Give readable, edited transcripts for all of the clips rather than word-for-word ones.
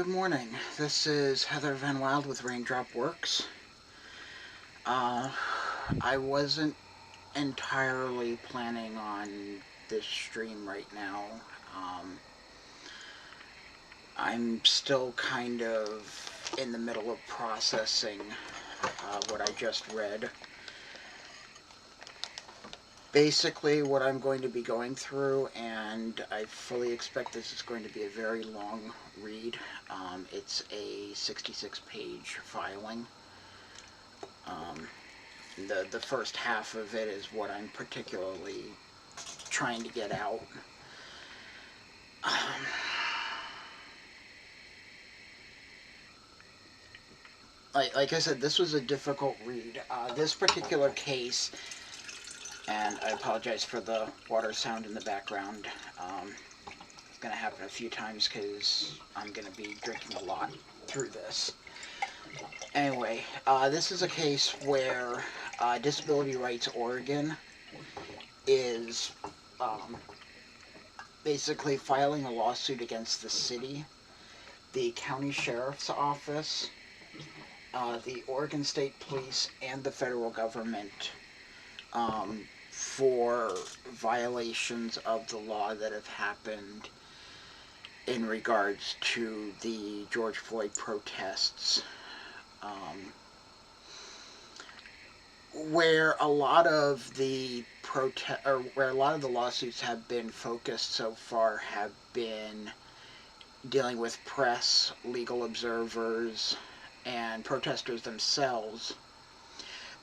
Good morning. This is Heather Van Wild with Raindrop Works. I wasn't entirely planning on this stream right now. I'm still kind of in the middle of processing what I just read. Basically, what I'm going to be going through, and I fully expect this is going to be a very long read. It's a 66-page filing. The first half of it is what I'm particularly trying to get out. Like I said, this was a difficult read. This particular case, and I apologize for the water sound in the background. It's going to happen a few times because I'm going to be drinking a lot through this. Anyway, this is a case where Disability Rights Oregon is basically filing a lawsuit against the city, the county sheriff's office, the Oregon State Police, and the federal government for violations of the law that have happened in regards to the George Floyd protests, where a lot of the lawsuits have been focused so far have been dealing with press, legal observers, and protesters themselves.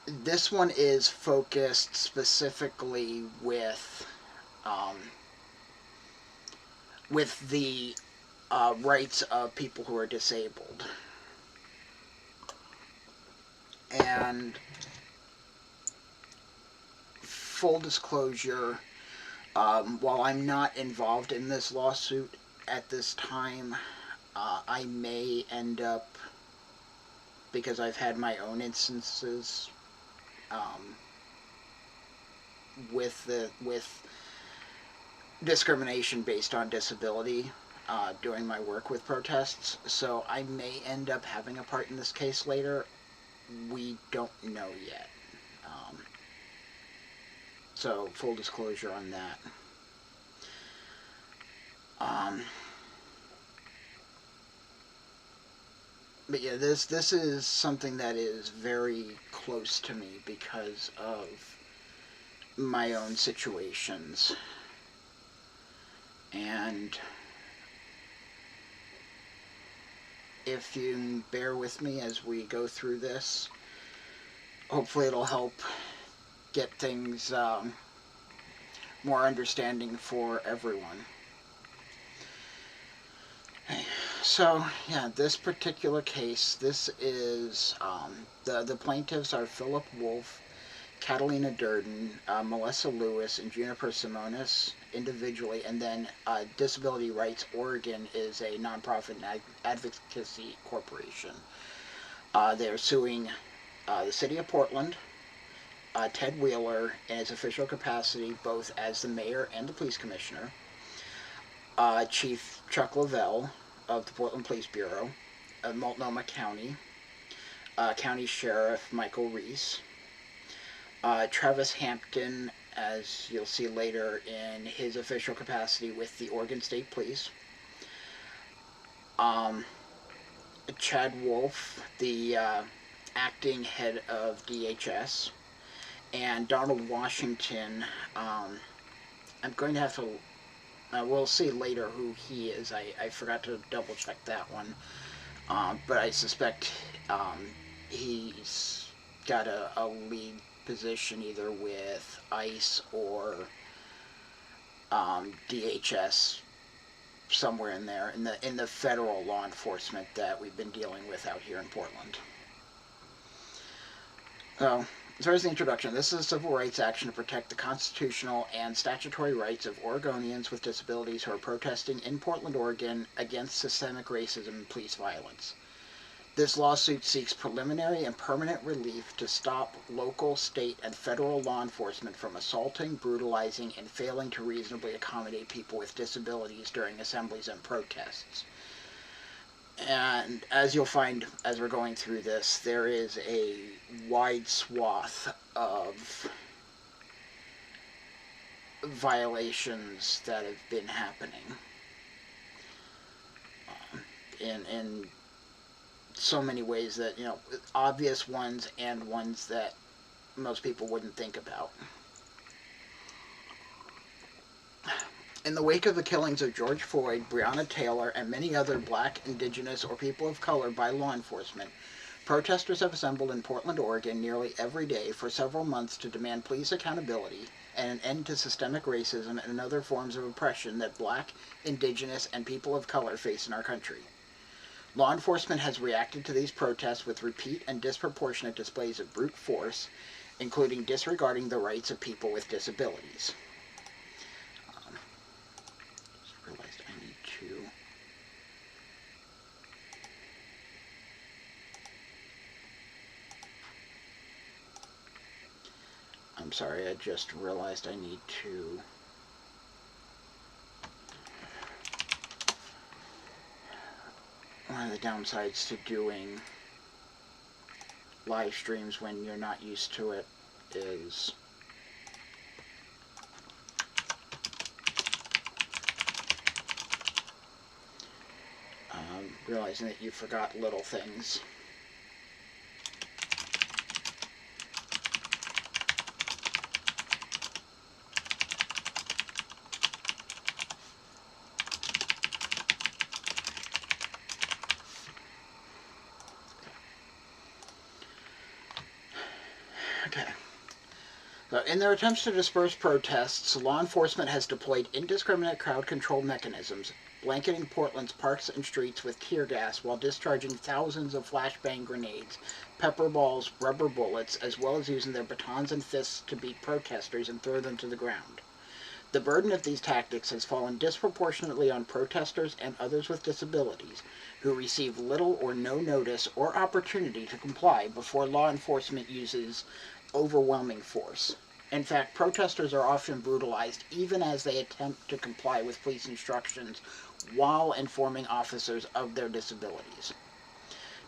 This one is focused specifically with the rights of people who are disabled. And full disclosure, while I'm not involved in this lawsuit at this time, I may end up, because I've had my own instances with discrimination based on disability doing my work with protests, so I may end up having a part in this case later. We don't know yet. So full disclosure on that. But yeah, this is something that is very close to me because of my own situations. And if you bear with me as we go through this, hopefully it'll help get things more understanding for everyone. Okay. So, yeah, this particular case, this is, the plaintiffs are Philip Wolf, Catalina Durden, Melissa Lewis, and Juniper Simonis individually, and then Disability Rights Oregon is a nonprofit advocacy corporation. They're suing the City of Portland, Ted Wheeler in his official capacity, both as the mayor and the police commissioner, Chief Chuck Lavelle of the Portland Police Bureau, Multnomah County, County Sheriff Michael Reese, Travis Hampton, as you'll see later, in his official capacity with the Oregon State Police, Chad Wolf, the acting head of DHS, and Donald Washington. I'm going to have to, we'll see later who he is. I forgot to double check that one, but I suspect he's got a lead position either with ICE or DHS, somewhere in there, in the federal law enforcement that we've been dealing with out here in Portland. So, as far as the introduction, this is a civil rights action to protect the constitutional and statutory rights of Oregonians with disabilities who are protesting in Portland, Oregon against systemic racism and police violence. This lawsuit seeks preliminary and permanent relief to stop local, state, and federal law enforcement from assaulting, brutalizing, and failing to reasonably accommodate people with disabilities during assemblies and protests. And as you'll find as we're going through this, there is a wide swath of violations that have been happening in so many ways that, you know, obvious ones and ones that most people wouldn't think about. In the wake of the killings of George Floyd, Breonna Taylor, and many other black, indigenous, or people of color by law enforcement, protesters have assembled in Portland, Oregon nearly every day for several months to demand police accountability and an end to systemic racism and other forms of oppression that black, indigenous, and people of color face in our country. Law enforcement has reacted to these protests with repeat and disproportionate displays of brute force, including disregarding the rights of people with disabilities. Just realized I need to... I'm sorry, I just realized I need to... One of the downsides to doing live streams when you're not used to it is realizing that you forgot little things. Okay. So in their attempts to disperse protests, law enforcement has deployed indiscriminate crowd control mechanisms, blanketing Portland's parks and streets with tear gas while discharging thousands of flashbang grenades, pepper balls, rubber bullets, as well as using their batons and fists to beat protesters and throw them to the ground. The burden of these tactics has fallen disproportionately on protesters and others with disabilities, who receive little or no notice or opportunity to comply before law enforcement uses overwhelming force. In fact, protesters are often brutalized even as they attempt to comply with police instructions while informing officers of their disabilities.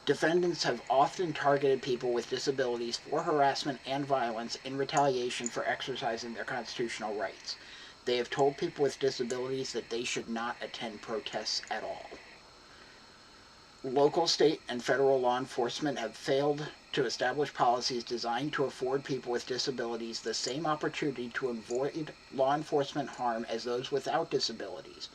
Defendants have often targeted people with disabilities for harassment and violence in retaliation for exercising their constitutional rights. They have told people with disabilities that they should not attend protests at all. Local, state, and federal law enforcement have failed to establish policies designed to afford people with disabilities the same opportunity to avoid law enforcement harm as those without disabilities,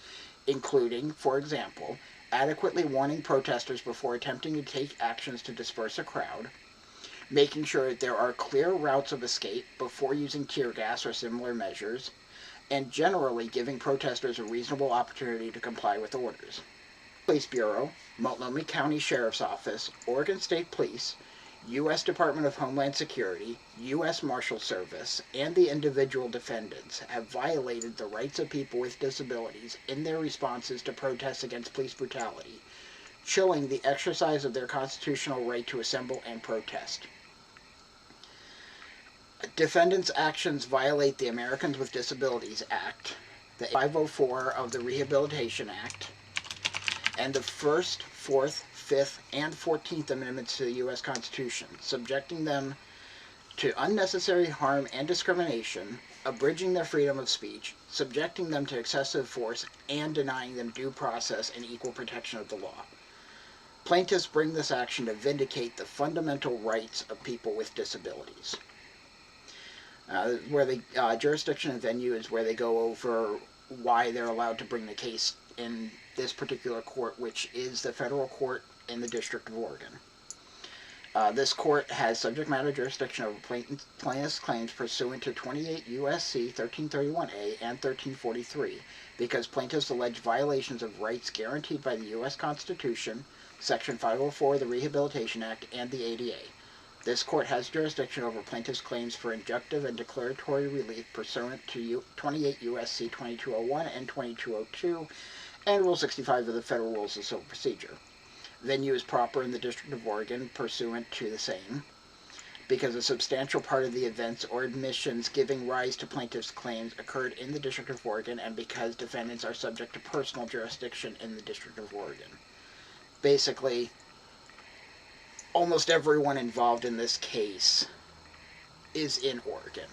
including, for example, adequately warning protesters before attempting to take actions to disperse a crowd, making sure there are clear routes of escape before using tear gas or similar measures, and generally giving protesters a reasonable opportunity to comply with orders. Police Bureau, Multnomah County Sheriff's Office, Oregon State Police, U.S. Department of Homeland Security, U.S. Marshal Service, and the individual defendants have violated the rights of people with disabilities in their responses to protests against police brutality, chilling the exercise of their constitutional right to assemble and protest. Defendants' actions violate the Americans with Disabilities Act, the 504 of the Rehabilitation Act, and the First, Fourth, Fifth, and 14th Amendments to the U.S. Constitution, subjecting them to unnecessary harm and discrimination, abridging their freedom of speech, subjecting them to excessive force, and denying them due process and equal protection of the law. Plaintiffs bring this action to vindicate the fundamental rights of people with disabilities. Where the jurisdiction and venue is where they go over why they're allowed to bring the case in this particular court, which is the federal court in the District of Oregon. This court has subject matter jurisdiction over plaintiff's claims pursuant to 28 U.S.C. 1331A and 1343 because plaintiffs allege violations of rights guaranteed by the U.S. Constitution, Section 504 of the Rehabilitation Act, and the ADA. This court has jurisdiction over plaintiffs' claims for injunctive and declaratory relief pursuant to 28 U.S.C. 2201 and 2202 and Rule 65 of the Federal Rules of Civil Procedure. Venue is proper in the District of Oregon pursuant to the same, because a substantial part of the events or admissions giving rise to plaintiffs' claims occurred in the District of Oregon, and because defendants are subject to personal jurisdiction in the District of Oregon. basically almost everyone involved in this case is in Oregon.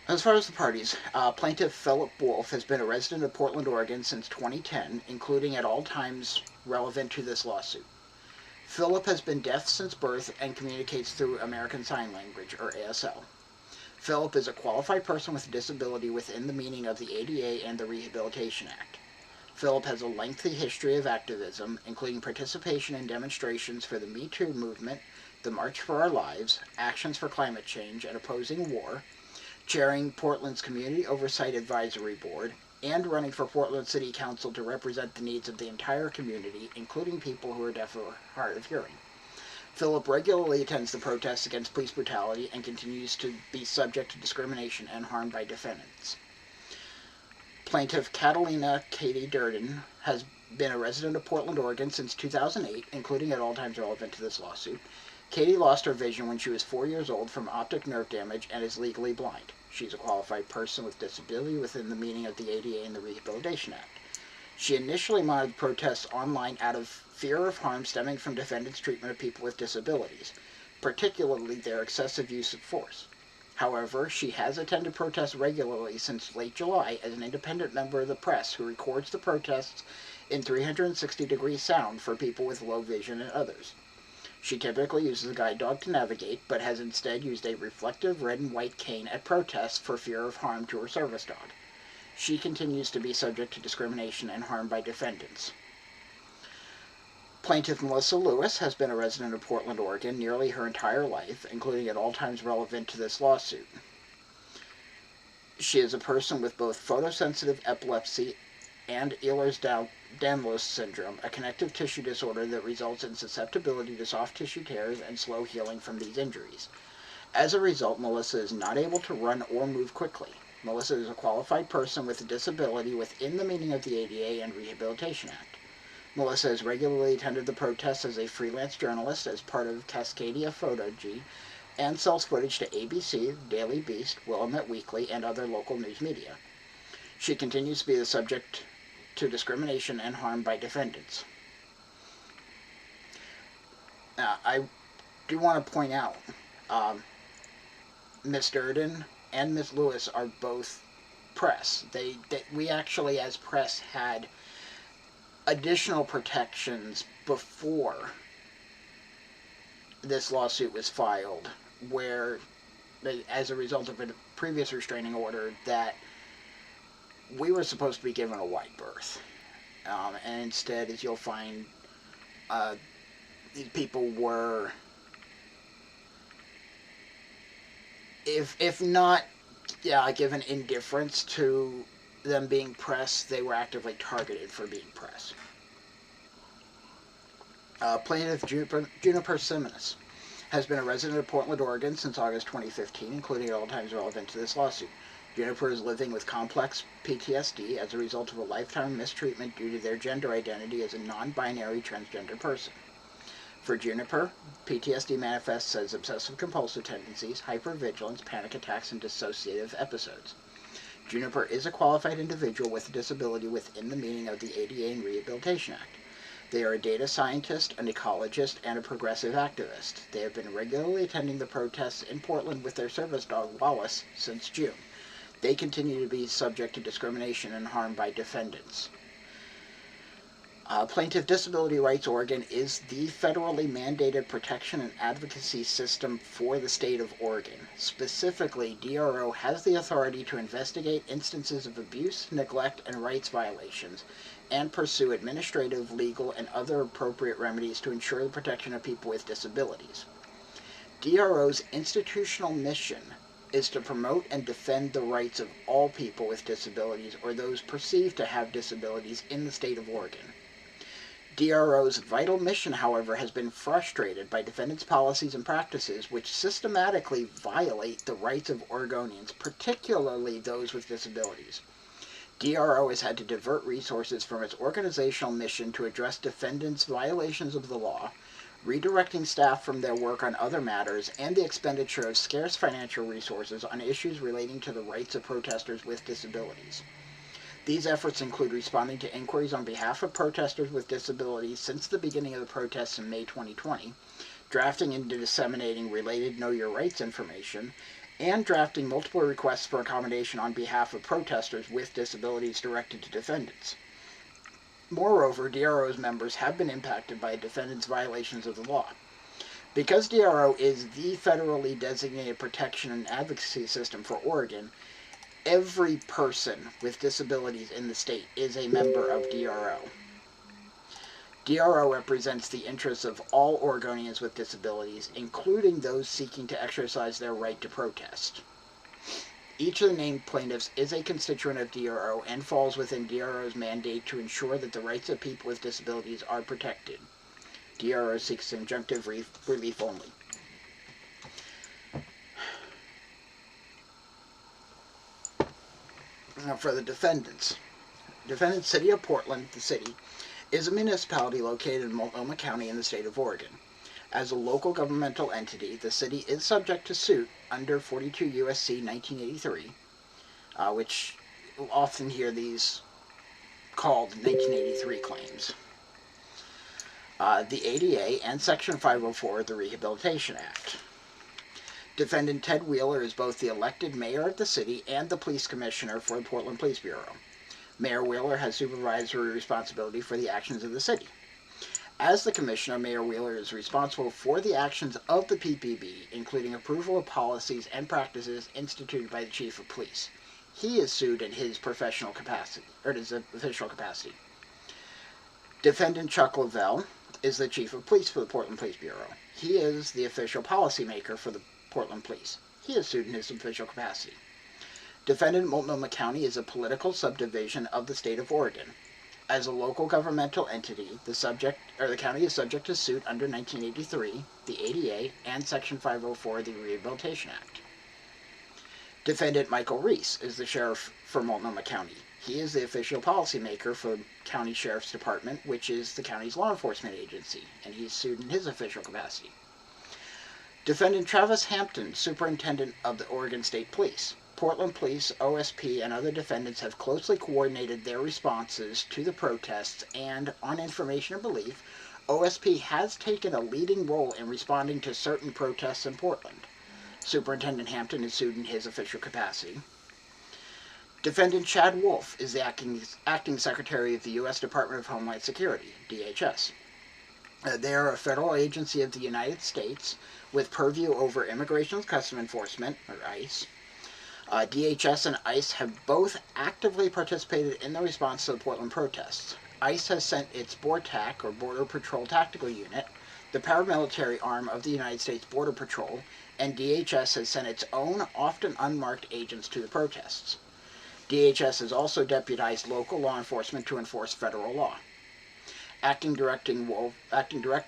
As far as the parties, Plaintiff Philip Wolf has been a resident of Portland, Oregon since 2010, including at all times relevant to this lawsuit. Philip has been deaf since birth and communicates through American Sign Language, or ASL. Philip is a qualified person with a disability within the meaning of the ADA and the Rehabilitation Act. Philip has a lengthy history of activism, including participation in demonstrations for the Me Too movement, the March for Our Lives, Actions for Climate Change, and Opposing War, chairing Portland's Community Oversight Advisory Board, and running for Portland City Council to represent the needs of the entire community, including people who are deaf or hard of hearing. Philip regularly attends the protests against police brutality and continues to be subject to discrimination and harm by defendants. Plaintiff Catalina Katie Durden has been a resident of Portland, Oregon since 2008, including at all times relevant to this lawsuit. Katie lost her vision when she was 4 years old from optic nerve damage and is legally blind. She's a qualified person with disability within the meaning of the ADA and the Rehabilitation Act. She initially monitored protests online out of fear of harm stemming from defendants' treatment of people with disabilities, particularly their excessive use of force. However, she has attended protests regularly since late July as an independent member of the press who records the protests in 360-degree sound for people with low vision and others. She typically uses a guide dog to navigate, but has instead used a reflective red and white cane at protests for fear of harm to her service dog. She continues to be subject to discrimination and harm by defendants. Plaintiff Melissa Lewis has been a resident of Portland, Oregon nearly her entire life, including at all times relevant to this lawsuit. She is a person with both photosensitive epilepsy and Ehlers-Danlos syndrome, a connective tissue disorder that results in susceptibility to soft tissue tears and slow healing from these injuries. As a result, Melissa is not able to run or move quickly. Melissa is a qualified person with a disability within the meaning of the ADA and Rehabilitation Act. Melissa has regularly attended the protests as a freelance journalist as part of Cascadia Photogy and sells footage to ABC, Daily Beast, Willamette Weekly, and other local news media. She continues to be the subject to discrimination and harm by defendants. I do want to point out, Ms. Durden and Ms. Lewis are both press. We actually, as press, had additional protections before this lawsuit was filed, where, as a result of a previous restraining order, that we were supposed to be given a wide berth. And instead, as you'll find, these people were, if not given indifference to them being press, they were actively targeted for being press. Plaintiff Juniper Simmons has been a resident of Portland, Oregon since August 2015, including at all times relevant to this lawsuit. Juniper is living with complex PTSD as a result of a lifetime mistreatment due to their gender identity as a non-binary transgender person. For Juniper, PTSD manifests as obsessive-compulsive tendencies, hypervigilance, panic attacks, and dissociative episodes. Juniper is a qualified individual with a disability within the meaning of the ADA and Rehabilitation Act. They are a data scientist, an ecologist, and a progressive activist. They have been regularly attending the protests in Portland with their service dog, Wallace, since June. They continue to be subject to discrimination and harm by defendants. Plaintiff Disability Rights Oregon is the federally mandated protection and advocacy system for the state of Oregon. Specifically, DRO has the authority to investigate instances of abuse, neglect, and rights violations, and pursue administrative, legal, and other appropriate remedies to ensure the protection of people with disabilities. DRO's institutional mission is to promote and defend the rights of all people with disabilities or those perceived to have disabilities in the state of Oregon. DRO's vital mission, however, has been frustrated by defendants' policies and practices which systematically violate the rights of Oregonians, particularly those with disabilities. DRO has had to divert resources from its organizational mission to address defendants' violations of the law, redirecting staff from their work on other matters, and the expenditure of scarce financial resources on issues relating to the rights of protesters with disabilities. These efforts include responding to inquiries on behalf of protesters with disabilities since the beginning of the protests in May 2020, drafting and disseminating related Know Your Rights information, and drafting multiple requests for accommodation on behalf of protesters with disabilities directed to defendants. Moreover, DRO's members have been impacted by defendants' violations of the law. Because DRO is the federally designated protection and advocacy system for Oregon, every person with disabilities in the state is a member of DRO. DRO represents the interests of all Oregonians with disabilities, including those seeking to exercise their right to protest. Each of the named plaintiffs is a constituent of DRO and falls within DRO's mandate to ensure that the rights of people with disabilities are protected. DRO seeks injunctive relief only. Now for the defendants. Defendant City of Portland, the city, is a municipality located in Multnomah County in the state of Oregon. As a local governmental entity, the city is subject to suit under 42 U.S.C. 1983, which you'll often hear these called 1983 claims. The ADA and Section 504 of the Rehabilitation Act. Defendant Ted Wheeler is both the elected mayor of the city and the police commissioner for the Portland Police Bureau. Mayor Wheeler has supervisory responsibility for the actions of the city. As the commissioner, Mayor Wheeler is responsible for the actions of the PPB, including approval of policies and practices instituted by the chief of police. He is sued in his professional capacity, or his official capacity. Defendant Chuck Lavelle is the chief of police for the Portland Police Bureau. He is the official policymaker for the Portland Police. He is sued in his official capacity. Defendant Multnomah County is a political subdivision of the state of Oregon. As a local governmental entity, the county is subject to suit under 1983, the ADA, and Section 504 of the Rehabilitation Act. Defendant Michael Reese is the sheriff for Multnomah County. He is the official policymaker for the County Sheriff's Department, which is the county's law enforcement agency, and he's sued in his official capacity. Defendant Travis Hampton, Superintendent of the Oregon State Police. Portland Police, OSP, and other defendants have closely coordinated their responses to the protests, and, on information and belief, OSP has taken a leading role in responding to certain protests in Portland. Superintendent Hampton is sued in his official capacity. Defendant Chad Wolf is the acting Secretary of the U.S. Department of Homeland Security, DHS. They are a federal agency of the United States with purview over Immigration and Customs Enforcement, or ICE. DHS and ICE have both actively participated in the response to the Portland protests. ICE has sent its BORTAC, or Border Patrol Tactical Unit, the paramilitary arm of the United States Border Patrol, and DHS has sent its own, often unmarked agents to the protests. DHS has also deputized local law enforcement to enforce federal law. Acting Director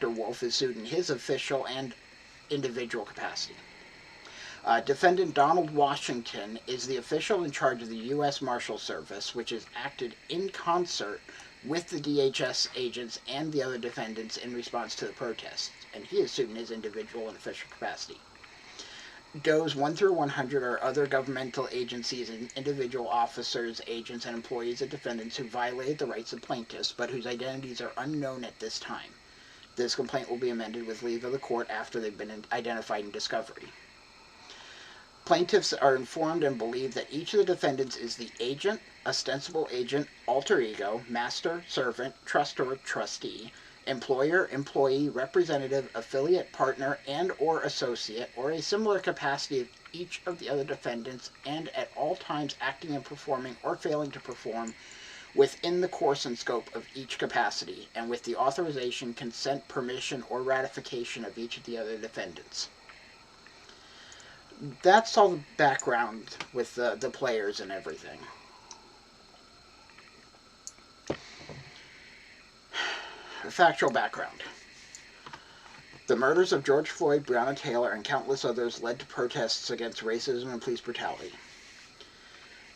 Wolf is sued in his official and individual capacity. Defendant Donald Washington is the official in charge of the U.S. Marshal Service, which has acted in concert with the DHS agents and the other defendants in response to the protests, and he is sued in his individual and official capacity. DOEs 1 through 100 are other governmental agencies and individual officers, agents, and employees of defendants who violated the rights of plaintiffs, but whose identities are unknown at this time. This complaint will be amended with leave of the court after they've been identified in discovery. Plaintiffs are informed and believe that each of the defendants is the agent, ostensible agent, alter ego, master, servant, trustor, trustee, employer, employee, representative, affiliate, partner, and or associate, or a similar capacity of each of the other defendants, and at all times acting and performing or failing to perform within the course and scope of each capacity, and with the authorization, consent, permission, or ratification of each of the other defendants. That's all the background with the players and everything. Factual background. The murders of George Floyd, Breonna Taylor, and countless others led to protests against racism and police brutality.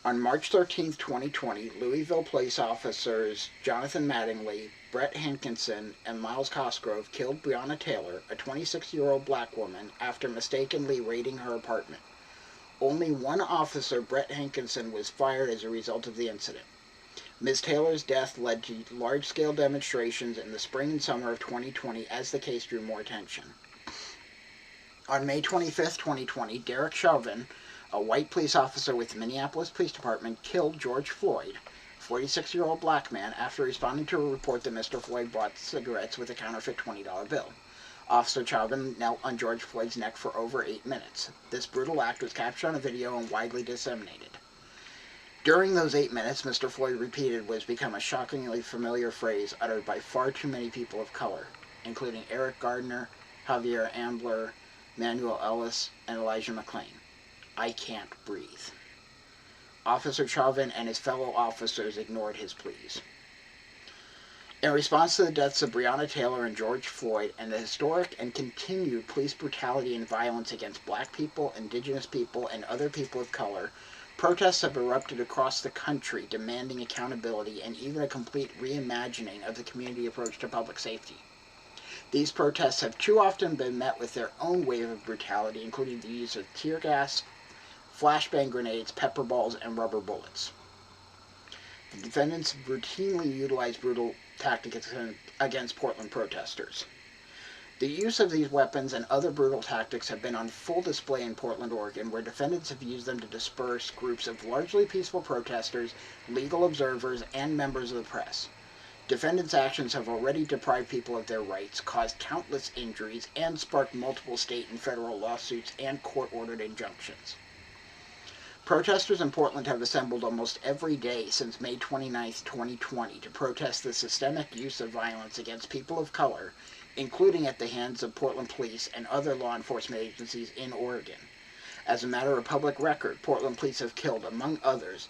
On March 13, 2020, Louisville police officers Jonathan Mattingly, Brett Hankinson, and Miles Cosgrove killed Breonna Taylor, a 26-year-old black woman, after mistakenly raiding her apartment. Only one officer, Brett Hankinson, was fired as a result of the incident. Ms. Taylor's death led to large-scale demonstrations in the spring and summer of 2020 as the case drew more attention. On May 25, 2020, Derek Chauvin, a white police officer with the Minneapolis Police Department, killed George Floyd, a 46-year-old black man, after responding to a report that Mr. Floyd bought cigarettes with a counterfeit $20 bill. Officer Chauvin knelt on George Floyd's neck for over 8 minutes. This brutal act was captured on a video and widely disseminated. During those 8 minutes, Mr. Floyd repeated what has become a shockingly familiar phrase uttered by far too many people of color, including Eric Gardner, Javier Ambler, Manuel Ellis, and Elijah McClain. "I can't breathe." Officer Chauvin and his fellow officers ignored his pleas. In response to the deaths of Breonna Taylor and George Floyd and the historic and continued police brutality and violence against black people, indigenous people, and other people of color, protests have erupted across the country demanding accountability and even a complete reimagining of the community approach to public safety. These protests have too often been met with their own wave of brutality, including the use of tear gas, flashbang grenades, pepper balls, and rubber bullets. The defendants routinely utilize brutal tactics against Portland protesters. The use of these weapons and other brutal tactics have been on full display in Portland, Oregon, where defendants have used them to disperse groups of largely peaceful protesters, legal observers, and members of the press. Defendants' actions have already deprived people of their rights, caused countless injuries, and sparked multiple state and federal lawsuits and court-ordered injunctions. Protesters in Portland have assembled almost every day since May 29, 2020, to protest the systemic use of violence against people of color, including at the hands of Portland police and other law enforcement agencies in Oregon. As a matter of public record, Portland police have killed, among others,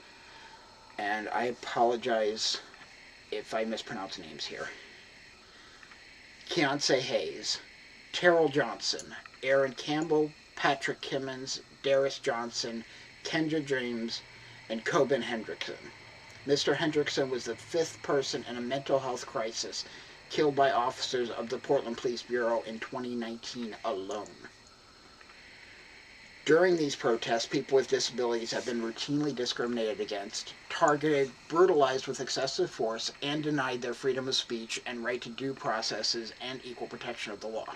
and I apologize if I mispronounce names here, Keonce Hayes, Terrell Johnson, Aaron Campbell, Patrick Kimmons, Darius Johnson, Kendra James, and Coben Hendrickson. Mr. Hendrickson was the 5th person in a mental health crisis killed by officers of the Portland Police Bureau in 2019 alone. During these protests, people with disabilities have been routinely discriminated against, targeted, brutalized with excessive force, and denied their freedom of speech and right to due processes and equal protection of the law.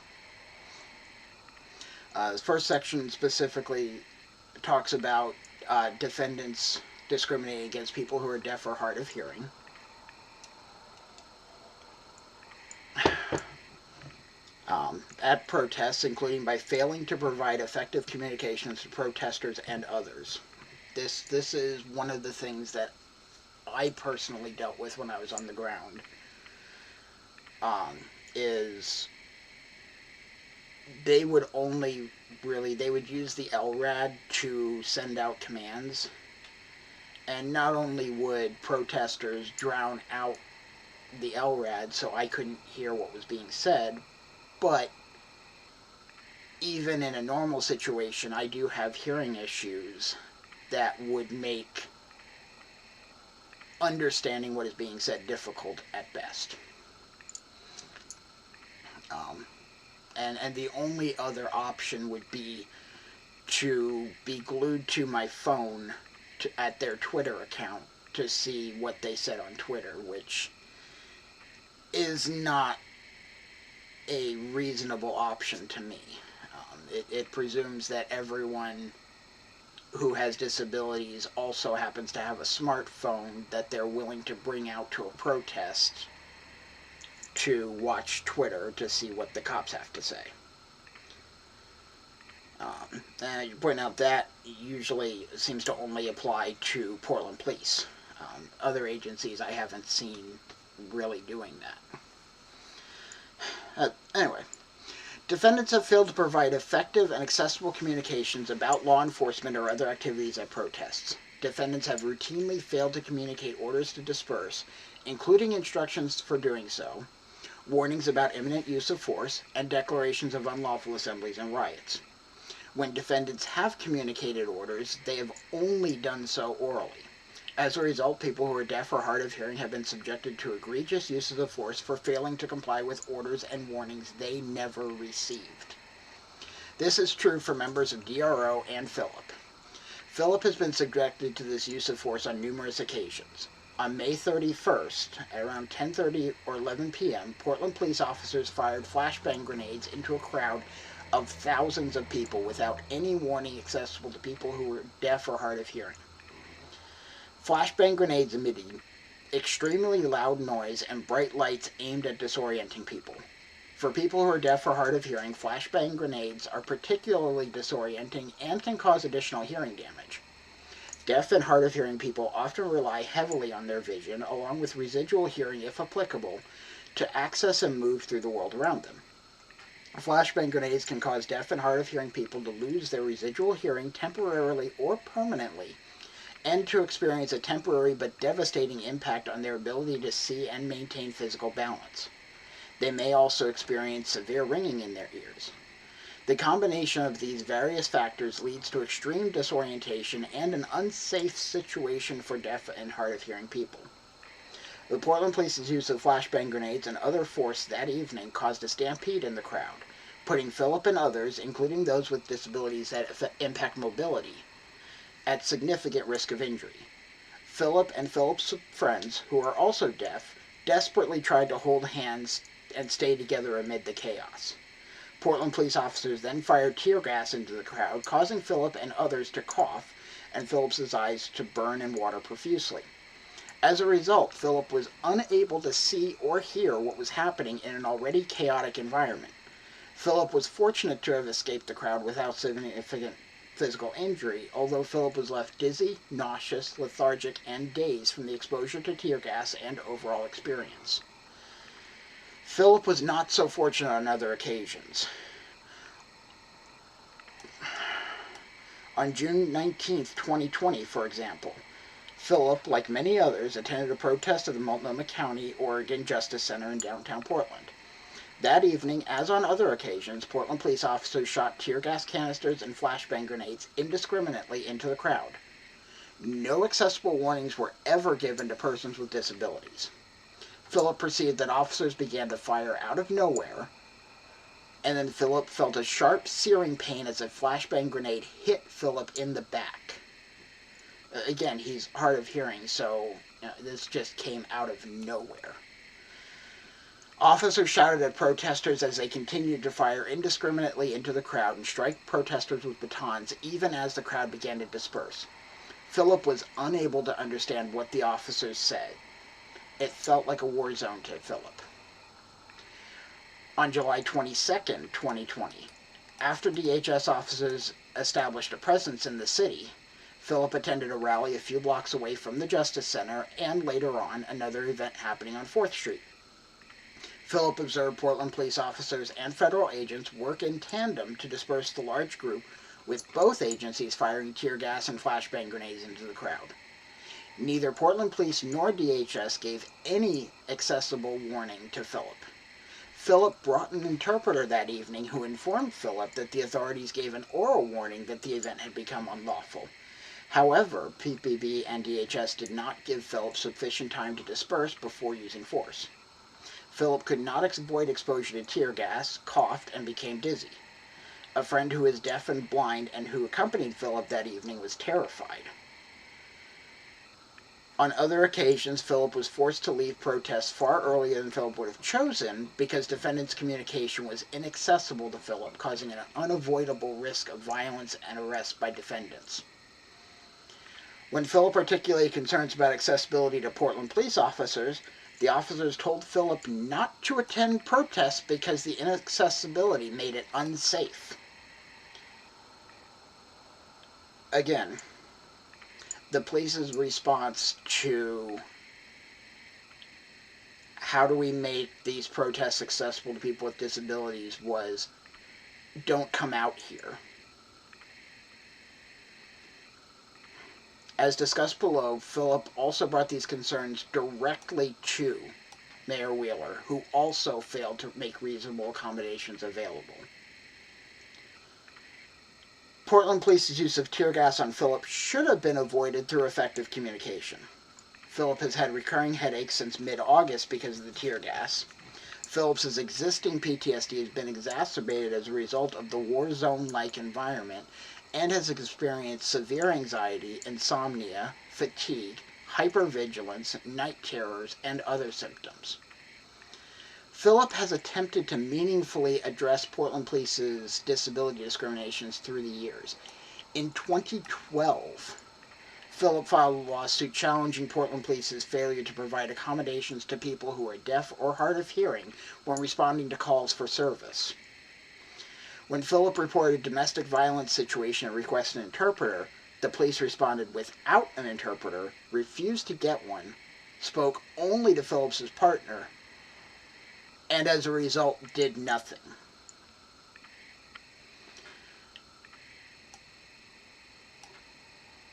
The first section specifically talks about defendants discriminating against people who are deaf or hard of hearing. At protests, including by failing to provide effective communications to protesters and others. This is one of the things that I personally dealt with when I was on the ground. Is they would use the LRAD to send out commands, and not only would protesters drown out the LRAD so I couldn't hear what was being said, but even in a normal situation, I do have hearing issues that would make understanding what is being said difficult at best. And the only other option would be to be glued to my phone at their Twitter account to see what they said on Twitter, which is not a reasonable option to me. It presumes that everyone who has disabilities also happens to have a smartphone that they're willing to bring out to a protest to watch Twitter to see what the cops have to say. You point out that usually seems to only apply to Portland Police. Other agencies I haven't seen really doing that. Anyway, defendants have failed to provide effective and accessible communications about law enforcement or other activities at protests. Defendants have routinely failed to communicate orders to disperse, including instructions for doing so, warnings about imminent use of force, and declarations of unlawful assemblies and riots. When defendants have communicated orders, they have only done so orally. As a result, people who are deaf or hard of hearing have been subjected to egregious uses of force for failing to comply with orders and warnings they never received. This is true for members of DRO and Phillip. Phillip has been subjected to this use of force on numerous occasions. On May 31st, at around 10:30 or 11 p.m., Portland police officers fired flashbang grenades into a crowd of thousands of people without any warning accessible to people who were deaf or hard of hearing. Flashbang grenades emitted extremely loud noise and bright lights aimed at disorienting people. For people who are deaf or hard of hearing, flashbang grenades are particularly disorienting and can cause additional hearing damage. Deaf and hard of hearing people often rely heavily on their vision, along with residual hearing if applicable, to access and move through the world around them. Flashbang grenades can cause deaf and hard of hearing people to lose their residual hearing temporarily or permanently, and to experience a temporary but devastating impact on their ability to see and maintain physical balance. They may also experience severe ringing in their ears. The combination of these various factors leads to extreme disorientation and an unsafe situation for deaf and hard of hearing people. The Portland Police's use of flashbang grenades and other force that evening caused a stampede in the crowd, putting Philip and others, including those with disabilities that impact mobility, at significant risk of injury. Philip and Philip's friends, who are also deaf, desperately tried to hold hands and stay together amid the chaos. Portland police officers then fired tear gas into the crowd, causing Philip and others to cough and Philip's eyes to burn and water profusely. As a result, Philip was unable to see or hear what was happening in an already chaotic environment. Philip was fortunate to have escaped the crowd without significant physical injury, although Philip was left dizzy, nauseous, lethargic, and dazed from the exposure to tear gas and overall experience. Philip was not so fortunate on other occasions. On June 19, 2020, for example, Philip, like many others, attended a protest at the Multnomah County, Oregon Justice Center in downtown Portland. That evening, as on other occasions, Portland police officers shot tear gas canisters and flashbang grenades indiscriminately into the crowd. No accessible warnings were ever given to persons with disabilities. Philip perceived that officers began to fire out of nowhere, and then Philip felt a sharp, searing pain as a flashbang grenade hit Philip in the back. Again, he's hard of hearing, so this just came out of nowhere. Officers shouted at protesters as they continued to fire indiscriminately into the crowd and strike protesters with batons even as the crowd began to disperse. Philip was unable to understand what the officers said. It felt like a war zone to Philip. On July 22, 2020, after DHS officers established a presence in the city, Philip attended a rally a few blocks away from the Justice Center and later on another event happening on 4th Street. Philip observed Portland police officers and federal agents work in tandem to disperse the large group, with both agencies firing tear gas and flashbang grenades into the crowd. Neither Portland Police nor DHS gave any accessible warning to Philip. Philip brought an interpreter that evening who informed Philip that the authorities gave an oral warning that the event had become unlawful. However, PPB and DHS did not give Philip sufficient time to disperse before using force. Philip could not avoid exposure to tear gas, coughed, and became dizzy. A friend who is deaf and blind and who accompanied Philip that evening was terrified. On other occasions, Philip was forced to leave protests far earlier than Philip would have chosen because defendants' communication was inaccessible to Philip, causing an unavoidable risk of violence and arrest by defendants. When Philip articulated concerns about accessibility to Portland police officers, the officers told Philip not to attend protests because the inaccessibility made it unsafe. Again, the police's response to how do we make these protests accessible to people with disabilities was, don't come out here. As discussed below, Philip also brought these concerns directly to Mayor Wheeler, who also failed to make reasonable accommodations available. Portland Police's use of tear gas on Philip should have been avoided through effective communication. Philip has had recurring headaches since mid-August because of the tear gas. Phillip's existing PTSD has been exacerbated as a result of the war zone-like environment and has experienced severe anxiety, insomnia, fatigue, hypervigilance, night terrors, and other symptoms. Phillip has attempted to meaningfully address Portland Police's disability discriminations through the years. In 2012, Phillip filed a lawsuit challenging Portland Police's failure to provide accommodations to people who are deaf or hard of hearing when responding to calls for service. When Phillip reported a domestic violence situation and requested an interpreter, the police responded without an interpreter, refused to get one, spoke only to Phillip's partner, and as a result did nothing.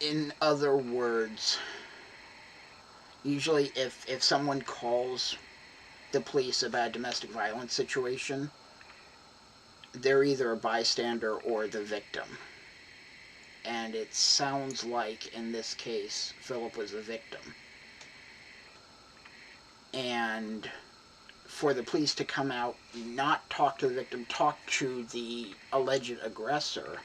In other words, usually if someone calls the police about a domestic violence situation, they're either a bystander or the victim. And it sounds like, in this case, Phillip was the victim. And for the police to come out, not talk to the victim, talk to the alleged aggressor,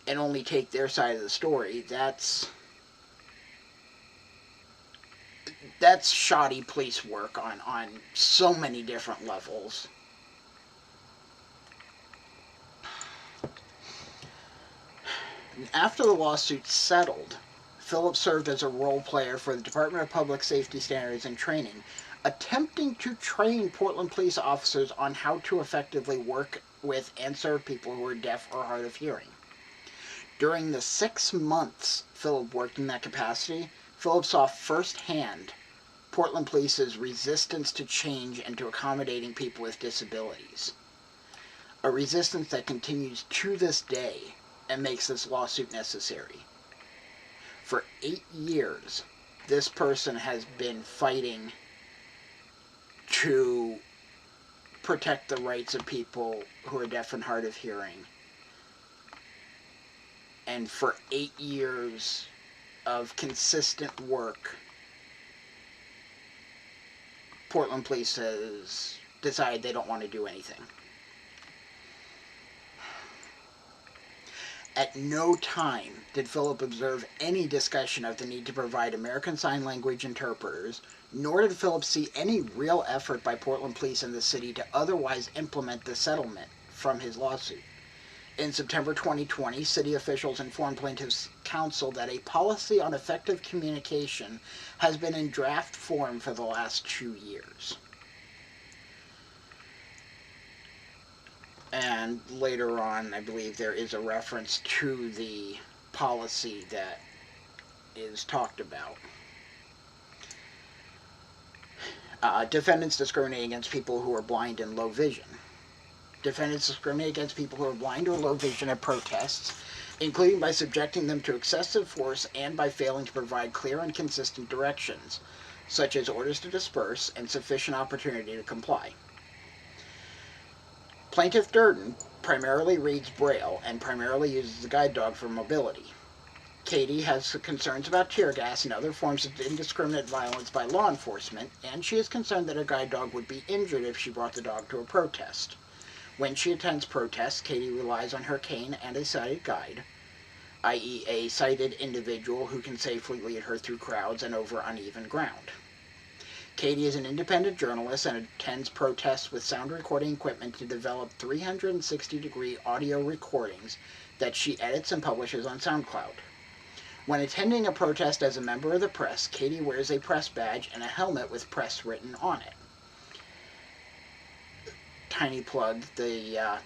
and only take their side of the story, that's shoddy police work on so many different levels. After the lawsuit settled, Phillip served as a role player for the Department of Public Safety Standards and Training, attempting to train Portland police officers on how to effectively work with and serve people who are deaf or hard of hearing. During the 6 months Phillip worked in that capacity, Phillip saw firsthand Portland Police's resistance to change and to accommodating people with disabilities. A resistance that continues to this day and makes this lawsuit necessary. For 8 years, this person has been fighting to protect the rights of people who are deaf and hard of hearing. And for 8 years of consistent work, Portland Police has decided they don't want to do anything. At no time did Phillip observe any discussion of the need to provide American Sign Language interpreters, nor did Phillip see any real effort by Portland Police and the city to otherwise implement the settlement from his lawsuit. In September 2020, city officials informed Plaintiffs' counsel that a policy on effective communication has been in draft form for the last 2 years. And later on, I believe there is a reference to the policy that is talked about. Defendants discriminate against people who are blind and low vision. Defendants discriminate against people who are blind or low vision at protests, including by subjecting them to excessive force and by failing to provide clear and consistent directions, such as orders to disperse and sufficient opportunity to comply. Plaintiff Durden primarily reads Braille and primarily uses a guide dog for mobility. Katie has concerns about tear gas and other forms of indiscriminate violence by law enforcement, and she is concerned that her guide dog would be injured if she brought the dog to a protest. When she attends protests, Katie relies on her cane and a sighted guide, i.e. a sighted individual who can safely lead her through crowds and over uneven ground. Katie is an independent journalist and attends protests with sound recording equipment to develop 360-degree audio recordings that she edits and publishes on SoundCloud. When attending a protest as a member of the press, Katie wears a press badge and a helmet with press written on it. Tiny plug, the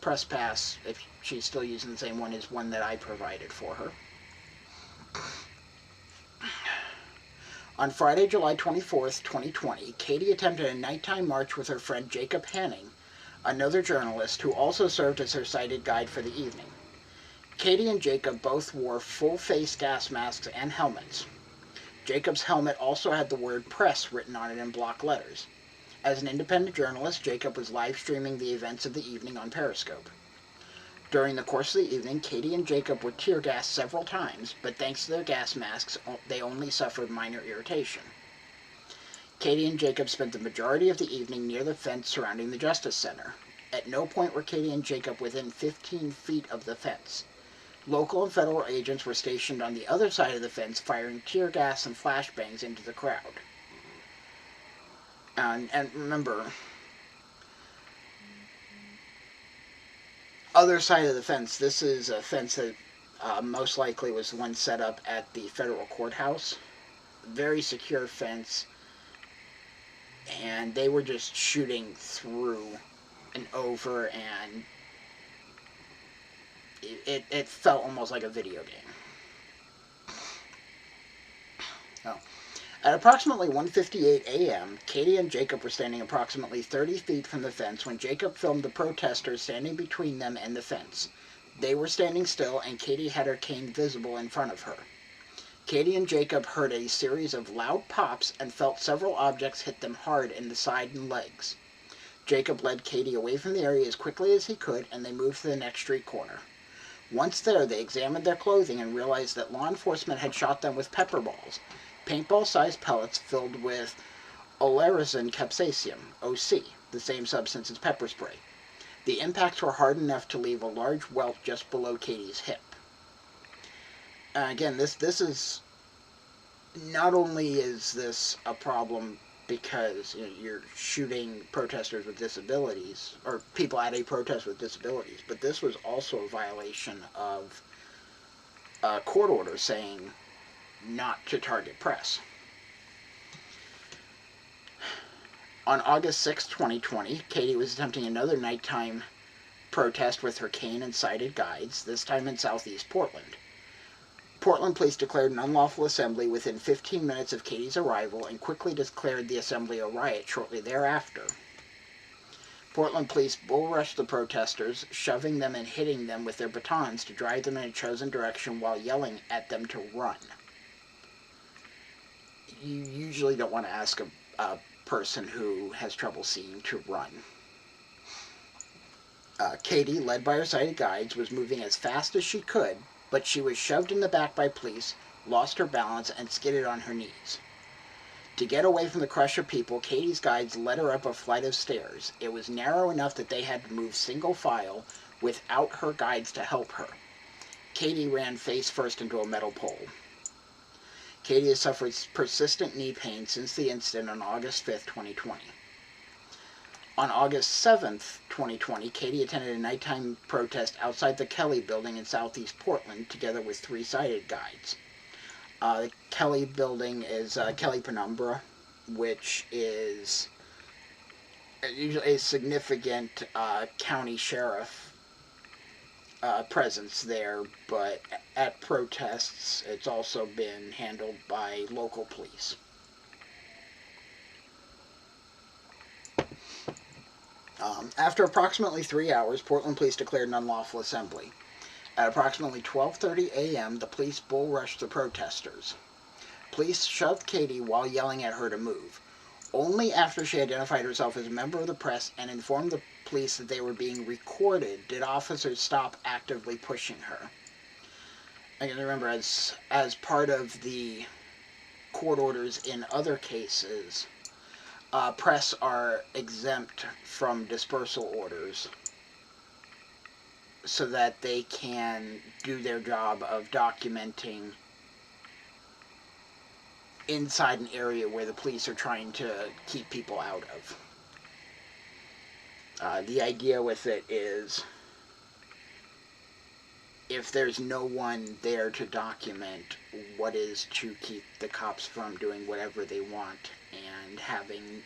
press pass, if she's still using the same one, is one that I provided for her. On Friday, July 24th, 2020, Katie attempted a nighttime march with her friend Jacob Hanning, another journalist who also served as her sighted guide for the evening. Katie and Jacob both wore full-face gas masks and helmets. Jacob's helmet also had the word press written on it in block letters. As an independent journalist, Jacob was live streaming the events of the evening on Periscope. During the course of the evening, Katie and Jacob were tear gassed several times, but thanks to their gas masks, they only suffered minor irritation. Katie and Jacob spent the majority of the evening near the fence surrounding the Justice Center. At no point were Katie and Jacob within 15 feet of the fence. Local and federal agents were stationed on the other side of the fence, firing tear gas and flashbangs into the crowd. And remember, other side of the fence, this is a fence that most likely was the one set up at the federal courthouse. Very secure fence, and they were just shooting through and over, and it felt almost like a video game. Oh. At approximately 1:58 a.m., Katie and Jacob were standing approximately 30 feet from the fence when Jacob filmed the protesters standing between them and the fence. They were standing still, and Katie had her cane visible in front of her. Katie and Jacob heard a series of loud pops and felt several objects hit them hard in the side and legs. Jacob led Katie away from the area as quickly as he could, and they moved to the next street corner. Once there, they examined their clothing and realized that law enforcement had shot them with pepper balls, paintball-sized pellets filled with olerasin capsaicin, OC, the same substance as pepper spray. The impacts were hard enough to leave a large welt just below Katie's hip. Again, this is, not only is this a problem because you're shooting protesters with disabilities, or people at a protest with disabilities, but this was also a violation of a court order saying not to target press. On August 6, 2020, Katie was attempting another nighttime protest with her cane and sighted guides, this time in southeast Portland. Portland police declared an unlawful assembly within 15 minutes of Katie's arrival and quickly declared the assembly a riot shortly thereafter. Portland police bull-rushed the protesters, shoving them and hitting them with their batons to drive them in a chosen direction while yelling at them to run. You usually don't want to ask a person who has trouble seeing to run. Katie, led by her sighted guides, was moving as fast as she could, but she was shoved in the back by police, lost her balance, and skidded on her knees. To get away from the crush of people, Katie's guides led her up a flight of stairs. It was narrow enough that they had to move single file without her guides to help her. Katie ran face first into a metal pole. Katie has suffered persistent knee pain since the incident on August 5, 2020. On August 7th, 2020, Katie attended a nighttime protest outside the Kelly building in southeast Portland together with 3 sighted guides. The Kelly building is Kelly Penumbra, which is usually a significant county sheriff presence there, but at protests it's also been handled by local police. After approximately 3 hours, Portland police declared an unlawful assembly. At approximately 12:30 a.m., the police bull-rushed the protesters. Police shoved Katie while yelling at her to move. Only after she identified herself as a member of the press and informed the police that they were being recorded did officers stop actively pushing her. Again, remember, as part of the court orders in other cases, press are exempt from dispersal orders so that they can do their job of documenting inside an area where the police are trying to keep people out of. The idea with it is, if there's no one there to document what is to keep the cops from doing whatever they want and having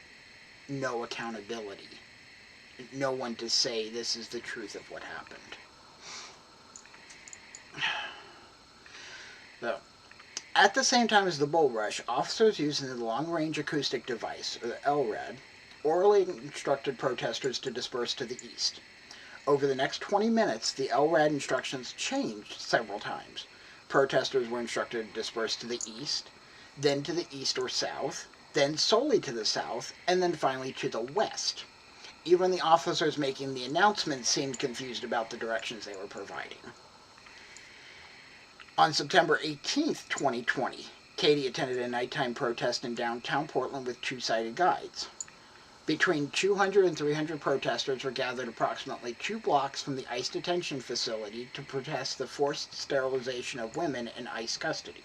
no accountability, no one to say this is the truth of what happened. So, at the same time as the bull rush, officers using the long-range acoustic device, or the LRAD, orally instructed protesters to disperse to the east. Over the next 20 minutes, the LRAD instructions changed several times. Protesters were instructed to disperse to the east, then to the east or south, then solely to the south, and then finally to the west. Even the officers making the announcement seemed confused about the directions they were providing. On September 18th, 2020, Katie attended a nighttime protest in downtown Portland with 2 sighted guides. Between 200 and 300 protesters were gathered approximately 2 blocks from the ICE detention facility to protest the forced sterilization of women in ICE custody.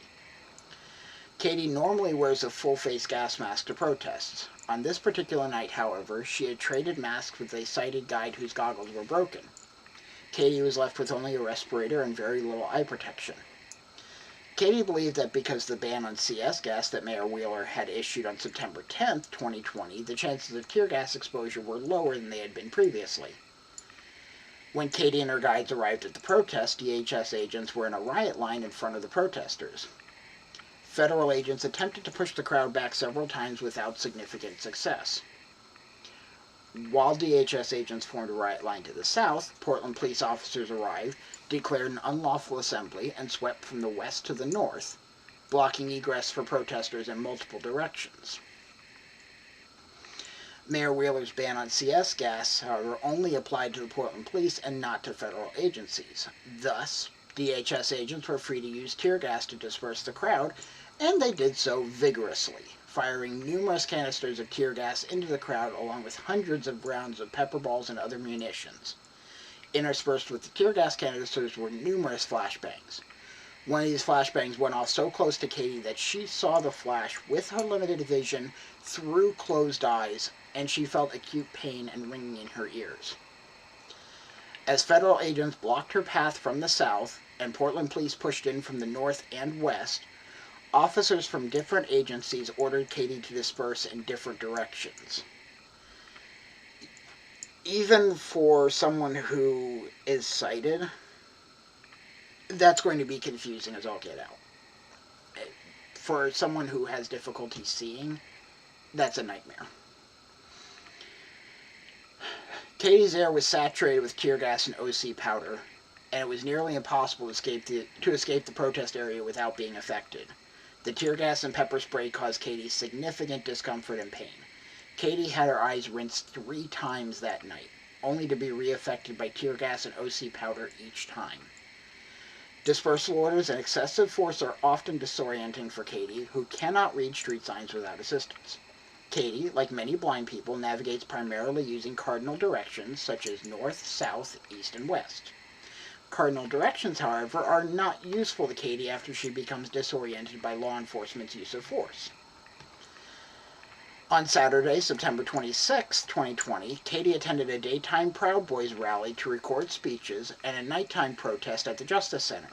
Katie normally wears a full-face gas mask to protests. On this particular night, however, she had traded masks with a sighted guide whose goggles were broken. Katie was left with only a respirator and very little eye protection. Katie believed that because the ban on CS gas that Mayor Wheeler had issued on September 10, 2020, the chances of tear gas exposure were lower than they had been previously. When Katie and her guides arrived at the protest, DHS agents were in a riot line in front of the protesters. Federal agents attempted to push the crowd back several times without significant success. While DHS agents formed a riot line to the south, Portland police officers arrived, declared an unlawful assembly, and swept from the west to the north, blocking egress for protesters in multiple directions. Mayor Wheeler's ban on CS gas, however, only applied to the Portland police and not to federal agencies. Thus, DHS agents were free to use tear gas to disperse the crowd, and they did so vigorously, firing numerous canisters of tear gas into the crowd along with hundreds of rounds of pepper balls and other munitions. Interspersed with the tear gas canisters were numerous flashbangs. One of these flashbangs went off so close to Katie that she saw the flash with her limited vision through closed eyes, and she felt acute pain and ringing in her ears. As federal agents blocked her path from the south, and Portland police pushed in from the north and west, officers from different agencies ordered Katie to disperse in different directions. Even for someone who is sighted, that's going to be confusing as all get out. For someone who has difficulty seeing, that's a nightmare. Katie's air was saturated with tear gas and OC powder, and it was nearly impossible to escape the protest area without being affected. The tear gas and pepper spray caused Katie significant discomfort and pain. Katie had her eyes rinsed 3 times that night, only to be reaffected by tear gas and OC powder each time. Dispersal orders and excessive force are often disorienting for Katie, who cannot read street signs without assistance. Katie, like many blind people, navigates primarily using cardinal directions such as north, south, east, and west. Cardinal directions, however, are not useful to Katie after she becomes disoriented by law enforcement's use of force. On Saturday, September 26, 2020, Katie attended a daytime Proud Boys rally to record speeches and a nighttime protest at the Justice Center.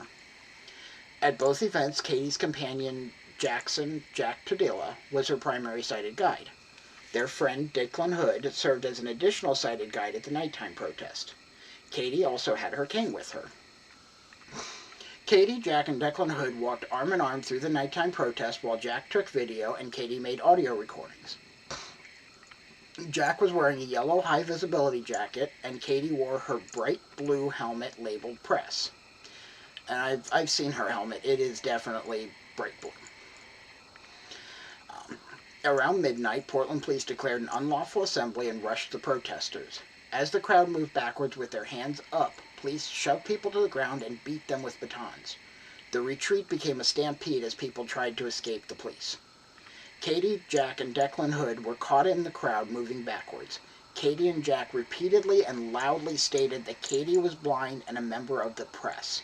At both events, Katie's companion, Jack Tadilla, was her primary sighted guide. Their friend, Declan Hood, served as an additional sighted guide at the nighttime protest. Katie also had her cane with her. Katie, Jack, and Declan Hood walked arm in arm through the nighttime protest while Jack took video and Katie made audio recordings. Jack was wearing a yellow high-visibility jacket, and Katie wore her bright blue helmet labeled Press. And I've seen her helmet. It is definitely bright blue. Around midnight, Portland police declared an unlawful assembly and rushed the protesters. As the crowd moved backwards with their hands up, police shoved people to the ground and beat them with batons. The retreat became a stampede as people tried to escape the police. Katie, Jack, and Declan Hood were caught in the crowd moving backwards. Katie and Jack repeatedly and loudly stated that Katie was blind and a member of the press.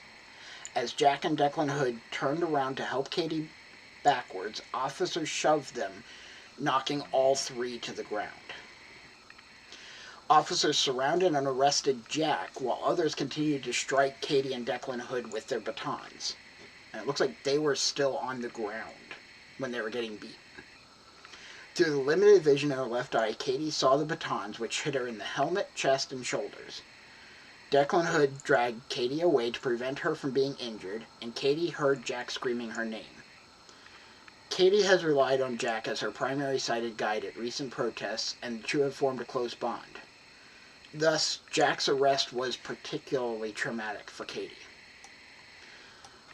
As Jack and Declan Hood turned around to help Katie backwards, officers shoved them, knocking all 3 to the ground. Officers surrounded and arrested Jack, while others continued to strike Katie and Declan Hood with their batons. And it looks like they were still on the ground when they were getting beat. Through the limited vision in her left eye, Katie saw the batons, which hit her in the helmet, chest, and shoulders. Declan Hood dragged Katie away to prevent her from being injured, and Katie heard Jack screaming her name. Katie has relied on Jack as her primary sighted guide at recent protests, and the two have formed a close bond. Thus, Jack's arrest was particularly traumatic for Katie.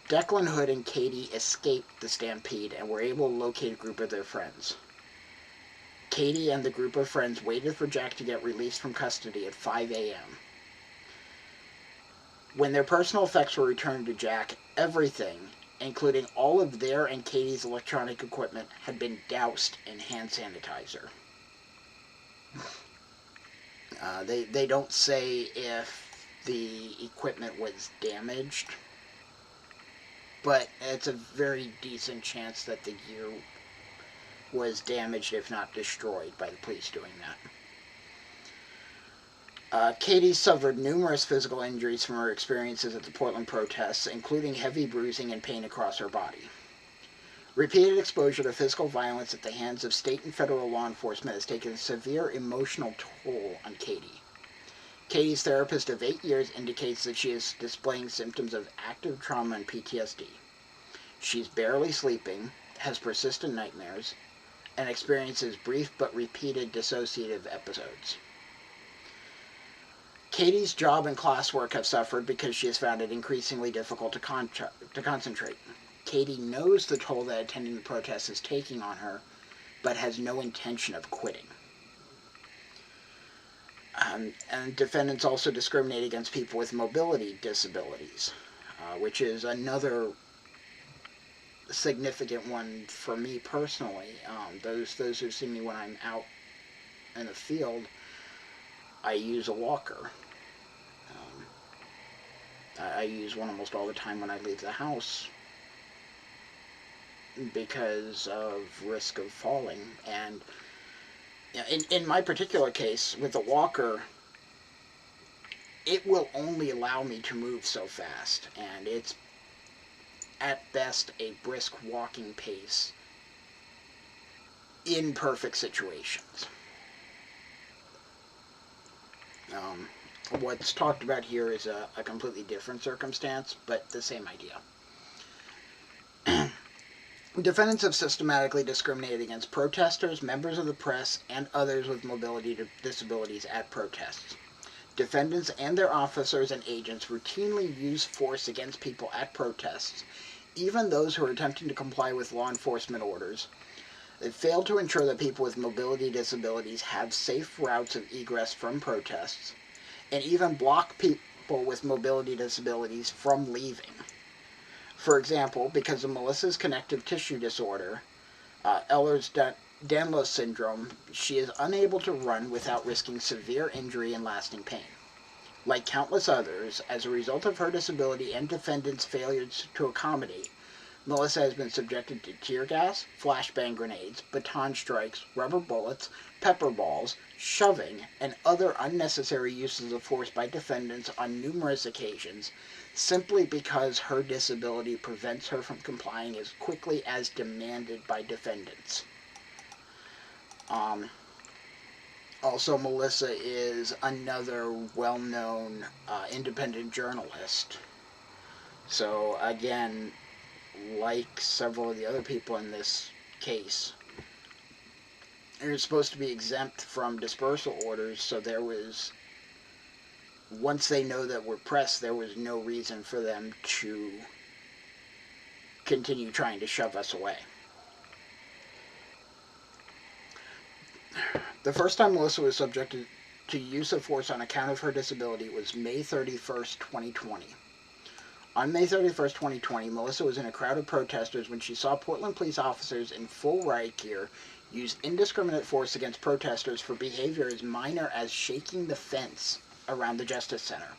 Declan Hood and Katie escaped the stampede and were able to locate a group of their friends. Katie and the group of friends waited for Jack to get released from custody at 5 a.m. When their personal effects were returned to Jack, everything, including all of their and Katie's electronic equipment, had been doused in hand sanitizer. They don't say if the equipment was damaged, but it's a very decent chance that the gear was damaged, if not destroyed, by the police doing that. Katie suffered numerous physical injuries from her experiences at the Portland protests, including heavy bruising and pain across her body. Repeated exposure to physical violence at the hands of state and federal law enforcement has taken a severe emotional toll on Katie. Katie's therapist of 8 years indicates that she is displaying symptoms of active trauma and PTSD. She's barely sleeping, has persistent nightmares, and experiences brief but repeated dissociative episodes. Katie's job and classwork have suffered because she has found it increasingly difficult to concentrate. Katie knows the toll that attending the protests is taking on her, but has no intention of quitting. And defendants also discriminate against people with mobility disabilities, which is another significant one for me personally. Those who see me when I'm out in the field, I use a walker. I use one almost all the time when I leave the house because of risk of falling. And in my particular case, with the walker, it will only allow me to move so fast, and it's at best a brisk walking pace in perfect situations. What's talked about here is a completely different circumstance, but the same idea. Defendants have systematically discriminated against protesters, members of the press, and others with mobility disabilities at protests. Defendants and their officers and agents routinely use force against people at protests, even those who are attempting to comply with law enforcement orders. They fail to ensure that people with mobility disabilities have safe routes of egress from protests, and even block people with mobility disabilities from leaving. For example, because of Melissa's connective tissue disorder, Ehlers-Danlos syndrome, she is unable to run without risking severe injury and lasting pain. Like countless others, as a result of her disability and defendants' failures to accommodate, Melissa has been subjected to tear gas, flashbang grenades, baton strikes, rubber bullets, pepper balls, shoving, and other unnecessary uses of force by defendants on numerous occasions, simply because her disability prevents her from complying as quickly as demanded by defendants. Also, Melissa is another well-known independent journalist. So, again, like several of the other people in this case, they're supposed to be exempt from dispersal orders, so there was, once they know that we're pressed, there was no reason for them to continue trying to shove us away. The first time Melissa was subjected to use of force on account of her disability was May 31st, 2020. On May 31st, 2020, Melissa was in a crowd of protesters when she saw Portland police officers in full riot gear use indiscriminate force against protesters for behavior as minor as shaking the fence around the Justice Center.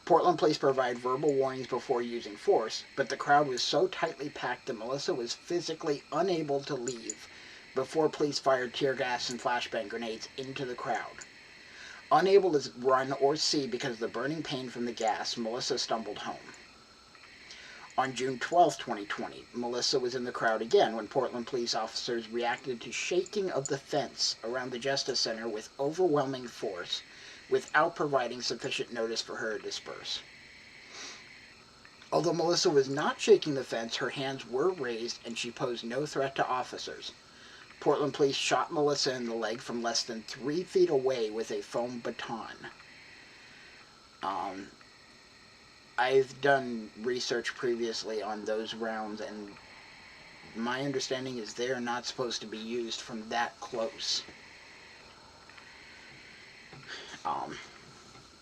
Portland police provide verbal warnings before using force, but the crowd was so tightly packed that Melissa was physically unable to leave before police fired tear gas and flashbang grenades into the crowd. Unable to run or see because of the burning pain from the gas, Melissa stumbled home. On June 12, 2020, Melissa was in the crowd again when Portland police officers reacted to shaking of the fence around the Justice Center with overwhelming force without providing sufficient notice for her to disperse. Although Melissa was not shaking the fence, her hands were raised and she posed no threat to officers. Portland police shot Melissa in the leg from less than 3 feet away with a foam baton. I've done research previously on those rounds, and my understanding is they are not supposed to be used from that close.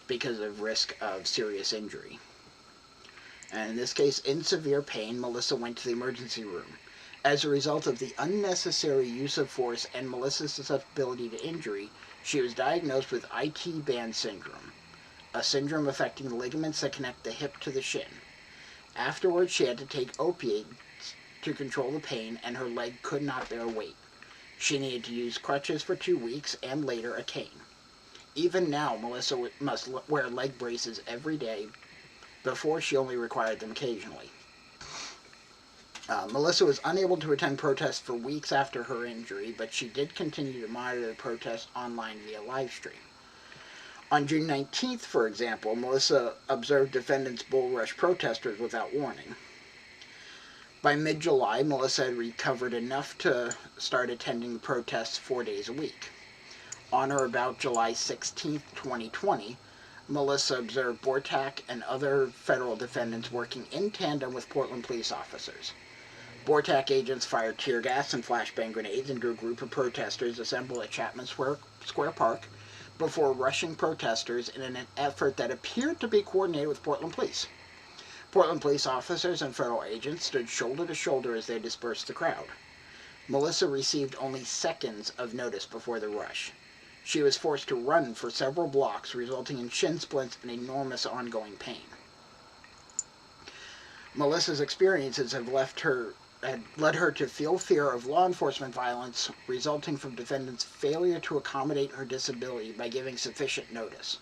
Because of risk of serious injury. And in this case, in severe pain, Melissa went to the emergency room. As a result of the unnecessary use of force and Melissa's susceptibility to injury, she was diagnosed with IT band syndrome, a syndrome affecting the ligaments that connect the hip to the shin. Afterwards, she had to take opiates to control the pain, and her leg could not bear weight. She needed to use crutches for 2 weeks and later a cane. Even now, Melissa must wear leg braces every day. Before, she only required them occasionally. Melissa was unable to attend protests for weeks after her injury, but she did continue to monitor the protests online via live stream. On June 19th, for example, Melissa observed Defendants bull rush protesters without warning. By mid-July, Melissa had recovered enough to start attending the protests 4 days a week. On or about July 16, 2020, Melissa observed Bortak and other federal defendants working in tandem with Portland police officers. Bortak agents fired tear gas and flashbang grenades into a group of protesters assembled at Chapman Square Park before rushing protesters in an effort that appeared to be coordinated with Portland police. Portland police officers and federal agents stood shoulder to shoulder as they dispersed the crowd. Melissa received only seconds of notice before the rush. She was forced to run for several blocks, resulting in shin splints and enormous ongoing pain. Melissa's experiences had led her to feel fear of law enforcement violence resulting from defendants' failure to accommodate her disability by giving sufficient notice.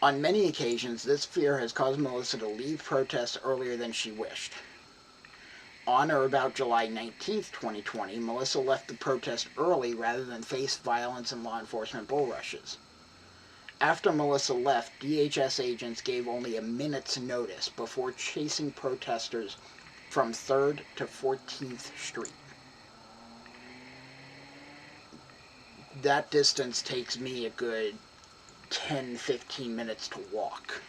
On many occasions, this fear has caused Melissa to leave protests earlier than she wished. On or about July 19, 2020, Melissa left the protest early rather than face violence and law enforcement bull rushes. After Melissa left, DHS agents gave only a minute's notice before chasing protesters from 3rd to 14th Street. That distance takes me a good 10-15 minutes to walk.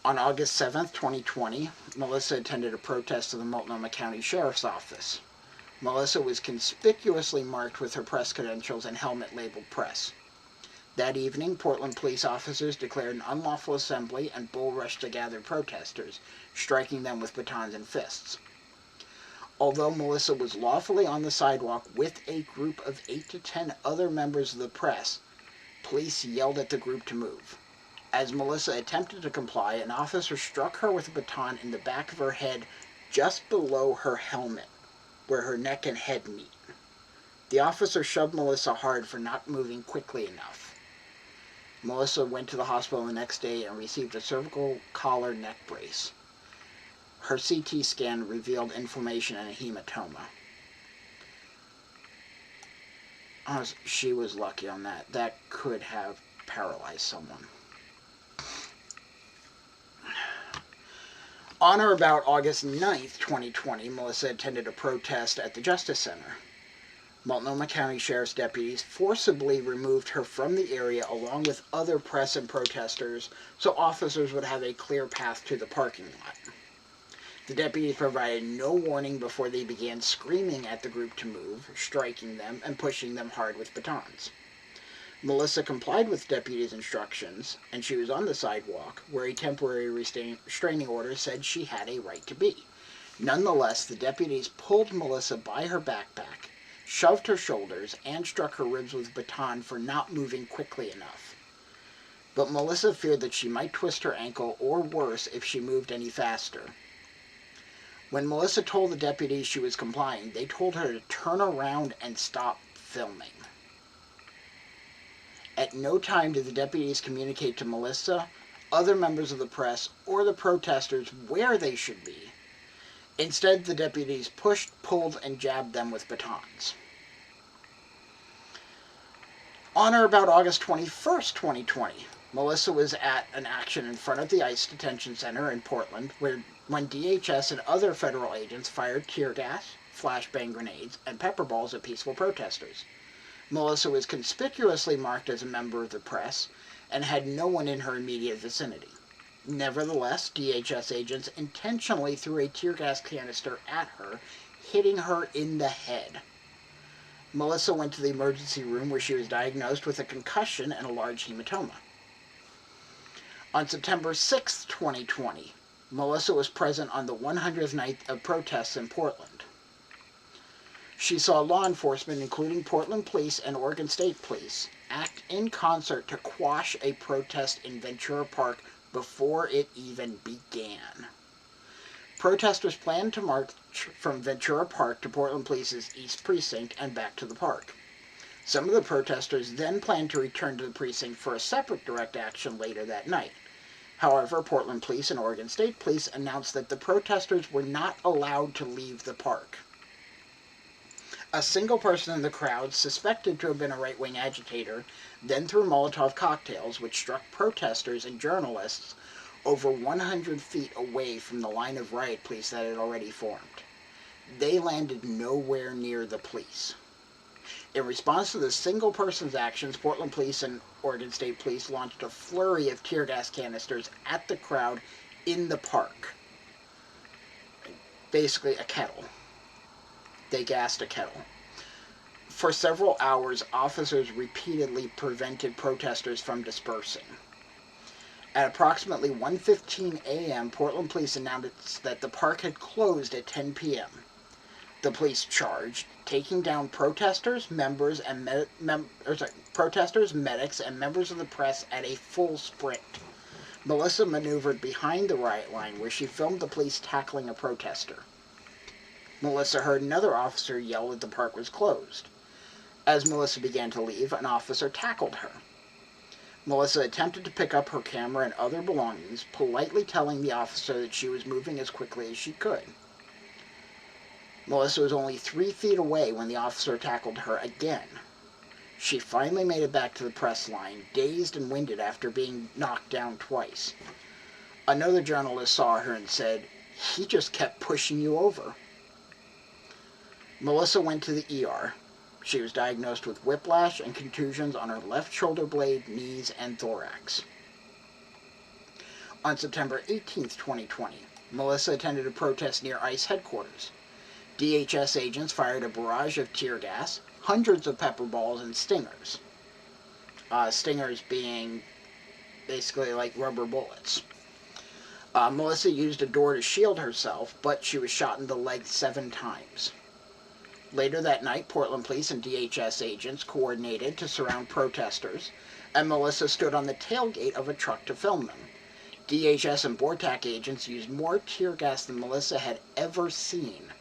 On August 7th, 2020, Melissa attended a protest of the Multnomah County Sheriff's Office. Melissa was conspicuously marked with her press credentials and helmet labeled press. That evening, Portland police officers declared an unlawful assembly and bull rushed the gathered protesters, striking them with batons and fists. Although Melissa was lawfully on the sidewalk with a group of 8 to 10 other members of the press, police yelled at the group to move. As Melissa attempted to comply, an officer struck her with a baton in the back of her head just below her helmet, where her neck and head meet. The officer shoved Melissa hard for not moving quickly enough. Melissa went to the hospital the next day and received a cervical collar neck brace. Her CT scan revealed inflammation and a hematoma. She was lucky on that. That could have paralyzed someone. On or about August 9th, 2020, Melissa attended a protest at the Justice Center. Multnomah County Sheriff's deputies forcibly removed her from the area along with other press and protesters so officers would have a clear path to the parking lot. The deputies provided no warning before they began screaming at the group to move, striking them, and pushing them hard with batons. Melissa complied with deputies' instructions, and she was on the sidewalk, where a temporary restraining order said she had a right to be. Nonetheless, the deputies pulled Melissa by her backpack, shoved her shoulders, and struck her ribs with a baton for not moving quickly enough. But Melissa feared that she might twist her ankle, or worse, if she moved any faster. When Melissa told the deputies she was complying, they told her to turn around and stop filming. At no time did the deputies communicate to Melissa, other members of the press, or the protesters where they should be. Instead, the deputies pushed, pulled, and jabbed them with batons. On or about August 21st, 2020, Melissa was at an action in front of the ICE detention center in Portland when DHS and other federal agents fired tear gas, flashbang grenades, and pepper balls at peaceful protesters. Melissa was conspicuously marked as a member of the press and had no one in her immediate vicinity. Nevertheless, DHS agents intentionally threw a tear gas canister at her, hitting her in the head. Melissa went to the emergency room where she was diagnosed with a concussion and a large hematoma. On September 6, 2020, Melissa was present on the 100th night of protests in Portland. She saw law enforcement, including Portland Police and Oregon State Police, act in concert to quash a protest in Ventura Park before it even began. Protesters planned to march from Ventura Park to Portland Police's East Precinct and back to the park. Some of the protesters then planned to return to the precinct for a separate direct action later that night. However, Portland Police and Oregon State Police announced that the protesters were not allowed to leave the park. A single person in the crowd, suspected to have been a right-wing agitator, then threw Molotov cocktails, which struck protesters and journalists over 100 feet away from the line of riot police that had already formed. They landed nowhere near the police. In response to the single person's actions, Portland Police and Oregon State Police launched a flurry of tear gas canisters at the crowd in the park. Basically a kettle. They gassed a kettle. For several hours, officers repeatedly prevented protesters from dispersing. At approximately 1:15 a.m., Portland Police announced that the park had closed at 10 p.m. The police charged, taking down protesters, medics, and members of the press at a full sprint. Melissa maneuvered behind the riot line, where she filmed the police tackling a protester. Melissa heard another officer yell that the park was closed. As Melissa began to leave, an officer tackled her. Melissa attempted to pick up her camera and other belongings, politely telling the officer that she was moving as quickly as she could. Melissa was only 3 feet away when the officer tackled her again. She finally made it back to the press line, dazed and winded after being knocked down twice. Another journalist saw her and said, "He just kept pushing you over." Melissa went to the ER. She was diagnosed with whiplash and contusions on her left shoulder blade, knees, and thorax. On September 18, 2020, Melissa attended a protest near ICE headquarters. DHS agents fired a barrage of tear gas, hundreds of pepper balls, and stingers. Stingers being basically like rubber bullets. Melissa used a door to shield herself, but she was shot in the leg 7 times. Later that night, Portland Police and DHS agents coordinated to surround protesters, and Melissa stood on the tailgate of a truck to film them. DHS and BORTAC agents used more tear gas than Melissa had ever seen,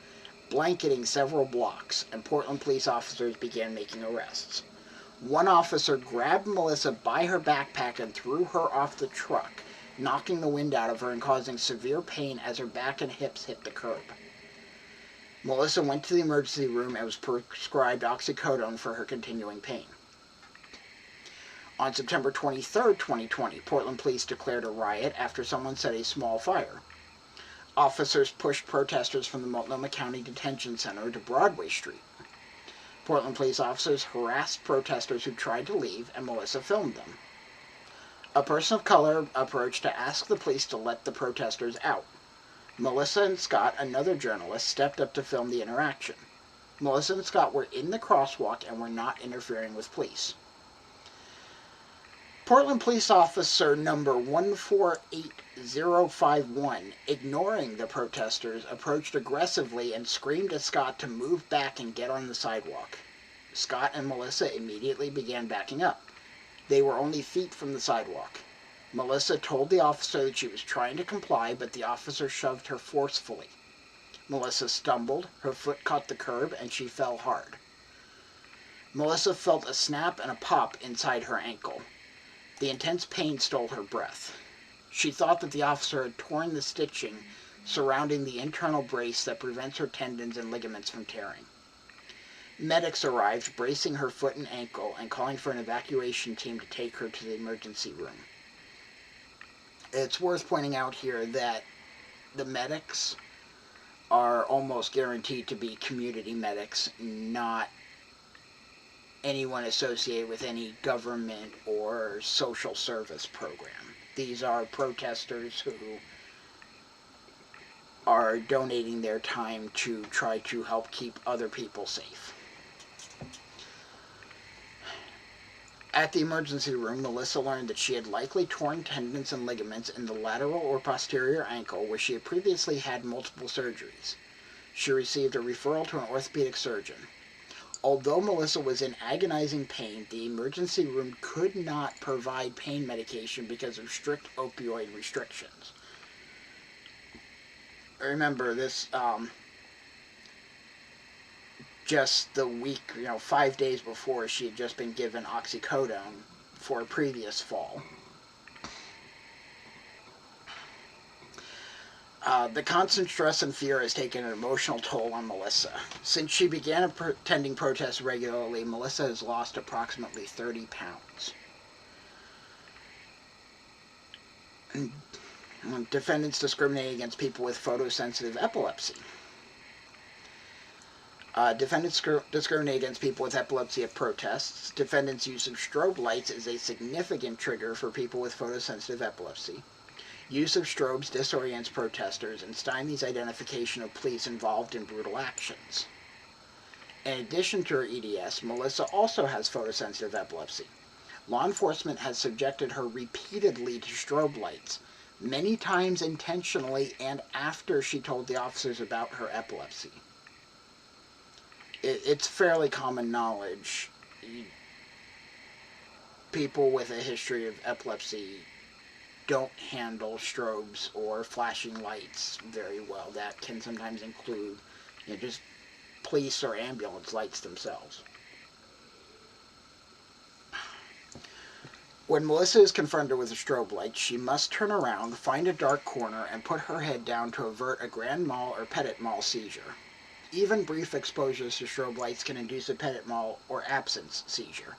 blanketing several blocks, and Portland police officers began making arrests. One officer grabbed Melissa by her backpack and threw her off the truck, knocking the wind out of her and causing severe pain as her back and hips hit the curb. Melissa went to the emergency room and was prescribed oxycodone for her continuing pain. On September 23, 2020, Portland police declared a riot after someone set a small fire. Officers pushed protesters from the Multnomah County Detention Center to Broadway Street. Portland police officers harassed protesters who tried to leave, and Melissa filmed them. A person of color approached to ask the police to let the protesters out. Melissa and Scott, another journalist, stepped up to film the interaction. Melissa and Scott were in the crosswalk and were not interfering with police. Portland police officer number 148051, ignoring the protesters, approached aggressively and screamed at Scott to move back and get on the sidewalk. Scott and Melissa immediately began backing up. They were only feet from the sidewalk. Melissa told the officer that she was trying to comply, but the officer shoved her forcefully. Melissa stumbled, her foot caught the curb, and she fell hard. Melissa felt a snap and a pop inside her ankle. The intense pain stole her breath. She thought that the officer had torn the stitching surrounding the internal brace that prevents her tendons and ligaments from tearing. Medics arrived, bracing her foot and ankle and calling for an evacuation team to take her to the emergency room. It's worth pointing out here that the medics are almost guaranteed to be community medics, not anyone associated with any government or social service program. These are protesters who are donating their time to try to help keep other people safe. At the emergency room, Melissa learned that she had likely torn tendons and ligaments in the lateral or posterior ankle, where she had previously had multiple surgeries. She received a referral to an orthopedic surgeon. Although Melissa was in agonizing pain, the emergency room could not provide pain medication because of strict opioid restrictions. Remember, this, just the week, 5 days before, she had just been given oxycodone for a previous fall. The constant stress and fear has taken an emotional toll on Melissa. Since she began attending protests regularly, Melissa has lost approximately 30 pounds. Defendants discriminate against people with photosensitive epilepsy. Defendants discriminate against people with epilepsy at protests. Defendants' use of strobe lights is a significant trigger for people with photosensitive epilepsy. Use of strobes disorients protesters and stymies identification of police involved in brutal actions. In addition to her EDS, Melissa also has photosensitive epilepsy. Law enforcement has subjected her repeatedly to strobe lights, many times intentionally and after she told the officers about her epilepsy. It's fairly common knowledge. People with a history of epilepsy don't handle strobes or flashing lights very well. That can sometimes include, just police or ambulance lights themselves. When Melissa is confronted with a strobe light, she must turn around, find a dark corner, and put her head down to avert a grand mal or petit mal seizure. Even brief exposures to strobe lights can induce a petit mal or absence seizure.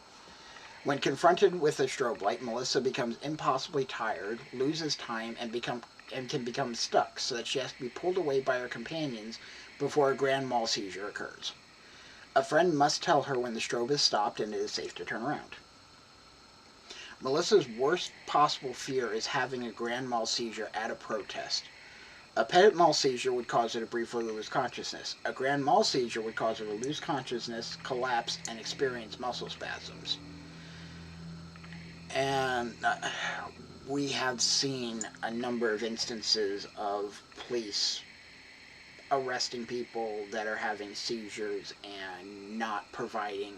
When confronted with a strobe light, Melissa becomes impossibly tired, loses time, and can become stuck, so that she has to be pulled away by her companions before a grand mal seizure occurs. A friend must tell her when the strobe is stopped and it is safe to turn around. Melissa's worst possible fear is having a grand mal seizure at a protest. A petit mal seizure would cause her to briefly lose consciousness. A grand mal seizure would cause her to lose consciousness, collapse, and experience muscle spasms. And we have seen a number of instances of police arresting people that are having seizures and not providing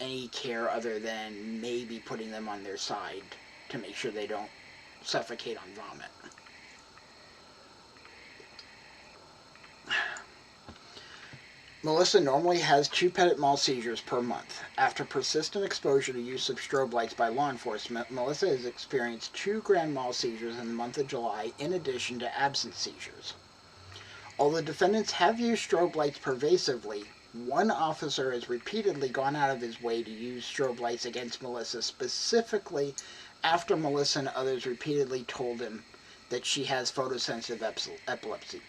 any care other than maybe putting them on their side to make sure they don't suffocate on vomit. Melissa normally has 2 petit mal seizures per month. After persistent exposure to use of strobe lights by law enforcement, Melissa has experienced 2 grand mal seizures in the month of July, in addition to absence seizures. Although defendants have used strobe lights pervasively, one officer has repeatedly gone out of his way to use strobe lights against Melissa, specifically after Melissa and others repeatedly told him that she has photosensitive epilepsy.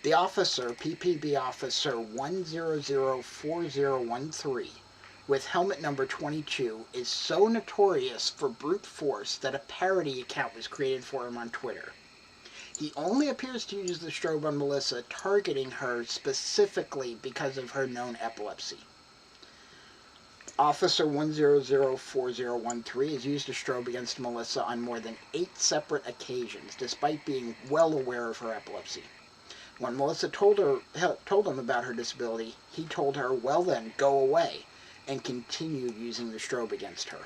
The officer, PPB officer 1004013, with helmet number 22, is so notorious for brute force that a parody account was created for him on Twitter. He only appears to use the strobe on Melissa, targeting her specifically because of her known epilepsy. Officer 1004013 has used a strobe against Melissa on more than 8 separate occasions, despite being well aware of her epilepsy. When Melissa told him about her disability, he told her, "Well then, go away," and continued using the strobe against her.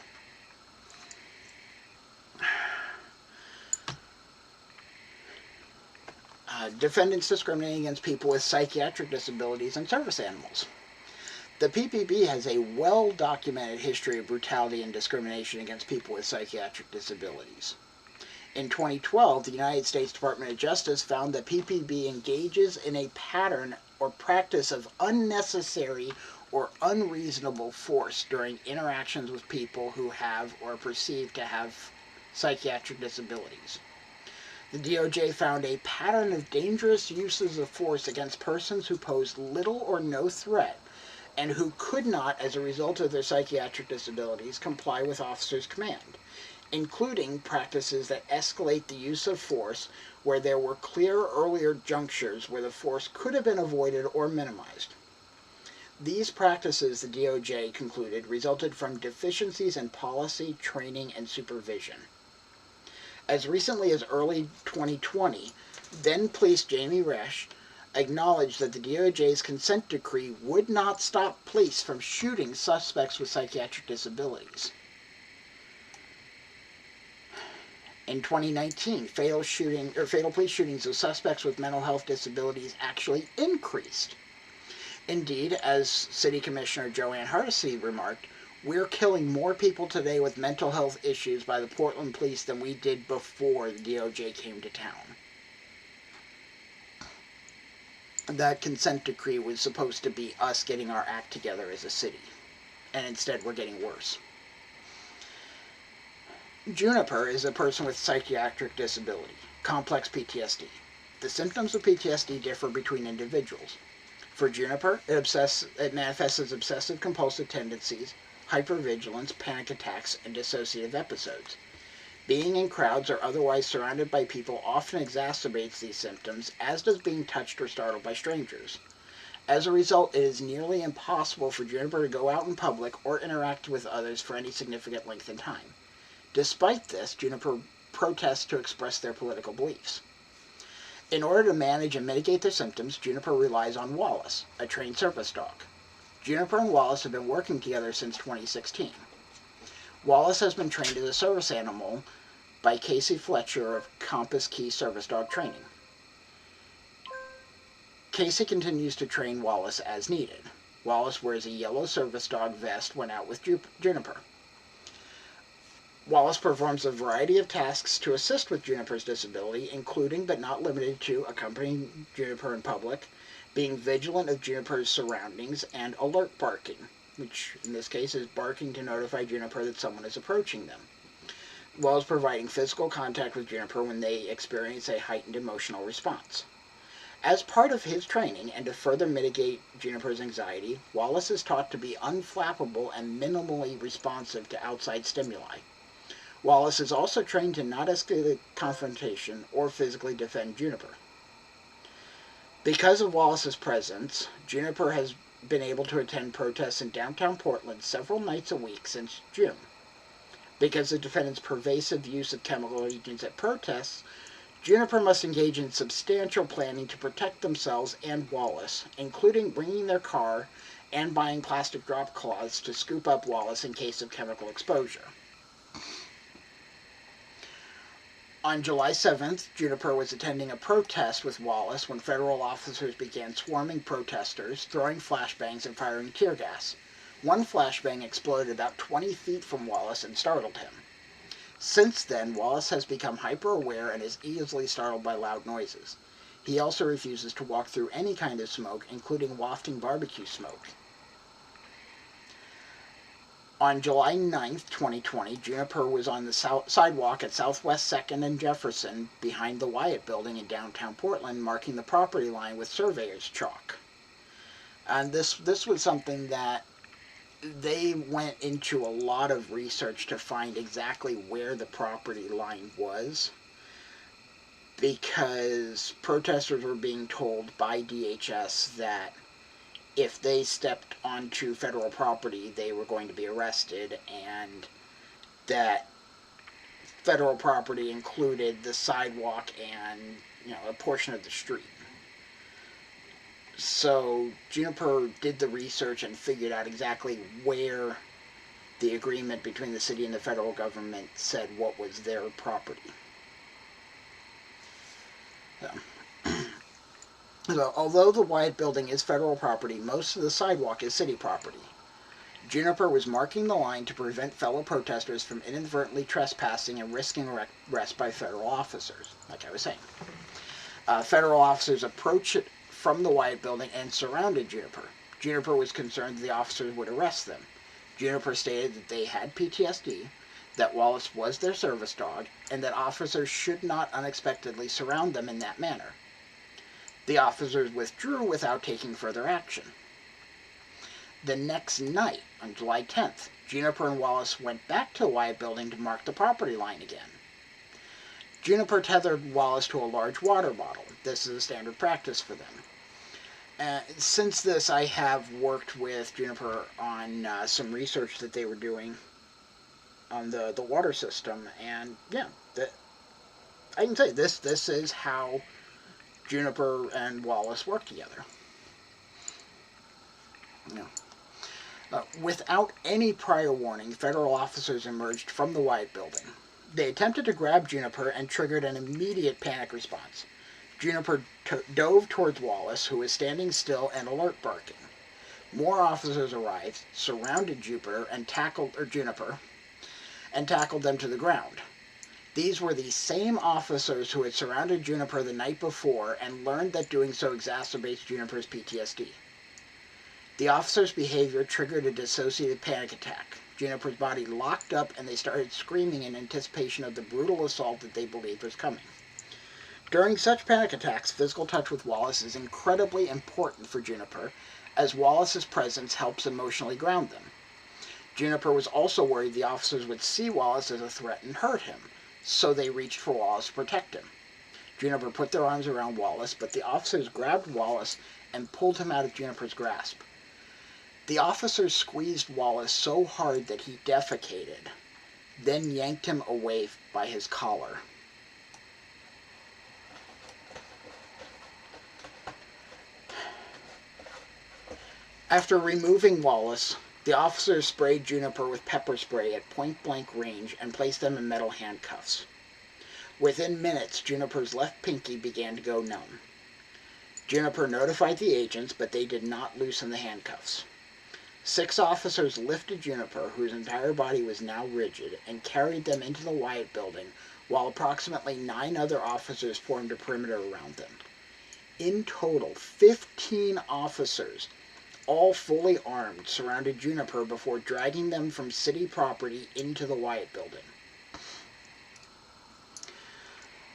Defendants discriminating against people with psychiatric disabilities and service animals. The PPB has a well-documented history of brutality and discrimination against people with psychiatric disabilities. In 2012, the United States Department of Justice found that PPB engages in a pattern or practice of unnecessary or unreasonable force during interactions with people who have or are perceived to have psychiatric disabilities. The DOJ found a pattern of dangerous uses of force against persons who posed little or no threat and who could not, as a result of their psychiatric disabilities, comply with officers' command, including practices that escalate the use of force where there were clear earlier junctures where the force could have been avoided or minimized. These practices, the DOJ concluded, resulted from deficiencies in policy, training, and supervision. As recently as early 2020, then Police Jamie Resch acknowledged that the DOJ's consent decree would not stop police from shooting suspects with psychiatric disabilities. In 2019, fatal police shootings of suspects with mental health disabilities actually increased. Indeed, as City Commissioner Joanne Hardesty remarked, we're killing more people today with mental health issues by the Portland Police than we did before the DOJ came to town. That consent decree was supposed to be us getting our act together as a city, and instead we're getting worse. Juniper is a person with psychiatric disability, complex PTSD. The symptoms of PTSD differ between individuals. For Juniper, it manifests as obsessive-compulsive tendencies, hypervigilance, panic attacks, and dissociative episodes. Being in crowds or otherwise surrounded by people often exacerbates these symptoms, as does being touched or startled by strangers. As a result, it is nearly impossible for Juniper to go out in public or interact with others for any significant length in time. Despite this, Juniper protests to express their political beliefs. In order to manage and mitigate their symptoms, Juniper relies on Wallace, a trained service dog. Juniper and Wallace have been working together since 2016. Wallace has been trained as a service animal by Casey Fletcher of Compass Key Service Dog Training. Casey continues to train Wallace as needed. Wallace wears a yellow service dog vest when out with Juniper. Wallace performs a variety of tasks to assist with Juniper's disability, including but not limited to accompanying Juniper in public, being vigilant of Juniper's surroundings, and alert barking, which in this case is barking to notify Juniper that someone is approaching them, as well as providing physical contact with Juniper when they experience a heightened emotional response. As part of his training, and to further mitigate Juniper's anxiety, Wallace is taught to be unflappable and minimally responsive to outside stimuli. Wallace is also trained to not escalate confrontation or physically defend Juniper. Because of Wallace's presence, Juniper has been able to attend protests in downtown Portland several nights a week since June. Because of defendants' pervasive use of chemical agents at protests, Juniper must engage in substantial planning to protect themselves and Wallace, including bringing their car and buying plastic drop cloths to scoop up Wallace in case of chemical exposure. On July 7th, Juniper was attending a protest with Wallace when federal officers began swarming protesters, throwing flashbangs and firing tear gas. One flashbang exploded about 20 feet from Wallace and startled him. Since then, Wallace has become hyper-aware and is easily startled by loud noises. He also refuses to walk through any kind of smoke, including wafting barbecue smoke. On July 9th, 2020, Juniper was on the sidewalk at Southwest 2nd and Jefferson behind the Wyatt Building in downtown Portland, marking the property line with surveyor's chalk. And this was something that they went into a lot of research to find exactly where the property line was, because protesters were being told by DHS that if they stepped onto federal property, they were going to be arrested, and that federal property included the sidewalk and, a portion of the street. So Juniper did the research and figured out exactly where the agreement between the city and the federal government said what was their property. So, although the Wyatt Building is federal property, most of the sidewalk is city property. Juniper was marking the line to prevent fellow protesters from inadvertently trespassing and risking arrest by federal officers, like I was saying. Federal officers approached it from the Wyatt Building and surrounded Juniper. Juniper was concerned the officers would arrest them. Juniper stated that they had PTSD, that Wallace was their service dog, and that officers should not unexpectedly surround them in that manner. The officers withdrew without taking further action. The next night, on July 10th, Juniper and Wallace went back to the Wyatt Building to mark the property line again. Juniper tethered Wallace to a large water bottle. This is a standard practice for them. Since this, I have worked with Juniper on some research that they were doing on the water system, and yeah, I can say this is how Juniper and Wallace work together. Yeah. Without any prior warning, federal officers emerged from the Wyatt building. They attempted to grab Juniper and triggered an immediate panic response. Juniper dove towards Wallace, who was standing still and alert barking. More officers arrived, surrounded Juniper, and tackled them to the ground. These were the same officers who had surrounded Juniper the night before and learned that doing so exacerbates Juniper's PTSD. The officers' behavior triggered a dissociative panic attack. Juniper's body locked up and they started screaming in anticipation of the brutal assault that they believed was coming. During such panic attacks, physical touch with Wallace is incredibly important for Juniper, as Wallace's presence helps emotionally ground them. Juniper was also worried the officers would see Wallace as a threat and hurt him, so they reached for Wallace to protect him. Juniper put their arms around Wallace, but the officers grabbed Wallace and pulled him out of Juniper's grasp. The officers squeezed Wallace so hard that he defecated, then yanked him away by his collar. After removing Wallace, the officers sprayed Juniper with pepper spray at point-blank range and placed them in metal handcuffs. Within minutes, Juniper's left pinky began to go numb. Juniper notified the agents, but they did not loosen the handcuffs. 6 officers lifted Juniper, whose entire body was now rigid, and carried them into the Wyatt building, while approximately 9 other officers formed a perimeter around them. In total, 15 officers, all fully armed, surrounded Juniper before dragging them from city property into the Wyatt building.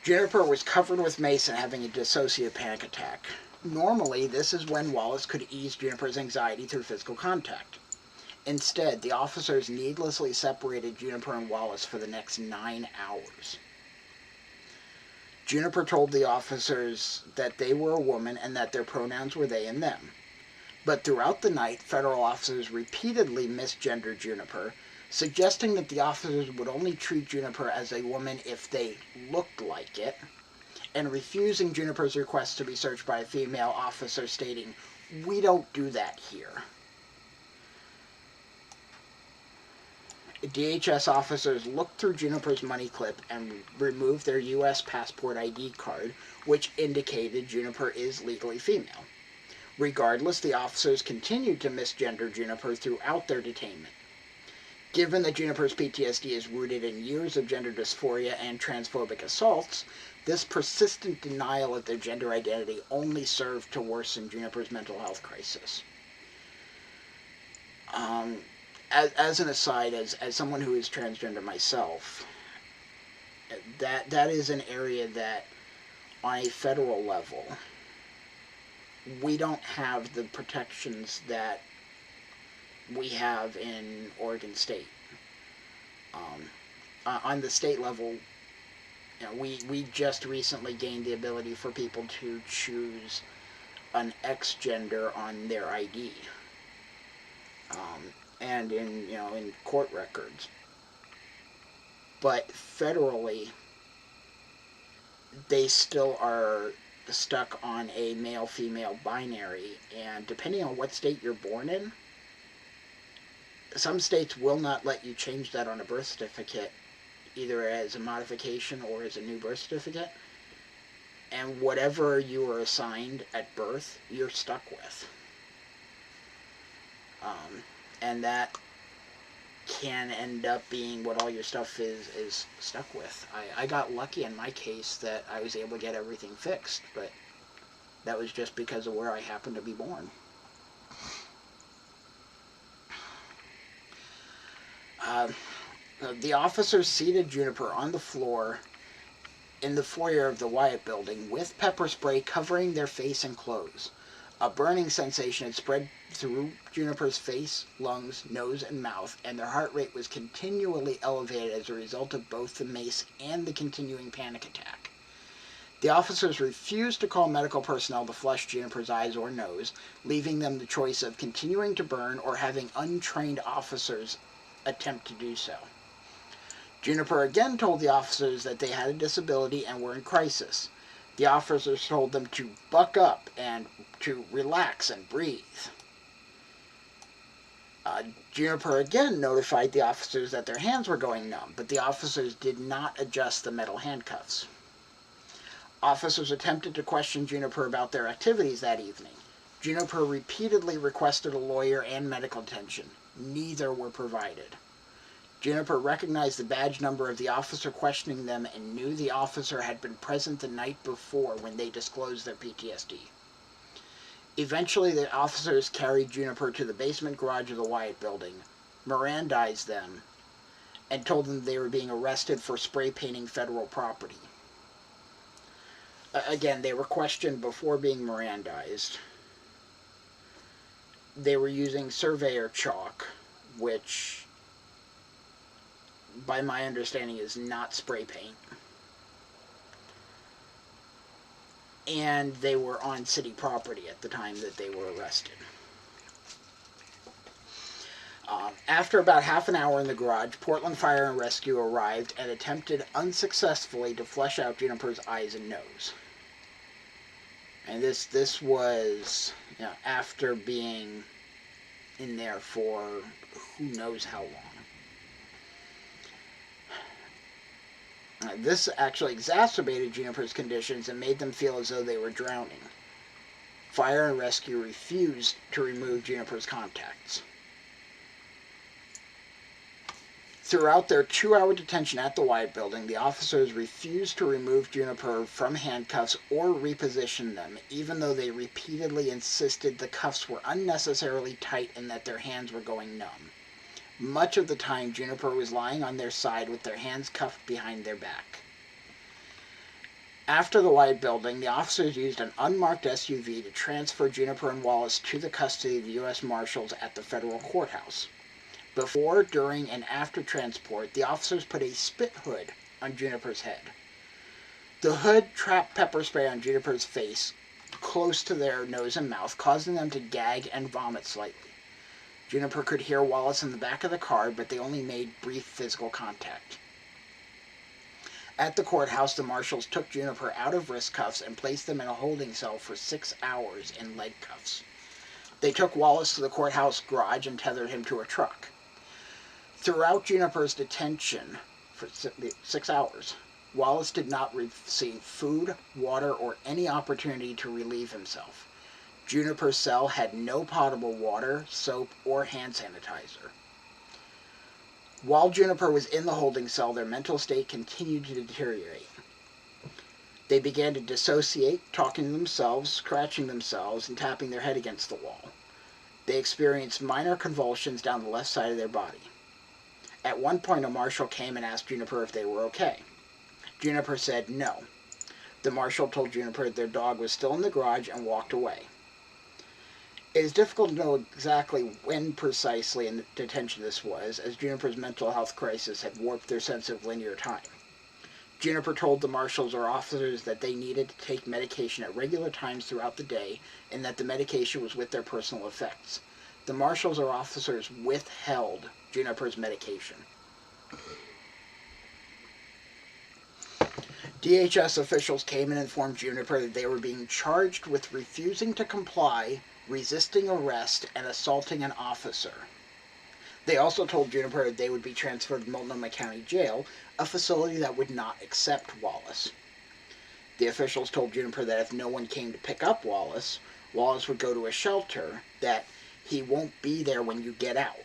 Juniper was covered with mace and having a dissociative panic attack. Normally, this is when Wallace could ease Juniper's anxiety through physical contact. Instead, the officers needlessly separated Juniper and Wallace for the next 9 hours. Juniper told the officers that they were a woman and that their pronouns were they and them. But throughout the night, federal officers repeatedly misgendered Juniper, suggesting that the officers would only treat Juniper as a woman if they looked like it, and refusing Juniper's request to be searched by a female officer, stating, "We don't do that here." DHS officers looked through Juniper's money clip and removed their U.S. passport ID card, which indicated Juniper is legally female. Regardless, the officers continued to misgender Juniper throughout their detainment. Given that Juniper's PTSD is rooted in years of gender dysphoria and transphobic assaults, this persistent denial of their gender identity only served to worsen Juniper's mental health crisis. As an aside, as someone who is transgender myself, that is an area that, on a federal level, we don't have the protections that we have in Oregon State. On the state level, we just recently gained the ability for people to choose an X gender on their ID, and in court records. But federally, they still are stuck on a male-female binary, and depending on what state you're born in, some states will not let you change that on a birth certificate, either as a modification or as a new birth certificate, and whatever you were assigned at birth, you're stuck with. And that can end up being what all your stuff is stuck with. I got lucky in my case that I was able to get everything fixed, but that was just because of where I happened to be born. The officers seated Juniper on the floor in the foyer of the Wyatt building with pepper spray covering their face and clothes. A burning sensation had spread through Juniper's face, lungs, nose, and mouth, and their heart rate was continually elevated as a result of both the mace and the continuing panic attack. The officers refused to call medical personnel to flush Juniper's eyes or nose, leaving them the choice of continuing to burn or having untrained officers attempt to do so. Juniper again told the officers that they had a disability and were in crisis. The officers told them to buck up and to relax and breathe. Juniper again notified the officers that their hands were going numb, but the officers did not adjust the metal handcuffs. Officers attempted to question Juniper about their activities that evening. Juniper repeatedly requested a lawyer and medical attention. Neither were provided. Juniper recognized the badge number of the officer questioning them and knew the officer had been present the night before when they disclosed their PTSD. Eventually, the officers carried Juniper to the basement garage of the Wyatt building, Mirandized them, and told them they were being arrested for spray painting federal property. Again, they were questioned before being Mirandized. They were using surveyor chalk, which, by my understanding, is not spray paint. And they were on city property at the time that they were arrested. After about half an hour in the garage, Portland Fire and Rescue arrived and attempted unsuccessfully to flush out Juniper's eyes and nose. And this was, after being in there for who knows how long. This actually exacerbated Juniper's conditions and made them feel as though they were drowning. Fire and Rescue refused to remove Juniper's contacts. Throughout their 2-hour detention at the Wyatt building, the officers refused to remove Juniper from handcuffs or reposition them, even though they repeatedly insisted the cuffs were unnecessarily tight and that their hands were going numb. Much of the time, Juniper was lying on their side with their hands cuffed behind their back. After the Wyatt building, the officers used an unmarked SUV to transfer Juniper and Wallace to the custody of the U.S. Marshals at the federal courthouse. Before, during, and after transport, the officers put a spit hood on Juniper's head. The hood trapped pepper spray on Juniper's face, close to their nose and mouth, causing them to gag and vomit slightly. Juniper could hear Wallace in the back of the car, but they only made brief physical contact. At the courthouse, the marshals took Juniper out of wrist cuffs and placed them in a holding cell for 6 hours in leg cuffs. They took Wallace to the courthouse garage and tethered him to a truck. Throughout Juniper's detention for 6 hours, Wallace did not receive food, water, or any opportunity to relieve himself. Juniper's cell had no potable water, soap, or hand sanitizer. While Juniper was in the holding cell, their mental state continued to deteriorate. They began to dissociate, talking to themselves, scratching themselves, and tapping their head against the wall. They experienced minor convulsions down the left side of their body. At one point, a marshal came and asked Juniper if they were okay. Juniper said no. The marshal told Juniper their dog was still in the garage and walked away. It is difficult to know exactly when precisely in detention this was, as Juniper's mental health crisis had warped their sense of linear time. Juniper told the marshals or officers that they needed to take medication at regular times throughout the day and that the medication was with their personal effects. The marshals or officers withheld Juniper's medication. DHS officials came and informed Juniper that they were being charged with refusing to comply, resisting arrest, and assaulting an officer. They also told Juniper that they would be transferred to Multnomah County Jail, a facility that would not accept Wallace. The officials told Juniper that if no one came to pick up Wallace, Wallace would go to a shelter, that he won't be there when you get out.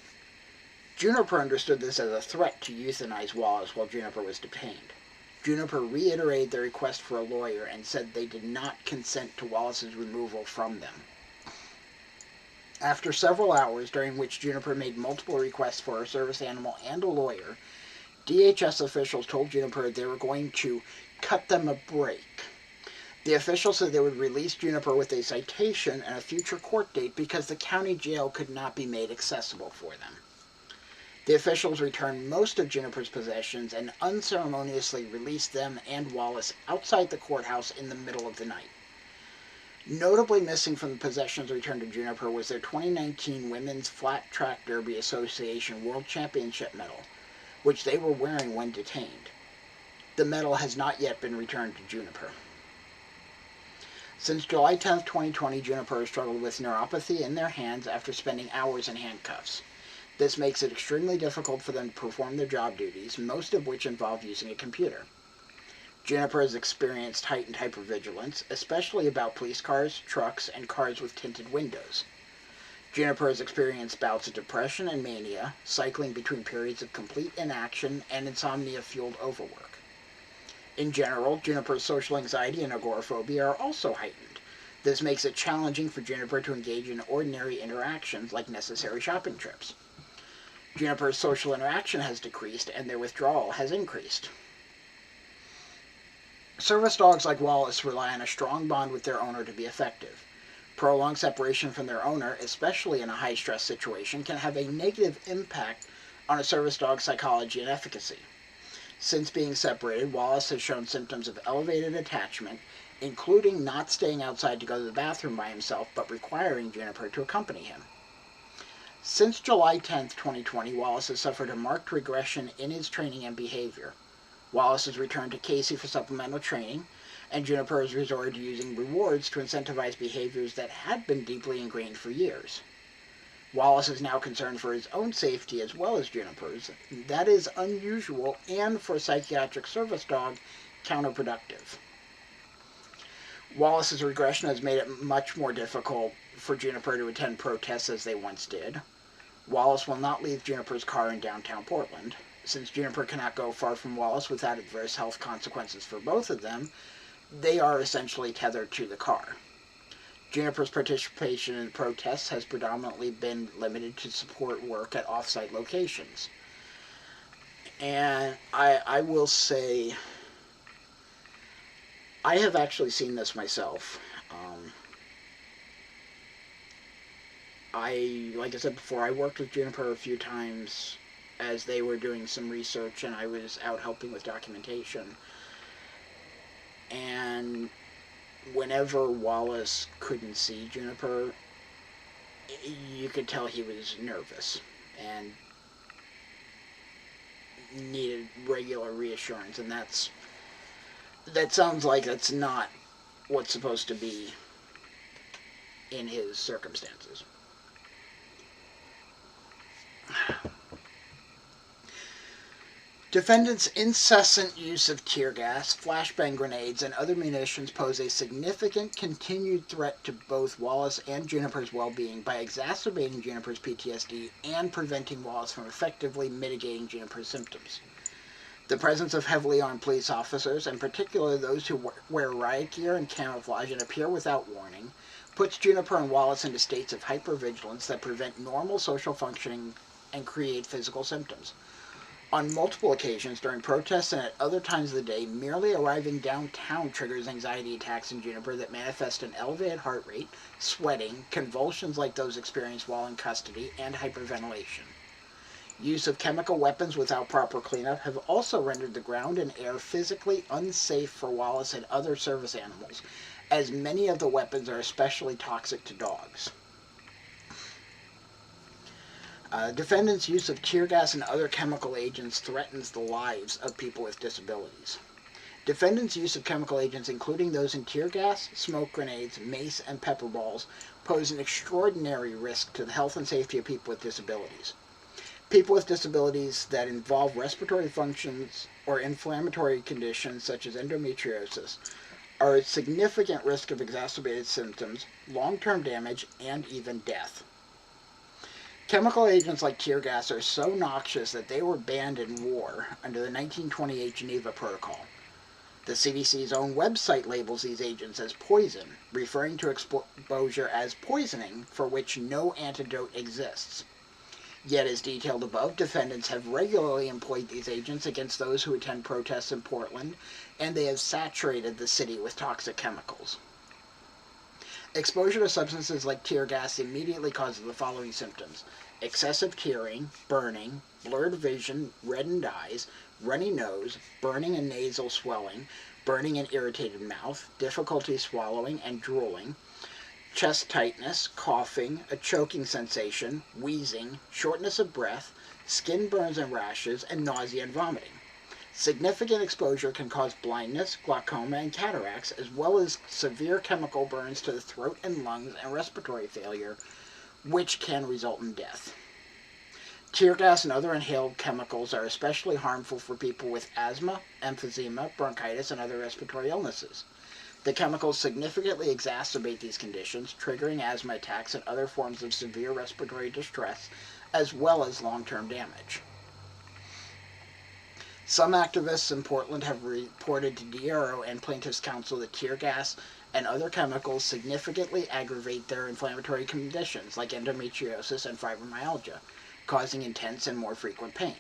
Juniper understood this as a threat to euthanize Wallace while Juniper was detained. Juniper reiterated their request for a lawyer and said they did not consent to Wallace's removal from them. After several hours, during which Juniper made multiple requests for a service animal and a lawyer, DHS officials told Juniper they were going to cut them a break. The officials said they would release Juniper with a citation and a future court date because the county jail could not be made accessible for them. The officials returned most of Juniper's possessions and unceremoniously released them and Wallace outside the courthouse in the middle of the night. Notably missing from the possessions returned to Juniper was their 2019 Women's Flat Track Derby Association World Championship medal, which they were wearing when detained. The medal has not yet been returned to Juniper. Since July 10, 2020, Juniper has struggled with neuropathy in their hands after spending hours in handcuffs. This makes it extremely difficult for them to perform their job duties, most of which involve using a computer. Juniper has experienced heightened hypervigilance, especially about police cars, trucks, and cars with tinted windows. Juniper has experienced bouts of depression and mania, cycling between periods of complete inaction and insomnia-fueled overwork. In general, Juniper's social anxiety and agoraphobia are also heightened. This makes it challenging for Juniper to engage in ordinary interactions like necessary shopping trips. Juniper's social interaction has decreased and their withdrawal has increased. Service dogs like Wallace rely on a strong bond with their owner to be effective. Prolonged separation from their owner, especially in a high-stress situation, can have a negative impact on a service dog's psychology and efficacy. Since being separated, Wallace has shown symptoms of elevated attachment, including not staying outside to go to the bathroom by himself, but requiring Juniper to accompany him. Since July 10, 2020, Wallace has suffered a marked regression in his training and behavior. Wallace has returned to Casey for supplemental training, and Juniper has resorted to using rewards to incentivize behaviors that had been deeply ingrained for years. Wallace is now concerned for his own safety as well as Juniper's. That is unusual and, for a psychiatric service dog, counterproductive. Wallace's regression has made it much more difficult for Juniper to attend protests as they once did. Wallace will not leave Juniper's car in downtown Portland. Since Juniper cannot go far from Wallace without adverse health consequences for both of them, they are essentially tethered to the car. Juniper's participation in protests has predominantly been limited to support work at off-site locations. And I will say, I have actually seen this myself. Like I said before, I worked with Juniper a few times as they were doing some research and I was out helping with documentation. And whenever Wallace couldn't see Juniper, you could tell he was nervous and needed regular reassurance, and that sounds like that's not what's supposed to be in his circumstances. Defendants' incessant use of tear gas, flashbang grenades, and other munitions pose a significant continued threat to both Wallace and Juniper's well-being by exacerbating Juniper's PTSD and preventing Wallace from effectively mitigating Juniper's symptoms. The presence of heavily armed police officers, and particularly those who wear riot gear and camouflage and appear without warning, puts Juniper and Wallace into states of hypervigilance that prevent normal social functioning and create physical symptoms. On multiple occasions during protests and at other times of the day, merely arriving downtown triggers anxiety attacks in Juniper that manifest an elevated heart rate, sweating, convulsions like those experienced while in custody, and hyperventilation. Use of chemical weapons without proper cleanup have also rendered the ground and air physically unsafe for Wallace and other service animals, as many of the weapons are especially toxic to dogs. Defendants' use of tear gas and other chemical agents threatens the lives of people with disabilities. Defendants' use of chemical agents, including those in tear gas, smoke grenades, mace, and pepper balls, pose an extraordinary risk to the health and safety of people with disabilities. People with disabilities that involve respiratory functions or inflammatory conditions such as endometriosis are at significant risk of exacerbated symptoms, long-term damage, and even death. Chemical agents like tear gas are so noxious that they were banned in war under the 1928 Geneva Protocol. The CDC's own website labels these agents as poison, referring to exposure as poisoning for which no antidote exists. Yet, as detailed above, defendants have regularly employed these agents against those who attend protests in Portland, and they have saturated the city with toxic chemicals. Exposure to substances like tear gas immediately causes the following symptoms: excessive tearing, burning, blurred vision, reddened eyes, runny nose, burning and nasal swelling, burning and irritated mouth, difficulty swallowing and drooling, chest tightness, coughing, a choking sensation, wheezing, shortness of breath, skin burns and rashes, and nausea and vomiting. Significant exposure can cause blindness, glaucoma, and cataracts, as well as severe chemical burns to the throat and lungs and respiratory failure, which can result in death. Tear gas and other inhaled chemicals are especially harmful for people with asthma, emphysema, bronchitis, and other respiratory illnesses. The chemicals significantly exacerbate these conditions, triggering asthma attacks and other forms of severe respiratory distress, as well as long-term damage. Some activists in Portland have reported to DRO and Plaintiffs' Counsel that tear gas and other chemicals significantly aggravate their inflammatory conditions like endometriosis and fibromyalgia, causing intense and more frequent pain.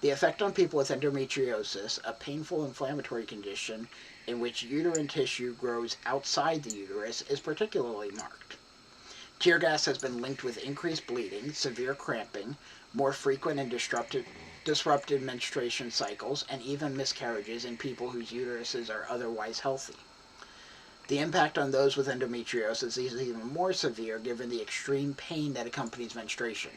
The effect on people with endometriosis, a painful inflammatory condition in which uterine tissue grows outside the uterus, is particularly marked. Tear gas has been linked with increased bleeding, severe cramping, more frequent and disrupted menstruation cycles, and even miscarriages in people whose uteruses are otherwise healthy. The impact on those with endometriosis is even more severe given the extreme pain that accompanies menstruation.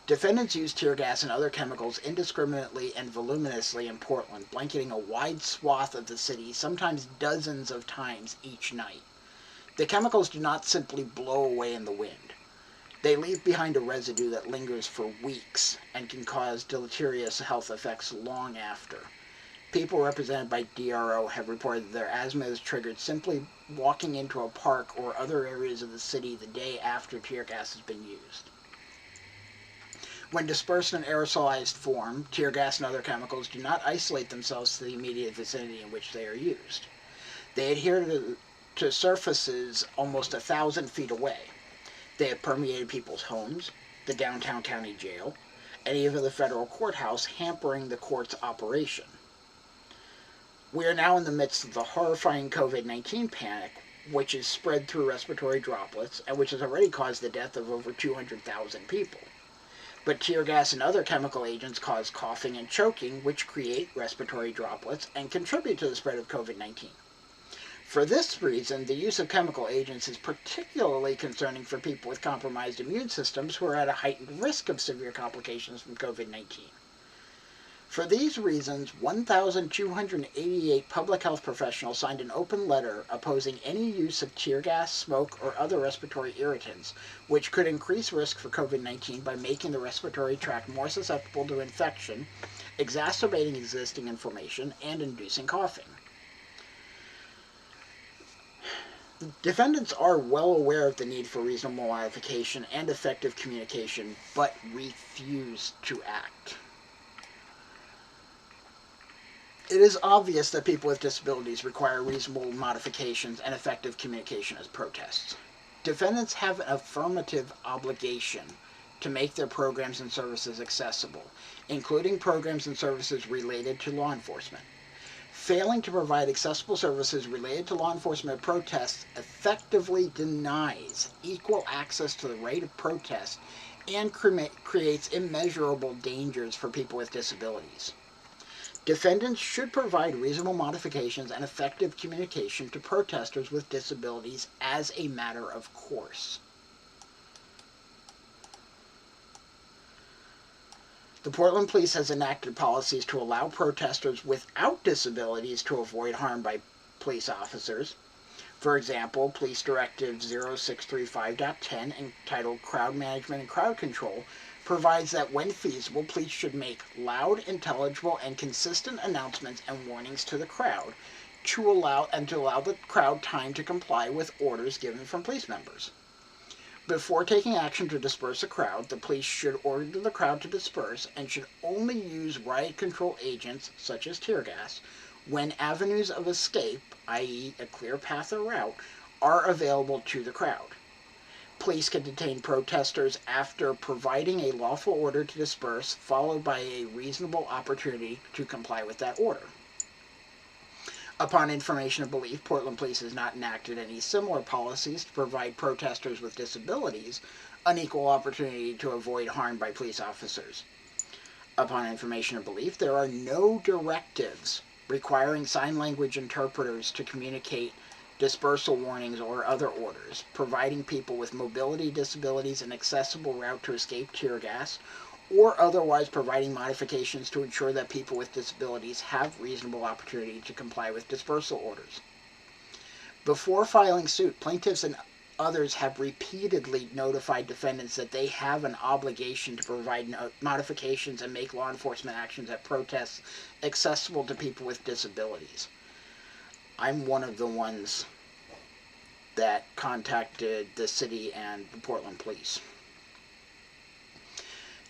Defendants use tear gas and other chemicals indiscriminately and voluminously in Portland, blanketing a wide swath of the city, sometimes dozens of times each night. The chemicals do not simply blow away in the wind. They leave behind a residue that lingers for weeks and can cause deleterious health effects long after. People represented by DRO have reported that their asthma is triggered simply walking into a park or other areas of the city the day after tear gas has been used. When dispersed in aerosolized form, tear gas and other chemicals do not isolate themselves to the immediate vicinity in which they are used. They adhere to surfaces almost 1,000 feet away. They have permeated people's homes, the downtown county jail, and even the federal courthouse, hampering the court's operation. We are now in the midst of the horrifying COVID-19 panic, which is spread through respiratory droplets and which has already caused the death of over 200,000 people. But tear gas and other chemical agents cause coughing and choking, which create respiratory droplets and contribute to the spread of COVID-19. For this reason, the use of chemical agents is particularly concerning for people with compromised immune systems who are at a heightened risk of severe complications from COVID-19. For these reasons, 1,288 public health professionals signed an open letter opposing any use of tear gas, smoke, or other respiratory irritants, which could increase risk for COVID-19 by making the respiratory tract more susceptible to infection, exacerbating existing inflammation, and inducing coughing. Defendants are well aware of the need for reasonable modification and effective communication, but refuse to act. It is obvious that people with disabilities require reasonable modifications and effective communication as protests. Defendants have an affirmative obligation to make their programs and services accessible, including programs and services related to law enforcement. Failing to provide accessible services related to law enforcement protests effectively denies equal access to the right of protest and creates immeasurable dangers for people with disabilities. Defendants should provide reasonable modifications and effective communication to protesters with disabilities as a matter of course. The Portland Police has enacted policies to allow protesters without disabilities to avoid harm by police officers. For example, Police Directive 0635.10, entitled Crowd Management and Crowd Control, provides that when feasible, police should make loud, intelligible, and consistent announcements and warnings to the crowd to allow the crowd time to comply with orders given from police members. Before taking action to disperse a crowd, the police should order the crowd to disperse and should only use riot control agents, such as tear gas, when avenues of escape, i.e. a clear path or route, are available to the crowd. Police can detain protesters after providing a lawful order to disperse, followed by a reasonable opportunity to comply with that order. Upon information of belief, Portland Police has not enacted any similar policies to provide protesters with disabilities unequal opportunity to avoid harm by police officers. Upon information or belief, there are no directives requiring sign language interpreters to communicate dispersal warnings or other orders, providing people with mobility disabilities an accessible route to escape tear gas, or otherwise providing modifications to ensure that people with disabilities have reasonable opportunity to comply with dispersal orders. Before filing suit, plaintiffs and others have repeatedly notified defendants that they have an obligation to provide modifications and make law enforcement actions at protests accessible to people with disabilities. I'm one of the ones that contacted the city and the Portland police.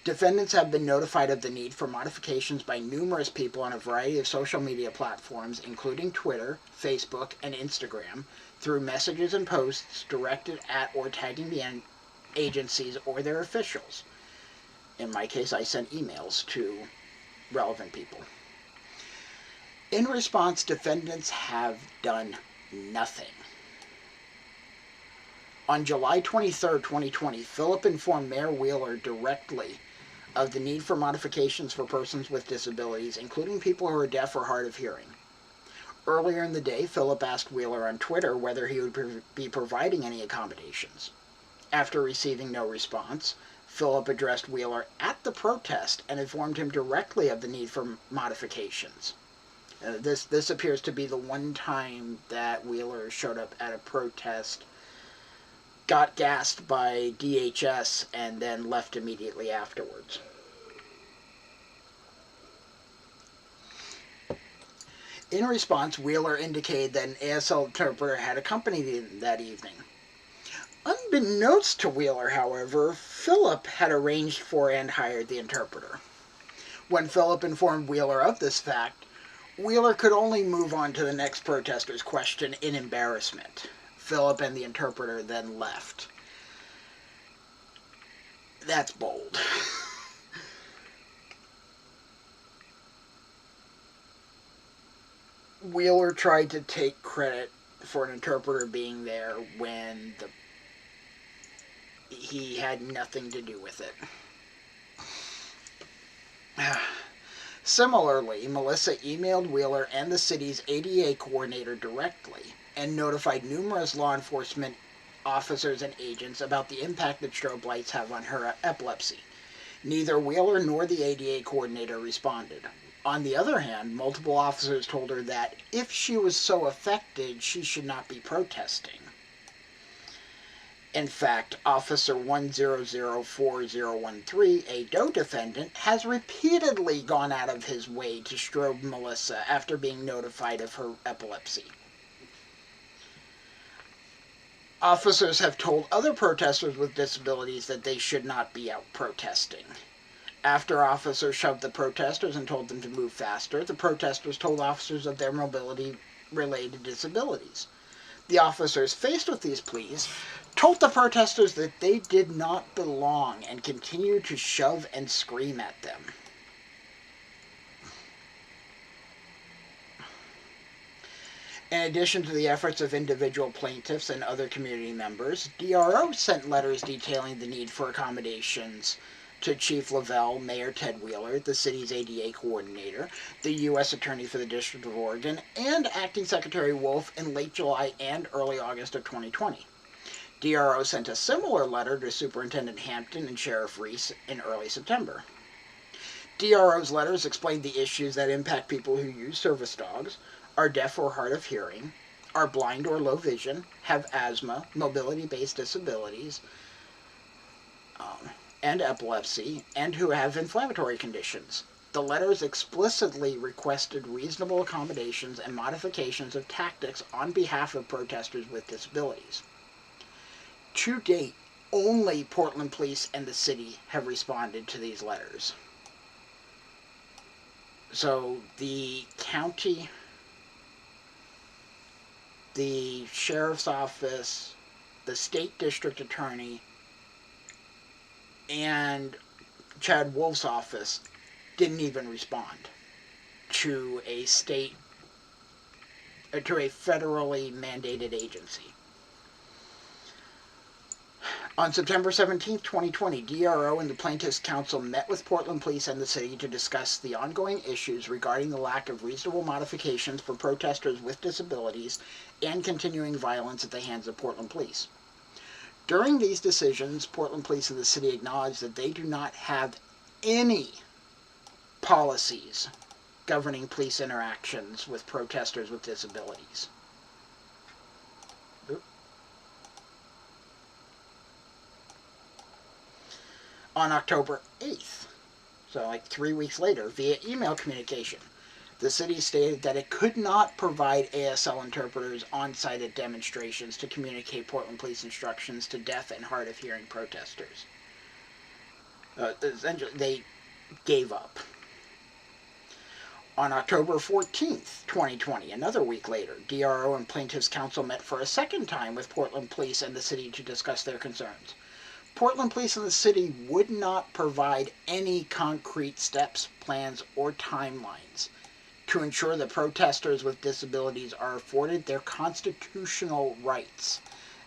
Defendants have been notified of the need for modifications by numerous people on a variety of social media platforms, including Twitter, Facebook, and Instagram, through messages and posts directed at or tagging the agencies or their officials. In my case, I sent emails to relevant people. In response, defendants have done nothing. On July 23, 2020, Phillip informed Mayor Wheeler directly of the need for modifications for persons with disabilities, including people who are deaf or hard of hearing. Earlier in the day, Phillip asked Wheeler on Twitter whether he would be providing any accommodations. After receiving no response, Phillip addressed Wheeler at the protest and informed him directly of the need for modifications. This appears to be the one time that Wheeler showed up at a protest, got gassed by DHS, and then left immediately afterwards. In response, Wheeler indicated that an ASL interpreter had accompanied him that evening. Unbeknownst to Wheeler, however, Phillip had arranged for and hired the interpreter. When Phillip informed Wheeler of this fact, Wheeler could only move on to the next protester's question in embarrassment. Phillip and the interpreter then left. That's bold. Wheeler tried to take credit for an interpreter being there when he had nothing to do with it. Similarly, Melissa emailed Wheeler and the city's ADA coordinator directly and notified numerous law enforcement officers and agents about the impact that strobe lights have on her epilepsy. Neither Wheeler nor the ADA coordinator responded. On the other hand, multiple officers told her that if she was so affected, she should not be protesting. In fact, Officer 1004013, a Doe defendant, has repeatedly gone out of his way to strobe Melissa after being notified of her epilepsy. Officers have told other protesters with disabilities that they should not be out protesting. After officers shoved the protesters and told them to move faster, the protesters told officers of their mobility-related disabilities. The officers, faced with these pleas, told the protesters that they did not belong and continued to shove and scream at them. In addition to the efforts of individual plaintiffs and other community members, DRO sent letters detailing the need for accommodations to Chief Lavelle, Mayor Ted Wheeler, the city's ADA coordinator, the U.S. Attorney for the District of Oregon, and Acting Secretary Wolf in late July and early August of 2020. DRO sent a similar letter to Superintendent Hampton and Sheriff Reese in early September. DRO's letters explained the issues that impact people who use service dogs, are deaf or hard of hearing, are blind or low vision, have asthma, mobility-based disabilities, and epilepsy, and who have inflammatory conditions. The letters explicitly requested reasonable accommodations and modifications of tactics on behalf of protesters with disabilities. To date, only Portland Police and the city have responded to these letters. So the county, the sheriff's office, the state district attorney, and Chad Wolf's office didn't even respond to a federally mandated agency. On September 17, 2020, DRO and the Plaintiffs' Counsel met with Portland Police and the city to discuss the ongoing issues regarding the lack of reasonable modifications for protesters with disabilities and continuing violence at the hands of Portland Police. During these decisions, Portland Police and the city acknowledged that they do not have any policies governing police interactions with protesters with disabilities. On October 8th, so like 3 weeks later, via email communication, the city stated that it could not provide ASL interpreters on-site at demonstrations to communicate Portland Police instructions to deaf and hard of hearing protesters. Essentially, they gave up. On October 14th, 2020, another week later, DRO and Plaintiffs' Counsel met for a second time with Portland Police and the city to discuss their concerns. Portland Police and the city would not provide any concrete steps, plans, or timelines to ensure that protesters with disabilities are afforded their constitutional rights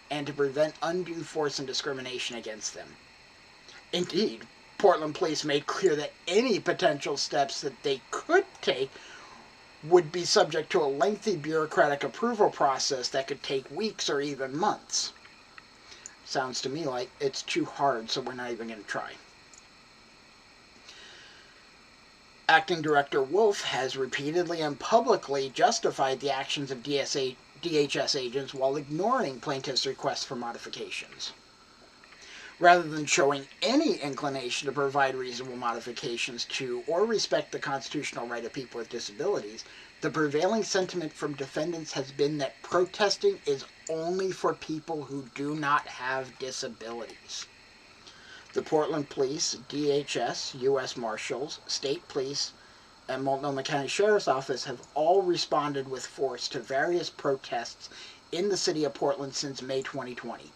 and to prevent undue force and discrimination against them. Indeed, Portland Police made clear that any potential steps that they could take would be subject to a lengthy bureaucratic approval process that could take weeks or even months. Sounds to me like it's too hard, so we're not even going to try. Acting Director Wolf has repeatedly and publicly justified the actions of DHS agents while ignoring plaintiffs' requests for modifications. Rather than showing any inclination to provide reasonable modifications to or respect the constitutional right of people with disabilities, the prevailing sentiment from defendants has been that protesting is only for people who do not have disabilities. The Portland Police, DHS, U.S. Marshals, State Police, and Multnomah County Sheriff's Office have all responded with force to various protests in the city of Portland since May 2020.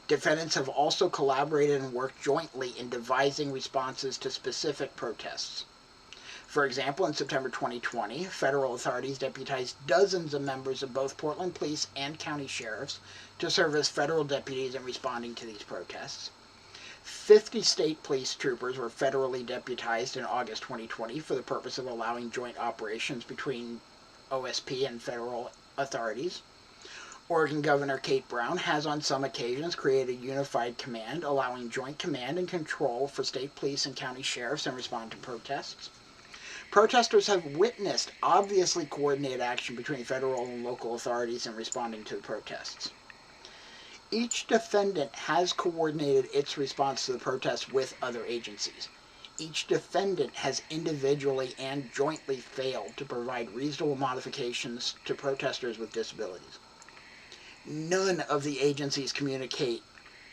Defendants have also collaborated and worked jointly in devising responses to specific protests. For example, in September 2020, federal authorities deputized dozens of members of both Portland Police and county sheriffs to serve as federal deputies in responding to these protests. 50 state police troopers were federally deputized in August 2020 for the purpose of allowing joint operations between OSP and federal authorities. Oregon Governor Kate Brown has on some occasions created a unified command, allowing joint command and control for state police and county sheriffs in response to protests. Protesters have witnessed obviously coordinated action between federal and local authorities in responding to the protests. Each defendant has coordinated its response to the protests with other agencies. Each defendant has individually and jointly failed to provide reasonable modifications to protesters with disabilities. None of the agencies communicate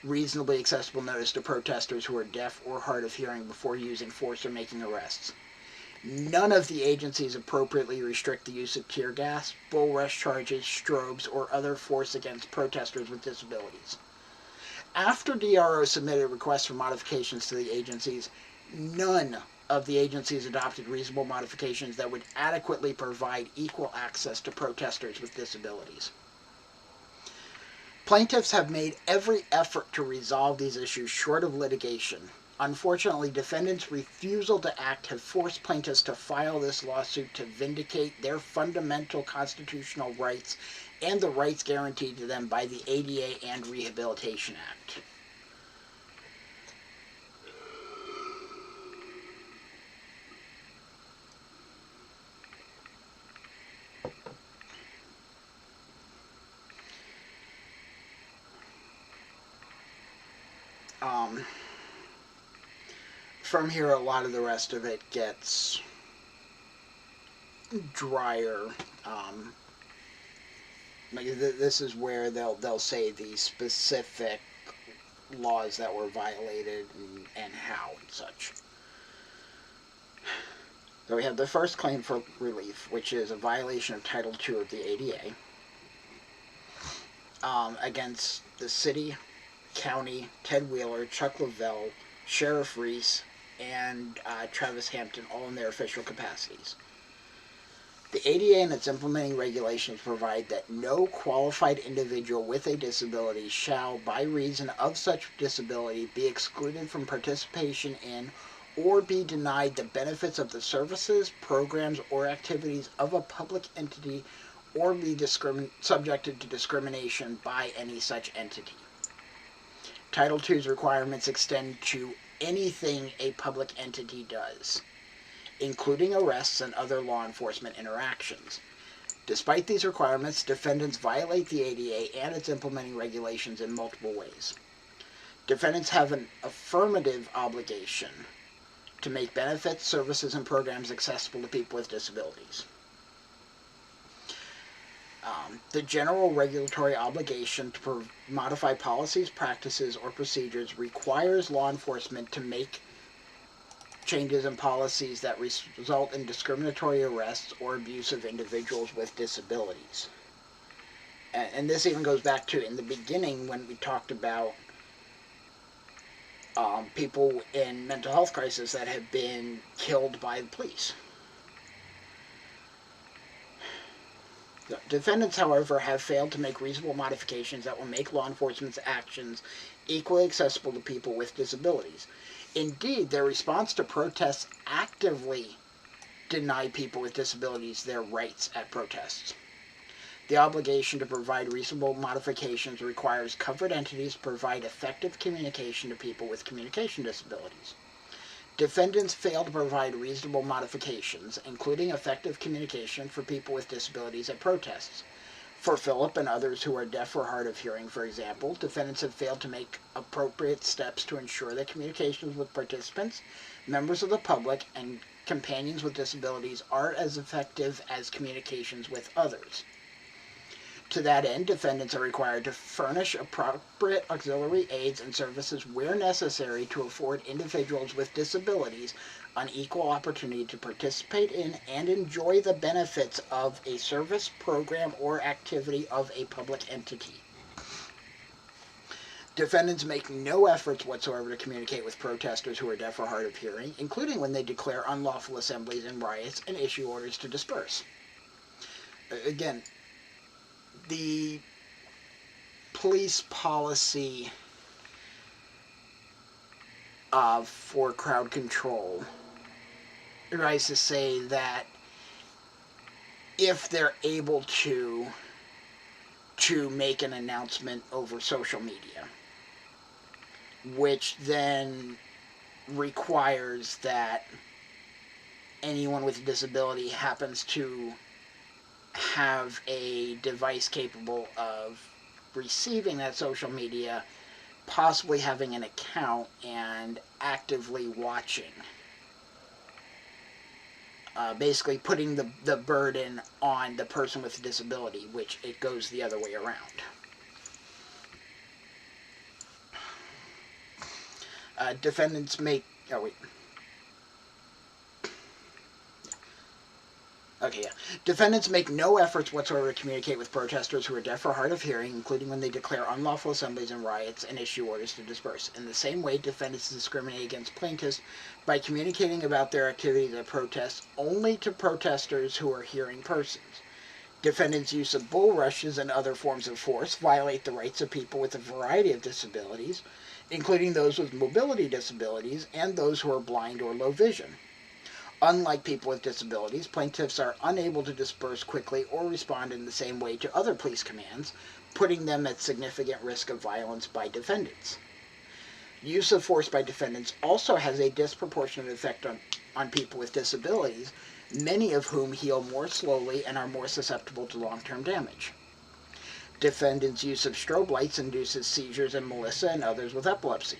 reasonably accessible notice to protesters who are deaf or hard of hearing before using force or making arrests. None of the agencies appropriately restrict the use of tear gas, bull rush charges, strobes, or other force against protesters with disabilities. After DRO submitted requests for modifications to the agencies, none of the agencies adopted reasonable modifications that would adequately provide equal access to protesters with disabilities. Plaintiffs have made every effort to resolve these issues short of litigation. Unfortunately, defendants' refusal to act have forced plaintiffs to file this lawsuit to vindicate their fundamental constitutional rights and the rights guaranteed to them by the ADA and Rehabilitation Act. From here, a lot of the rest of it gets drier. This is where they'll say the specific laws that were violated and how and such. So we have the first claim for relief, which is a violation of Title II of the ADA against the city, county, Ted Wheeler, Chuck Lavelle, Sheriff Reese, and Travis Hampton, all in their official capacities. The ADA and its implementing regulations provide that no qualified individual with a disability shall, by reason of such disability, be excluded from participation in or be denied the benefits of the services, programs, or activities of a public entity or be subjected to discrimination by any such entity. Title II's requirements extend to anything a public entity does, including arrests and other law enforcement interactions. Despite these requirements, defendants violate the ADA and its implementing regulations in multiple ways. Defendants have an affirmative obligation to make benefits, services, and programs accessible to people with disabilities. The general regulatory obligation to modify policies, practices, or procedures requires law enforcement to make changes in policies that result in discriminatory arrests or abuse of individuals with disabilities. And this even goes back to in the beginning when we talked about people in mental health crisis that have been killed by the police. The defendants, however, have failed to make reasonable modifications that will make law enforcement's actions equally accessible to people with disabilities. Indeed, their response to protests actively deny people with disabilities their rights at protests. The obligation to provide reasonable modifications requires covered entities to provide effective communication to people with communication disabilities. Defendants fail to provide reasonable modifications, including effective communication for people with disabilities at protests. For Philip and others who are deaf or hard of hearing, for example, defendants have failed to make appropriate steps to ensure that communications with participants, members of the public, and companions with disabilities are as effective as communications with others. To that end, defendants are required to furnish appropriate auxiliary aids and services where necessary to afford individuals with disabilities an equal opportunity to participate in and enjoy the benefits of a service, program, or activity of a public entity. Defendants make no efforts whatsoever to communicate with protesters who are deaf or hard of hearing, including when they declare unlawful assemblies and riots and issue orders to disperse. Again, the police policy for crowd control tries to say that if they're able to make an announcement over social media, which then requires that anyone with a disability happens to have a device capable of receiving that social media, possibly having an account, and actively watching. Basically putting the burden on the person with a disability, which it goes the other way around. Defendants make... Oh, wait. Okay, yeah. Defendants make no efforts whatsoever to communicate with protesters who are deaf or hard of hearing, including when they declare unlawful assemblies and riots and issue orders to disperse. In the same way, defendants discriminate against plaintiffs by communicating about their activities at protests only to protesters who are hearing persons. Defendants' use of bull rushes and other forms of force violate the rights of people with a variety of disabilities, including those with mobility disabilities and those who are blind or low vision. Unlike people with disabilities, plaintiffs are unable to disperse quickly or respond in the same way to other police commands, putting them at significant risk of violence by defendants. Use of force by defendants also has a disproportionate effect on people with disabilities, many of whom heal more slowly and are more susceptible to long-term damage. Defendants' use of strobe lights induces seizures in Melissa and others with epilepsy.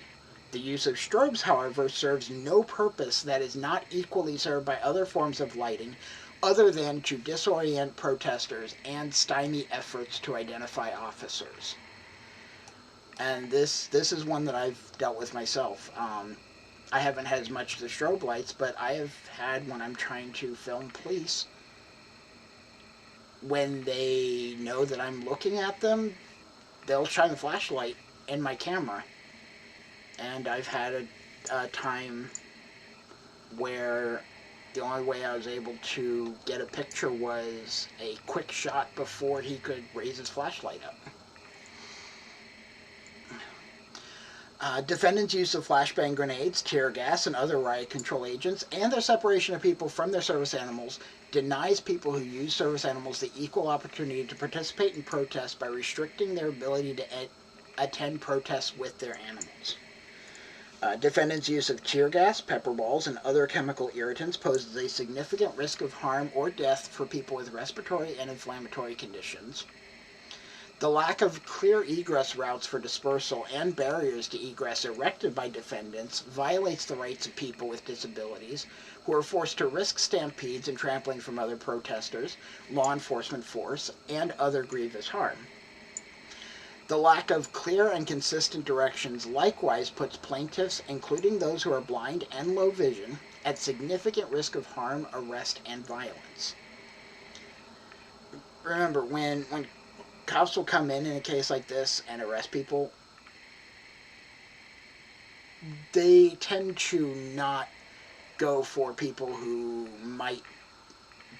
The use of strobes, however, serves no purpose that is not equally served by other forms of lighting other than to disorient protesters and stymie efforts to identify officers. And this is one that I've dealt with myself. I haven't had as much of the strobe lights, but I have had when I'm trying to film police. When they know that I'm looking at them, they'll shine a flashlight in my camera. And I've had a time where The only way I was able to get a picture was a quick shot before he could raise his flashlight up. Defendants' use of flashbang grenades, tear gas, and other riot control agents, and their separation of people from their service animals denies people who use service animals the equal opportunity to participate in protests by restricting their ability to attend protests with their animals. Defendants' use of tear gas, pepper balls, and other chemical irritants poses a significant risk of harm or death for people with respiratory and inflammatory conditions. The lack of clear egress routes for dispersal and barriers to egress erected by defendants violates the rights of people with disabilities who are forced to risk stampedes and trampling from other protesters, law enforcement force, and other grievous harm. The lack of clear and consistent directions likewise puts plaintiffs, including those who are blind and low vision, at significant risk of harm, arrest, and violence. Remember, when cops will come in a case like this and arrest people, they tend to not go for people who might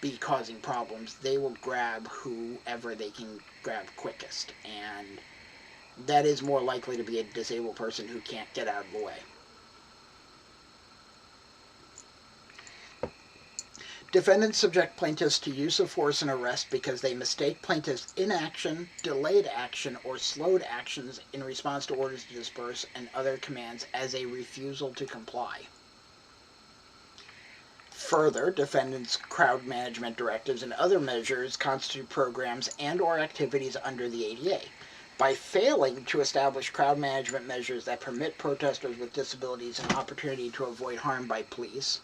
be causing problems. They will grab whoever they can grab quickest, and that is more likely to be a disabled person who can't get out of the way. Defendants subject plaintiffs to use of force and arrest because they mistake plaintiffs' inaction, delayed action, or slowed actions in response to orders to disperse and other commands as a refusal to comply. Further, defendants' crowd management directives and other measures constitute programs and/or activities under the ADA. By failing to establish crowd management measures that permit protesters with disabilities an opportunity to avoid harm by police,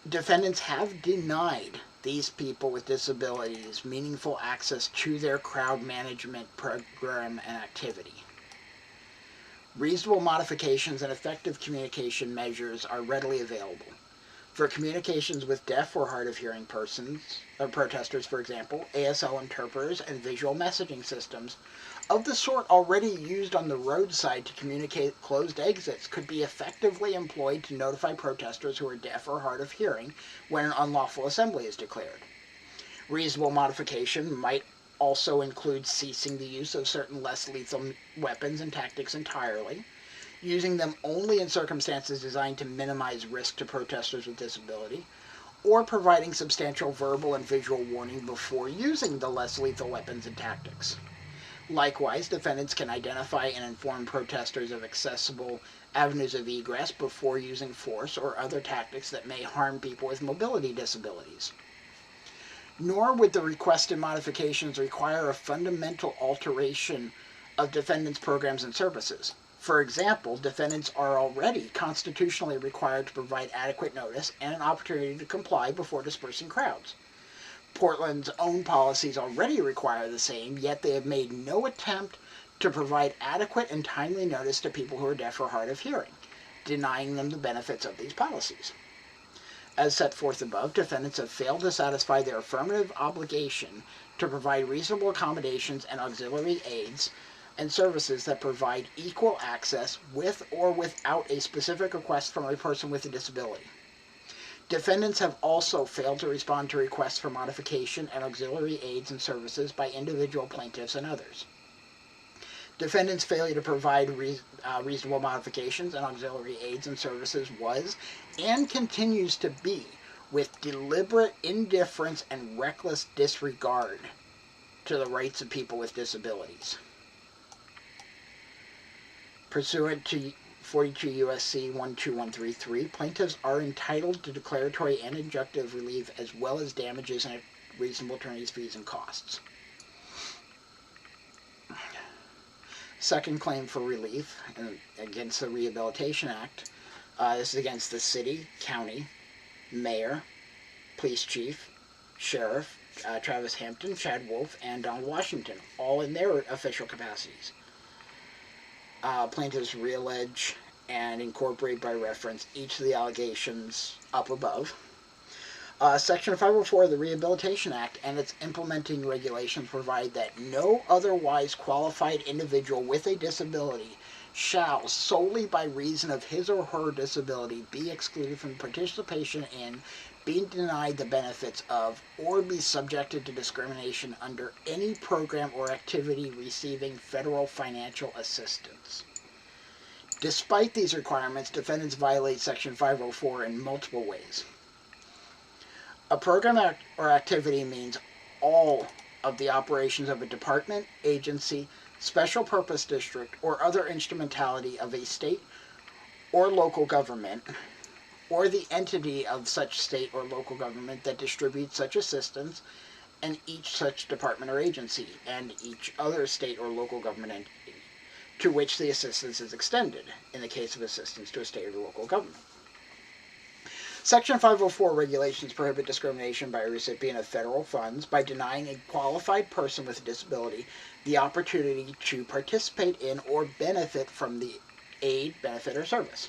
defendants have denied these people with disabilities meaningful access to their crowd management program and activity. Reasonable modifications and effective communication measures are readily available. For communications with deaf or hard of hearing persons, or protesters, for example, ASL interpreters and visual messaging systems of the sort already used on the roadside to communicate closed exits could be effectively employed to notify protesters who are deaf or hard of hearing when an unlawful assembly is declared. Reasonable modification might also include ceasing the use of certain less lethal weapons and tactics entirely, using them only in circumstances designed to minimize risk to protesters with disability, or providing substantial verbal and visual warning before using the less lethal weapons and tactics. Likewise, defendants can identify and inform protesters of accessible avenues of egress before using force or other tactics that may harm people with mobility disabilities. Nor would the requested modifications require a fundamental alteration of defendants' programs and services. For example, defendants are already constitutionally required to provide adequate notice and an opportunity to comply before dispersing crowds. Portland's own policies already require the same, yet they have made no attempt to provide adequate and timely notice to people who are deaf or hard of hearing, denying them the benefits of these policies. As set forth above, defendants have failed to satisfy their affirmative obligation to provide reasonable accommodations and auxiliary aids and services that provide equal access with or without a specific request from a person with a disability. Defendants have also failed to respond to requests for modification and auxiliary aids and services by individual plaintiffs and others. Defendants' failure to provide reasonable modifications and auxiliary aids and services was and continues to be with deliberate indifference and reckless disregard to the rights of people with disabilities. Pursuant to 42 U.S.C. 12133, plaintiffs are entitled to declaratory and injunctive relief as well as damages and reasonable attorney's fees and costs. Second claim for relief against the Rehabilitation Act. This is against the city, county, mayor, police chief, sheriff, Travis Hampton, Chad Wolf, and Donald Washington, all in their official capacities. Plaintiffs reallege and incorporate by reference each of the allegations up above. Section 504 of the Rehabilitation Act and its implementing regulations provide that no otherwise qualified individual with a disability shall, solely by reason of his or her disability, be excluded from participation in, be denied the benefits of, or be subjected to discrimination under any program or activity receiving federal financial assistance. Despite these requirements, defendants violate Section 504 in multiple ways. A program or activity means all of the operations of a department, agency, special purpose district, or other instrumentality of a state or local government, or the entity of such state or local government that distributes such assistance, and each such department or agency, and each other state or local government entity to which the assistance is extended, in the case of assistance to a state or local government. Section 504 regulations prohibit discrimination by a recipient of federal funds by denying a qualified person with a disability the opportunity to participate in or benefit from the aid, benefit, or service.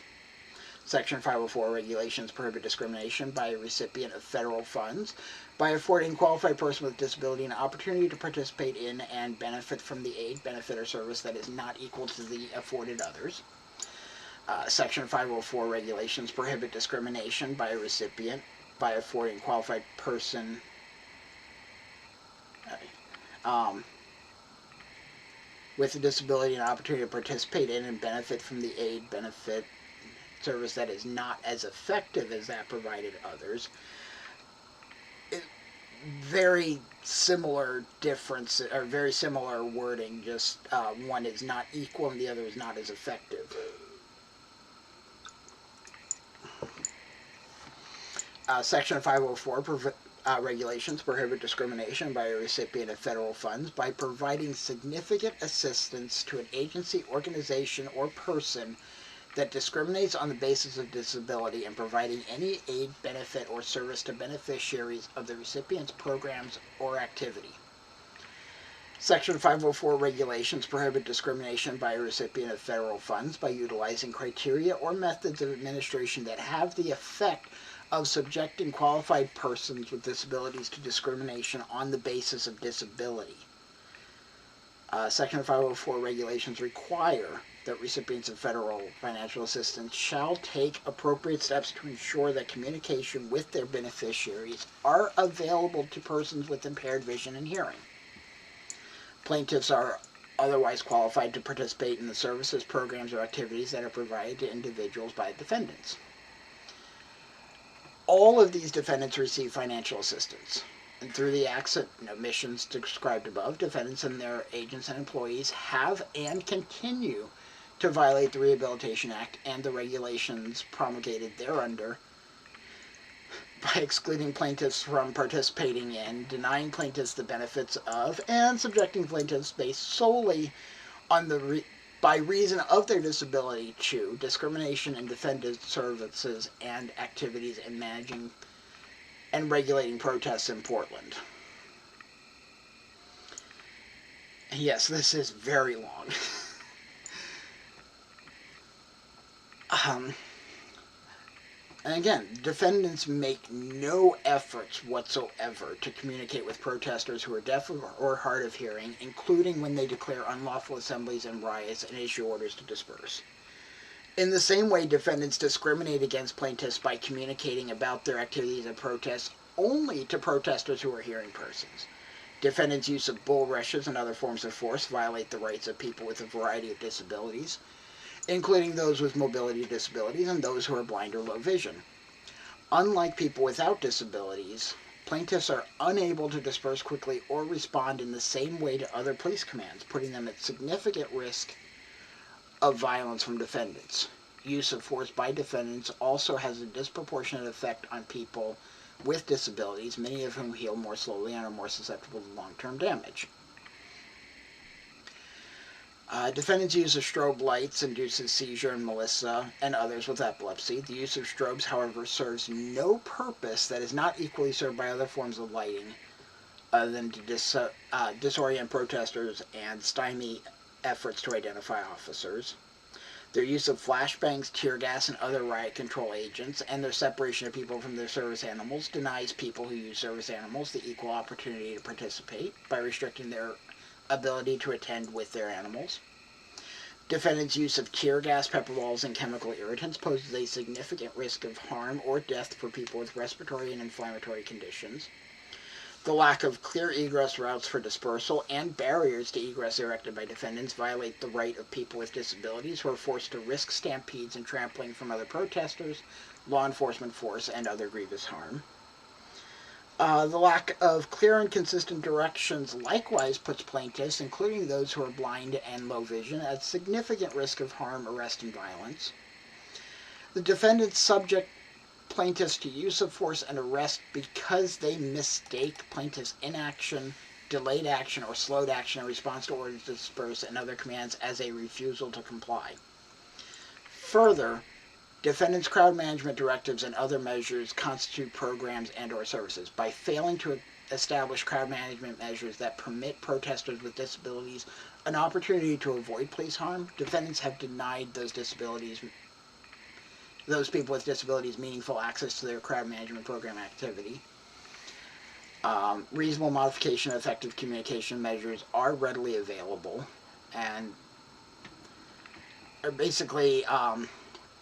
Section 504 regulations prohibit discrimination by a recipient of federal funds by affording a qualified person with a disability an opportunity to participate in and benefit from the aid, benefit, or service that is not equal to the afforded others. Section 504 regulations prohibit discrimination by a recipient by affording a qualified person with a disability an opportunity to participate in and benefit from the aid, benefit, service that is not as effective as that provided others. Very similar difference, or very similar wording, just one is not equal and the other is not as effective. Section 504 regulations prohibit discrimination by a recipient of federal funds by providing significant assistance to an agency, organization, or person that discriminates on the basis of disability and providing any aid, benefit, or service to beneficiaries of the recipient's programs or activity. Section 504 regulations prohibit discrimination by a recipient of federal funds by utilizing criteria or methods of administration that have the effect of subjecting qualified persons with disabilities to discrimination on the basis of disability. Section 504 regulations require that recipients of federal financial assistance shall take appropriate steps to ensure that communication with their beneficiaries are available to persons with impaired vision and hearing. Plaintiffs are otherwise qualified to participate in the services, programs, or activities that are provided to individuals by defendants. All of these defendants receive financial assistance. And through the acts and omissions described above, defendants and their agents and employees have and continue to violate the Rehabilitation Act and the regulations promulgated thereunder by excluding plaintiffs from participating in, denying plaintiffs the benefits of, and subjecting plaintiffs based solely on by reason of their disability to discrimination in defendant services and activities in managing and regulating protests in Portland. Yes, this is very long. And again, defendants make no efforts whatsoever to communicate with protesters who are deaf or hard of hearing, including when they declare unlawful assemblies and riots and issue orders to disperse. In the same way, defendants discriminate against plaintiffs by communicating about their activities and protests only to protesters who are hearing persons. Defendants' use of bull rushes and other forms of force violate the rights of people with a variety of disabilities, including those with mobility disabilities and those who are blind or low vision. Unlike people without disabilities, plaintiffs are unable to disperse quickly or respond in the same way to other police commands, putting them at significant risk of violence from defendants. Use of force by defendants also has a disproportionate effect on people with disabilities, many of whom heal more slowly and are more susceptible to long-term damage. Defendants' use of strobe lights induces seizure in Melissa and others with epilepsy. The use of strobes, however, serves no purpose that is not equally served by other forms of lighting other than to disorient protesters and stymie efforts to identify officers. Their use of flashbangs, tear gas, and other riot control agents, and their separation of people from their service animals denies people who use service animals the equal opportunity to participate by restricting their ability to attend with their animals. Defendants' use of tear gas, pepper balls, and chemical irritants poses a significant risk of harm or death for people with respiratory and inflammatory conditions. The lack of clear egress routes for dispersal and barriers to egress erected by defendants violate the right of people with disabilities who are forced to risk stampedes and trampling from other protesters, law enforcement force, and other grievous harm. The lack of clear and consistent directions likewise puts plaintiffs, including those who are blind and low vision, at significant risk of harm, arrest, and violence. The defendants subject plaintiffs to use of force and arrest because they mistake plaintiffs' inaction, delayed action, or slowed action in response to orders to disperse and other commands as a refusal to comply. Further, defendants' crowd management directives and other measures constitute programs and/or services. By failing to establish crowd management measures that permit protesters with disabilities an opportunity to avoid police harm, defendants have denied those people with disabilities meaningful access to their crowd management program activity. Reasonable modification of effective communication measures are readily available, and are basically, I'm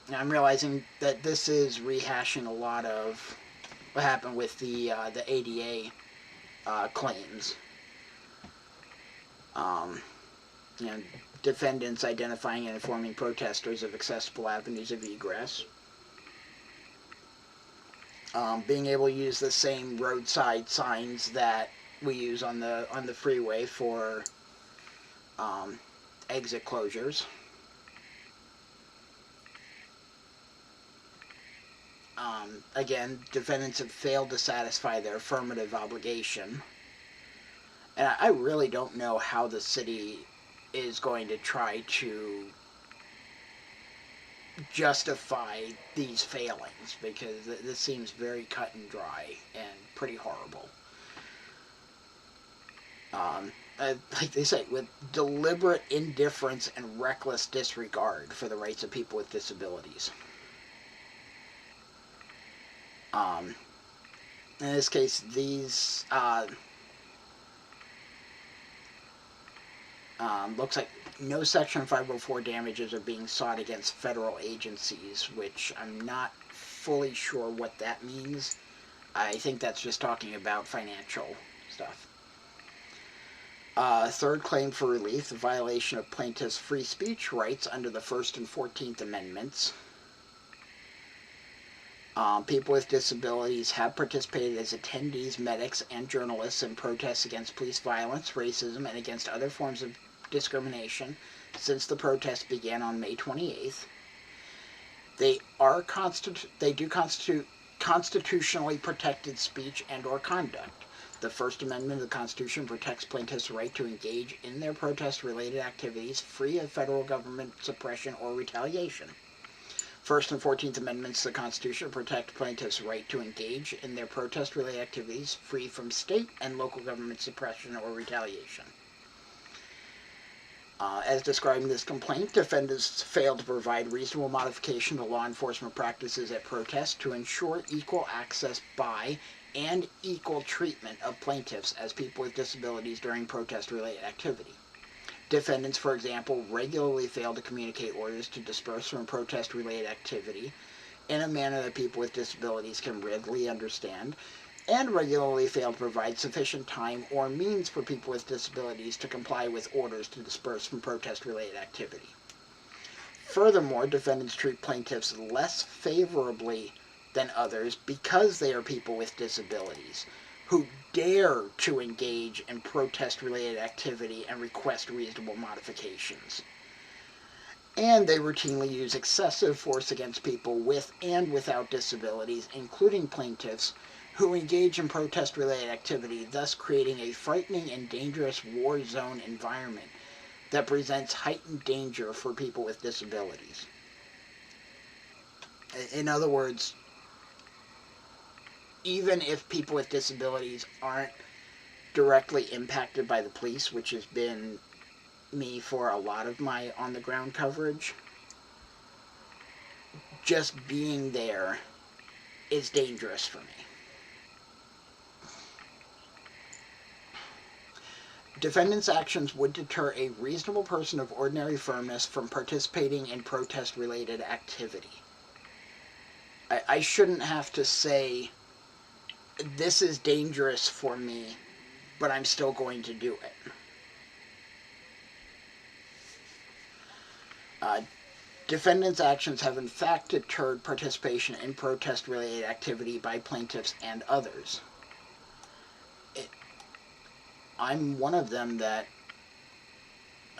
realizing that this is rehashing a lot of what happened with the ADA claims. Defendants identifying and informing protesters of accessible avenues of egress. Being able to use the same roadside signs that we use on the freeway for exit closures. Again, defendants have failed to satisfy their affirmative obligation. And I really don't know how the city is going to try to justify these failings, because this seems very cut and dry and pretty horrible. Like they say, with deliberate indifference and reckless disregard for the rights of people with disabilities. In this case, these looks like no Section 504 damages are being sought against federal agencies, which I'm not fully sure what that means. I think that's just talking about financial stuff. Third claim for relief, the violation of plaintiffs' free speech rights under the First and 14th Amendments. People with disabilities have participated as attendees, medics, and journalists in protests against police violence, racism, and against other forms of discrimination since the protests began on May 28th. They do constitute constitutionally protected speech and/or conduct. The First Amendment of the Constitution protects plaintiffs' right to engage in their protest-related activities free of federal government suppression or retaliation. First and 14th Amendments of the Constitution protect plaintiffs' right to engage in their protest-related activities free from state and local government suppression or retaliation. As described in this complaint, defendants failed to provide reasonable modification to law enforcement practices at protests to ensure equal access by and equal treatment of plaintiffs as people with disabilities during protest-related activity. Defendants, for example, regularly fail to communicate orders to disperse from protest-related activity in a manner that people with disabilities can readily understand, and regularly fail to provide sufficient time or means for people with disabilities to comply with orders to disperse from protest-related activity. Furthermore, defendants treat plaintiffs less favorably than others because they are people with disabilities who dare to engage in protest-related activity and request reasonable modifications. And they routinely use excessive force against people with and without disabilities, including plaintiffs, who engage in protest-related activity, thus creating a frightening and dangerous war zone environment that presents heightened danger for people with disabilities. In other words, even if people with disabilities aren't directly impacted by the police, which has been me for a lot of my on-the-ground coverage, just being there is dangerous for me. Defendants' actions would deter a reasonable person of ordinary firmness from participating in protest-related activity. I shouldn't have to say, this is dangerous for me, but I'm still going to do it. Defendants' actions have in fact deterred participation in protest-related activity by plaintiffs and others. I'm one of them that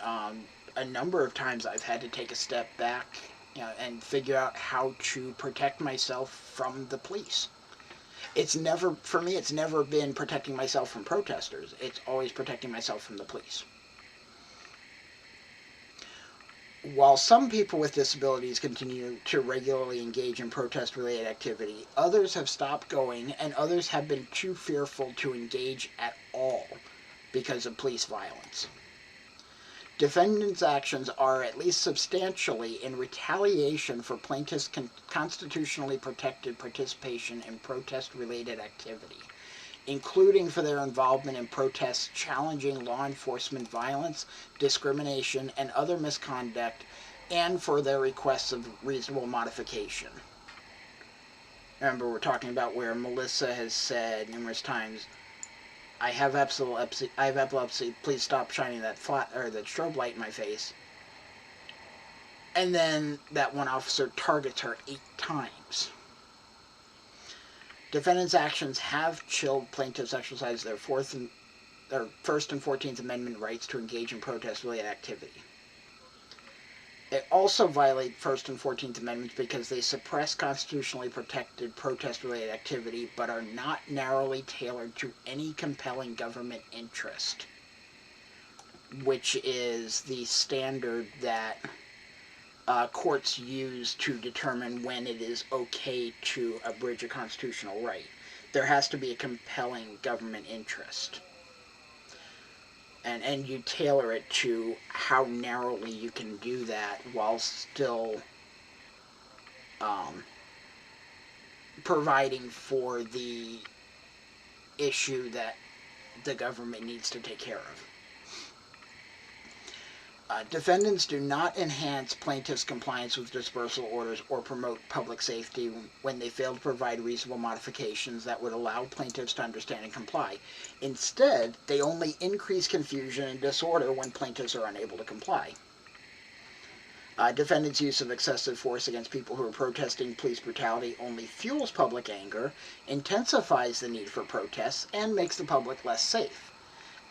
a number of times I've had to take a step back, and figure out how to protect myself from the police. It's never, for me, it's never been protecting myself from protesters. It's always protecting myself from the police. While some people with disabilities continue to regularly engage in protest-related activity, others have stopped going, and others have been too fearful to engage at all because of police violence. Defendants' actions are at least substantially in retaliation for plaintiffs' constitutionally protected participation in protest-related activity, including for their involvement in protests challenging law enforcement violence, discrimination, and other misconduct, and for their requests of reasonable modification. Remember, we're talking about where Melissa has said numerous times, I have epilepsy, please stop shining that that strobe light in my face. And then that one officer targets her 8 times. Defendants' actions have chilled plaintiffs' exercise their First and 14th Amendment rights to engage in protest-related activity. They also violate First and 14th Amendments because they suppress constitutionally protected protest-related activity but are not narrowly tailored to any compelling government interest, which is the standard that courts use to determine when it is okay to abridge a constitutional right. There has to be a compelling government interest. And you tailor it to how narrowly you can do that while still providing for the issue that the government needs to take care of. Defendants do not enhance plaintiffs' compliance with dispersal orders or promote public safety when they fail to provide reasonable modifications that would allow plaintiffs to understand and comply. Instead, they only increase confusion and disorder when plaintiffs are unable to comply. Defendants' use of excessive force against people who are protesting police brutality only fuels public anger, intensifies the need for protests, and makes the public less safe.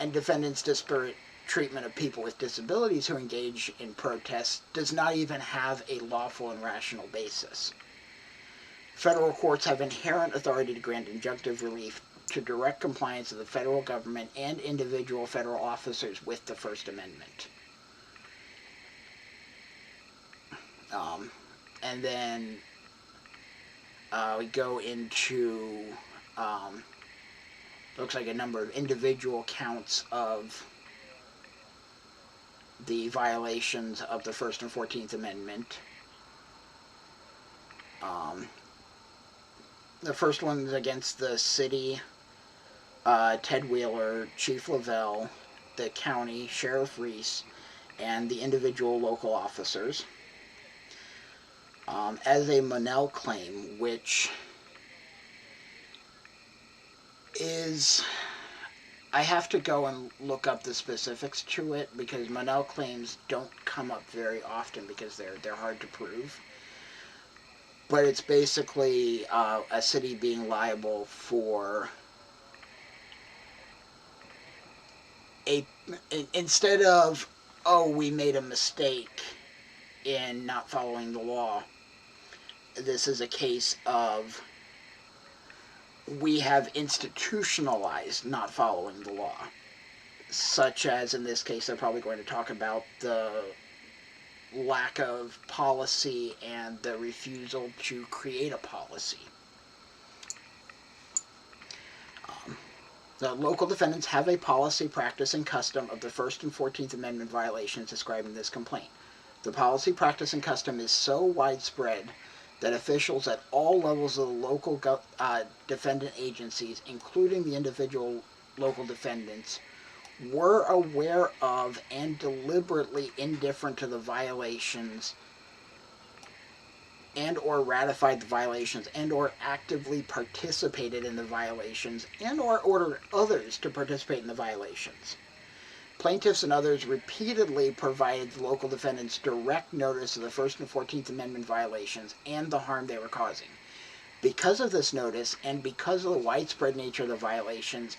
And defendants' disparate treatment of people with disabilities who engage in protests does not even have a lawful and rational basis. Federal courts have inherent authority to grant injunctive relief to direct compliance of the federal government and individual federal officers with the First Amendment. And then we go into, looks like a number of individual counts of the violations of the First and 14th Amendment. The first one is against the city, Ted Wheeler, Chief Lavelle, the county, Sheriff Reese, and the individual local officers. As a Monell claim, which is, I have to go and look up the specifics to it because Monell claims don't come up very often because they're hard to prove. But it's basically a city being liable for instead of, oh, we made a mistake in not following the law, this is a case of we have institutionalized not following the law, such as in this case they're probably going to talk about the lack of policy and the refusal to create a policy. The local defendants have a policy, practice, and custom of the First and 14th Amendment violations described in this complaint. The policy, practice, and custom is so widespread that officials at all levels of the local defendant agencies, including the individual local defendants, were aware of and deliberately indifferent to the violations and or ratified the violations and or actively participated in the violations and or ordered others to participate in the violations. Plaintiffs and others repeatedly provided the local defendants direct notice of the First and 14th Amendment violations and the harm they were causing. Because of this notice, and because of the widespread nature of the violations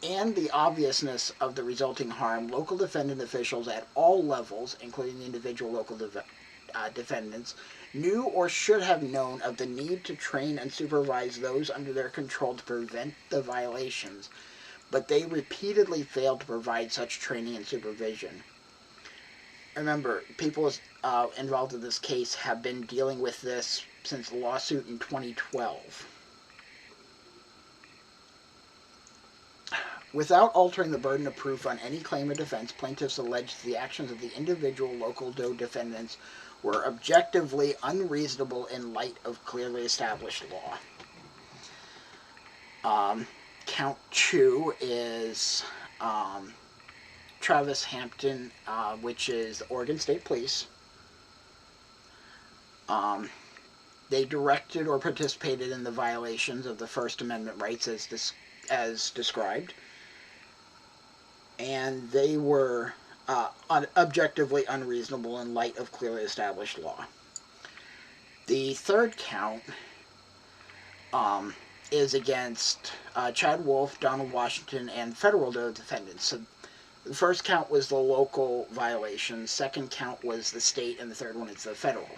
and the obviousness of the resulting harm, local defendant officials at all levels, including the individual local defendants, knew or should have known of the need to train and supervise those under their control to prevent the violations, but they repeatedly failed to provide such training and supervision. Remember, people involved in this case have been dealing with this since the lawsuit in 2012. Without altering the burden of proof on any claim or defense, plaintiffs alleged the actions of the individual local defendants were objectively unreasonable in light of clearly established law. Count 2 is Travis Hampton, which is the Oregon State Police. They directed or participated in the violations of the First Amendment rights as described, and they were objectively unreasonable in light of clearly established law. The third count is against Chad Wolf, Donald Washington, and federal defendants. So the first count was the local violation, second count was the state, and the third one is the federal.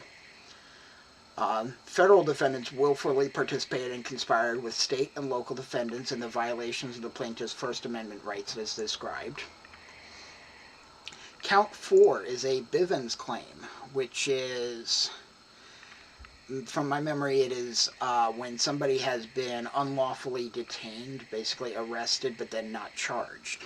Federal defendants willfully participated and conspired with state and local defendants in the violations of the plaintiff's First Amendment rights as described. Count 4 is a Bivins claim, which is, from my memory, it is when somebody has been unlawfully detained, basically arrested, but then not charged.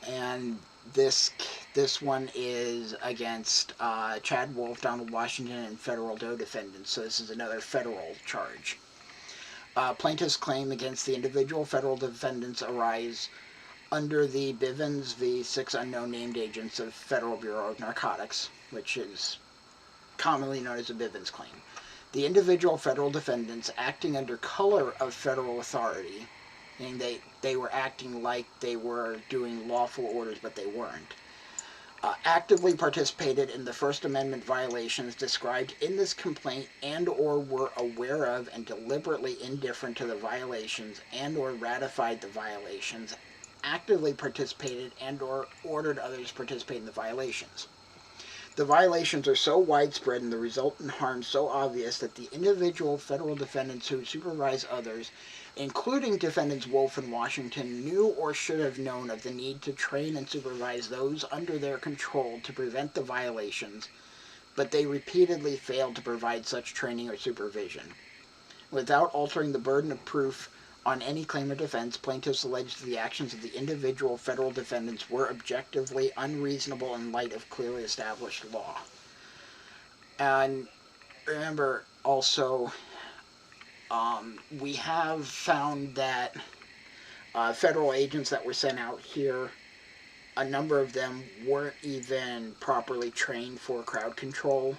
And this one is against Chad Wolf, Donald Washington, and federal defendants, so this is another federal charge. Plaintiffs' claim against the individual federal defendants arise under the Bivins v. 6 Unknown Named Agents of Federal Bureau of Narcotics, which is commonly known as a Bivins claim. The individual federal defendants acting under color of federal authority, meaning they were acting like they were doing lawful orders, but they weren't, actively participated in the First Amendment violations described in this complaint and or were aware of and deliberately indifferent to the violations and or ratified the violations, actively participated and or ordered others to participate in the violations. The violations are so widespread and the resultant harm so obvious that the individual federal defendants who supervise others, including defendants Wolf and Washington, knew or should have known of the need to train and supervise those under their control to prevent the violations, but they repeatedly failed to provide such training or supervision. Without altering the burden of proof on any claim or defense, plaintiffs alleged the actions of the individual federal defendants were objectively unreasonable in light of clearly established law. And remember also, we have found that federal agents that were sent out here, a number of them weren't even properly trained for crowd control.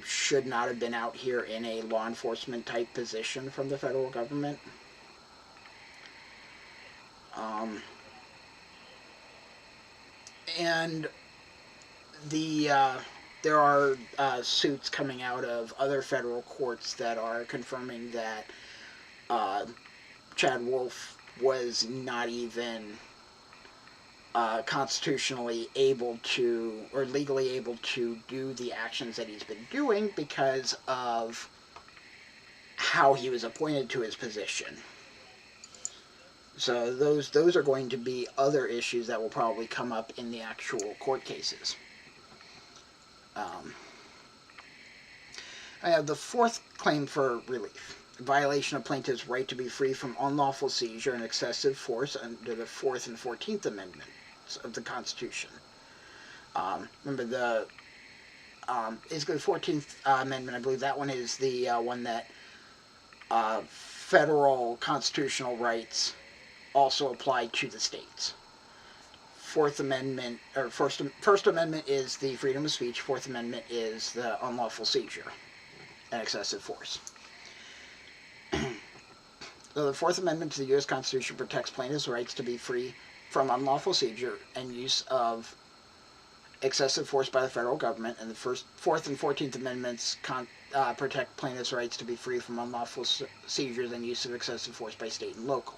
Should not have been out here in a law enforcement type position from the federal government. And there are suits coming out of other federal courts that are confirming that Chad Wolf was not even constitutionally able to, or legally able to do the actions that he's been doing because of how he was appointed to his position. So those are going to be other issues that will probably come up in the actual court cases. I have the fourth claim for relief. Violation of plaintiff's right to be free from unlawful seizure and excessive force under the 4th and 14th Amendments of the Constitution. Remember the 14th Amendment, I believe that one is the one that federal constitutional rights also apply to the states. Fourth Amendment, or First Amendment is the freedom of speech. Fourth Amendment is the unlawful seizure and excessive force. So the Fourth Amendment to the U.S. Constitution protects plaintiffs' rights to be free from unlawful seizure and use of excessive force by the federal government, and the Fourth and 14th Amendments protect plaintiffs' rights to be free from unlawful seizures and use of excessive force by state and local.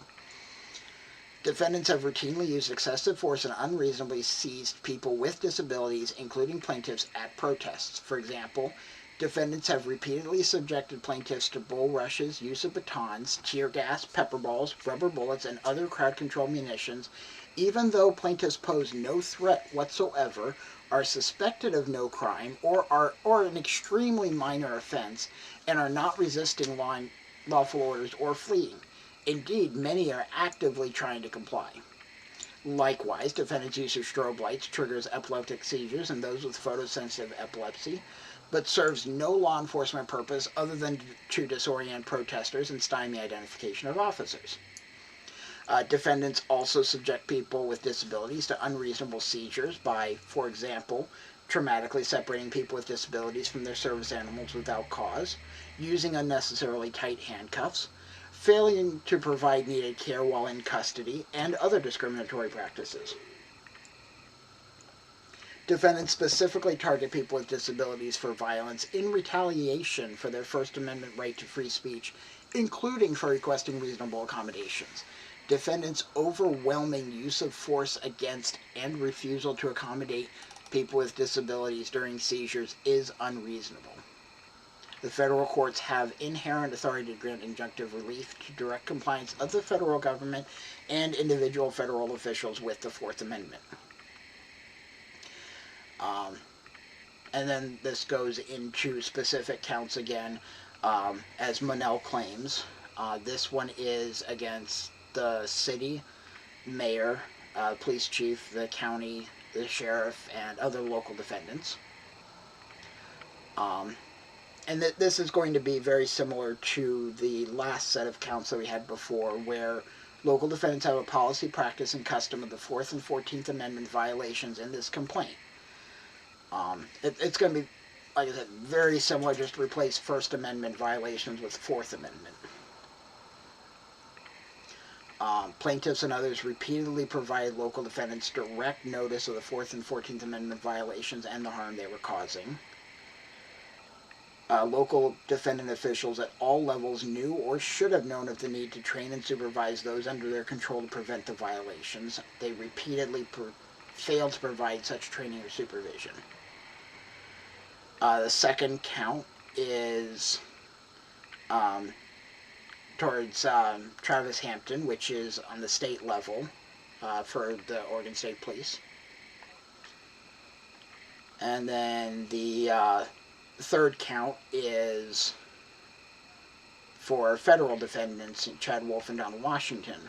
Defendants have routinely used excessive force and unreasonably seized people with disabilities, including plaintiffs, at protests. For example, defendants have repeatedly subjected plaintiffs to bull rushes, use of batons, tear gas, pepper balls, rubber bullets, and other crowd-control munitions, even though plaintiffs pose no threat whatsoever, are suspected of no crime, or an extremely minor offense, and are not resisting lawful orders or fleeing. Indeed, many are actively trying to comply. Likewise, defendants' use of strobe lights triggers epileptic seizures in those with photosensitive epilepsy, but serves no law enforcement purpose other than to disorient protesters and stymie identification of officers. Defendants also subject people with disabilities to unreasonable seizures by, for example, traumatically separating people with disabilities from their service animals without cause, using unnecessarily tight handcuffs, failing to provide needed care while in custody, and other discriminatory practices. Defendants specifically target people with disabilities for violence in retaliation for their First Amendment right to free speech, including for requesting reasonable accommodations. Defendants' overwhelming use of force against and refusal to accommodate people with disabilities during seizures is unreasonable. The federal courts have inherent authority to grant injunctive relief to direct compliance of the federal government and individual federal officials with the Fourth Amendment. And then this goes into specific counts again, as Monell claims. This one is against the city, mayor, police chief, the county, the sheriff, and other local defendants. And this is going to be very similar to the last set of counts that we had before, where local defendants have a policy, practice, and custom of the 4th and 14th Amendment violations in this complaint. It's going to be, like I said, very similar, just replace First Amendment violations with Fourth Amendment. Plaintiffs and others repeatedly provide local defendants direct notice of the 4th and 14th Amendment violations and the harm they were causing. Local defendant officials at all levels knew or should have known of the need to train and supervise those under their control to prevent the violations. They repeatedly failed to provide such training or supervision. The second count is towards Travis Hampton, which is on the state level for the Oregon State Police. And then the third count is for federal defendants, Chad Wolf and Donald Washington.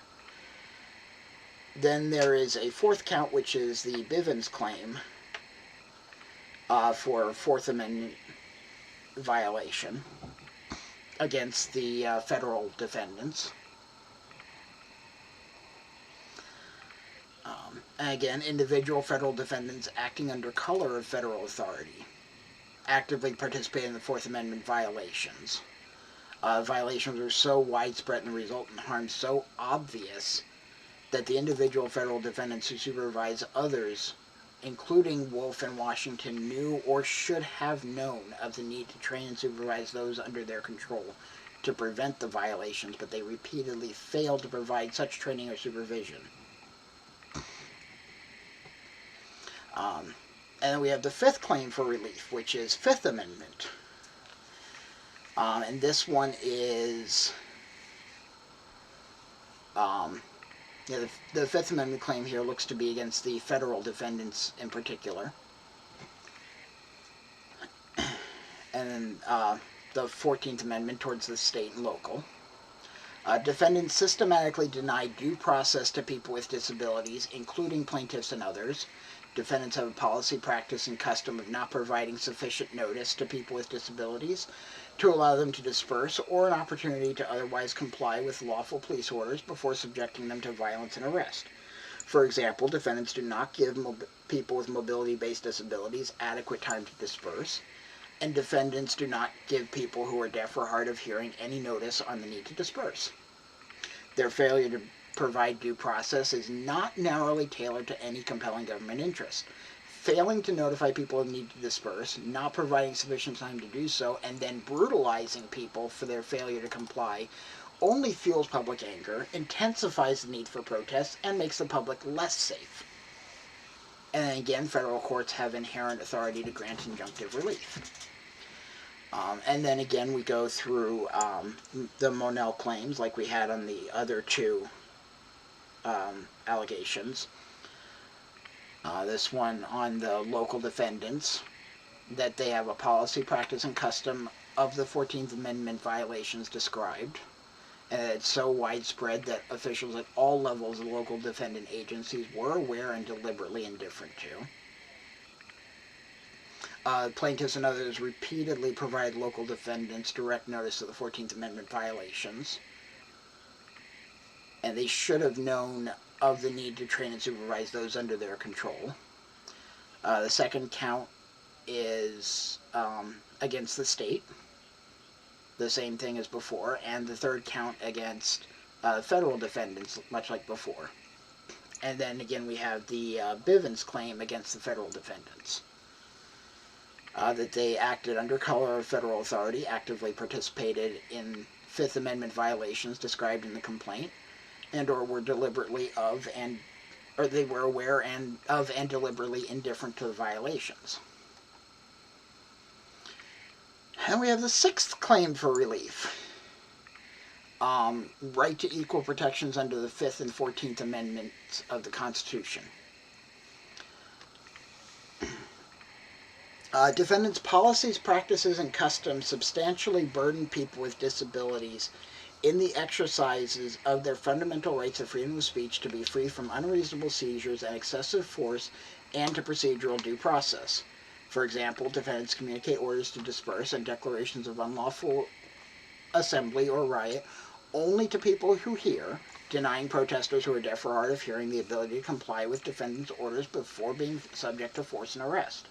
Then there is a fourth count, which is the Bivins Claim for Fourth Amendment violation against the federal defendants. And again, individual federal defendants acting under color of federal authority actively participate in the Fourth Amendment violations. Violations are so widespread and the resultant harm so obvious that the individual federal defendants who supervise others, including Wolf and Washington, knew or should have known of the need to train and supervise those under their control to prevent the violations, but they repeatedly failed to provide such training or supervision. And then we have the fifth claim for relief, which is Fifth Amendment. And this one is, the Fifth Amendment claim here looks to be against the federal defendants in particular. And then the 14th Amendment towards the state and local. Defendants systematically deny due process to people with disabilities, including plaintiffs and others. Defendants have a policy, practice, and custom of not providing sufficient notice to people with disabilities to allow them to disperse or an opportunity to otherwise comply with lawful police orders before subjecting them to violence and arrest. For example, defendants do not give people with mobility-based disabilities adequate time to disperse, and defendants do not give people who are deaf or hard of hearing any notice on the need to disperse. Their failure to provide due process is not narrowly tailored to any compelling government interest. Failing to notify people of the need to disperse, not providing sufficient time to do so, and then brutalizing people for their failure to comply only fuels public anger, intensifies the need for protests, and makes the public less safe. And then again, federal courts have inherent authority to grant injunctive relief. And then again, we go through the Monell claims like we had on the other two allegations. This one on the local defendants, that they have a policy, practice, and custom of the 14th Amendment violations described. And it's so widespread that officials at all levels of local defendant agencies were aware and deliberately indifferent to. Plaintiffs and others repeatedly provide local defendants direct notice of the 14th Amendment violations, and they should have known of the need to train and supervise those under their control. The second count is against the state, the same thing as before, and the third count against federal defendants, much like before. And then again we have the Bivins claim against the federal defendants. That they acted under color of federal authority, actively participated in Fifth Amendment violations described in the complaint, and or were deliberately they were aware of and deliberately indifferent to the violations. And we have the sixth claim for relief. Right to equal protections under the 5th and 14th Amendments of the Constitution. Defendants' policies, practices, and customs substantially burden people with disabilities in the exercises of their fundamental rights of freedom of speech to be free from unreasonable seizures and excessive force and to procedural due process. For example, defendants communicate orders to disperse and declarations of unlawful assembly or riot only to people who hear, denying protesters who are deaf or hard of hearing the ability to comply with defendants' orders before being subject to force and arrest.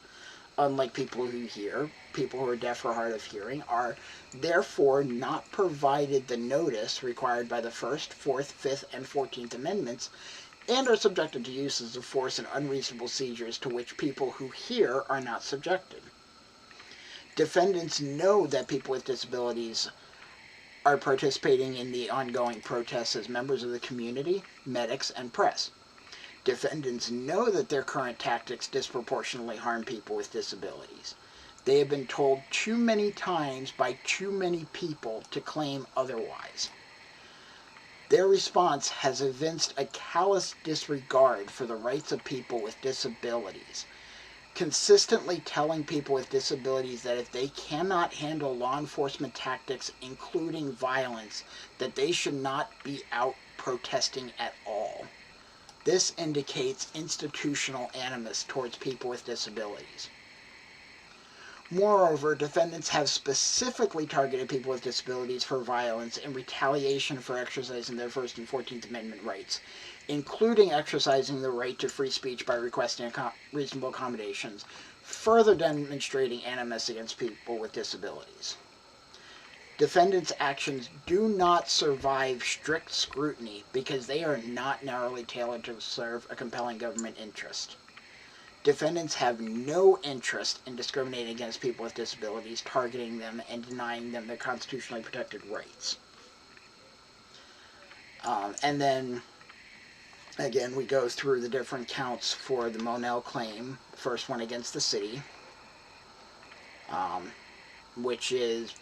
Unlike people who hear, people who are deaf or hard of hearing are therefore not provided the notice required by the 1st, 4th, 5th, and 14th Amendments, and are subjected to uses of force and unreasonable seizures to which people who hear are not subjected. Defendants know that people with disabilities are participating in the ongoing protests as members of the community, medics, and press. Defendants know that their current tactics disproportionately harm people with disabilities. They have been told too many times by too many people to claim otherwise. Their response has evinced a callous disregard for the rights of people with disabilities, consistently telling people with disabilities that if they cannot handle law enforcement tactics, including violence, that they should not be out protesting at all. This indicates institutional animus towards people with disabilities. Moreover, defendants have specifically targeted people with disabilities for violence in retaliation for exercising their 1st and 14th Amendment rights, including exercising the right to free speech by requesting reasonable accommodations, further demonstrating animus against people with disabilities. Defendants' actions do not survive strict scrutiny because they are not narrowly tailored to serve a compelling government interest. Defendants have no interest in discriminating against people with disabilities, targeting them, and denying them their constitutionally protected rights. And then, again, we go through the different counts for the Monell claim. The first one against the city, which is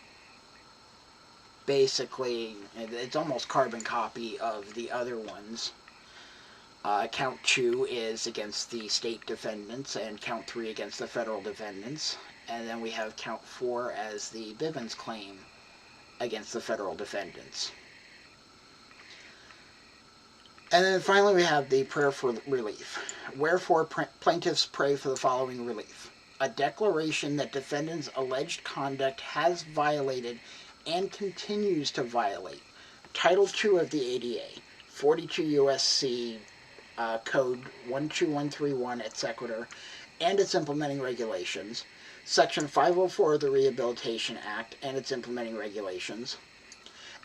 basically, it's almost carbon copy of the other ones. Count 2 is against the state defendants, and count 3 against the federal defendants. And then we have count 4 as the Bivins claim against the federal defendants. And then finally we have the prayer for relief. Wherefore plaintiffs pray for the following relief. A declaration that defendants' alleged conduct has violated and continues to violate Title II of the ADA, 42 U.S.C. Code 12131 et sequitur, and its implementing regulations, Section 504 of the Rehabilitation Act and its implementing regulations,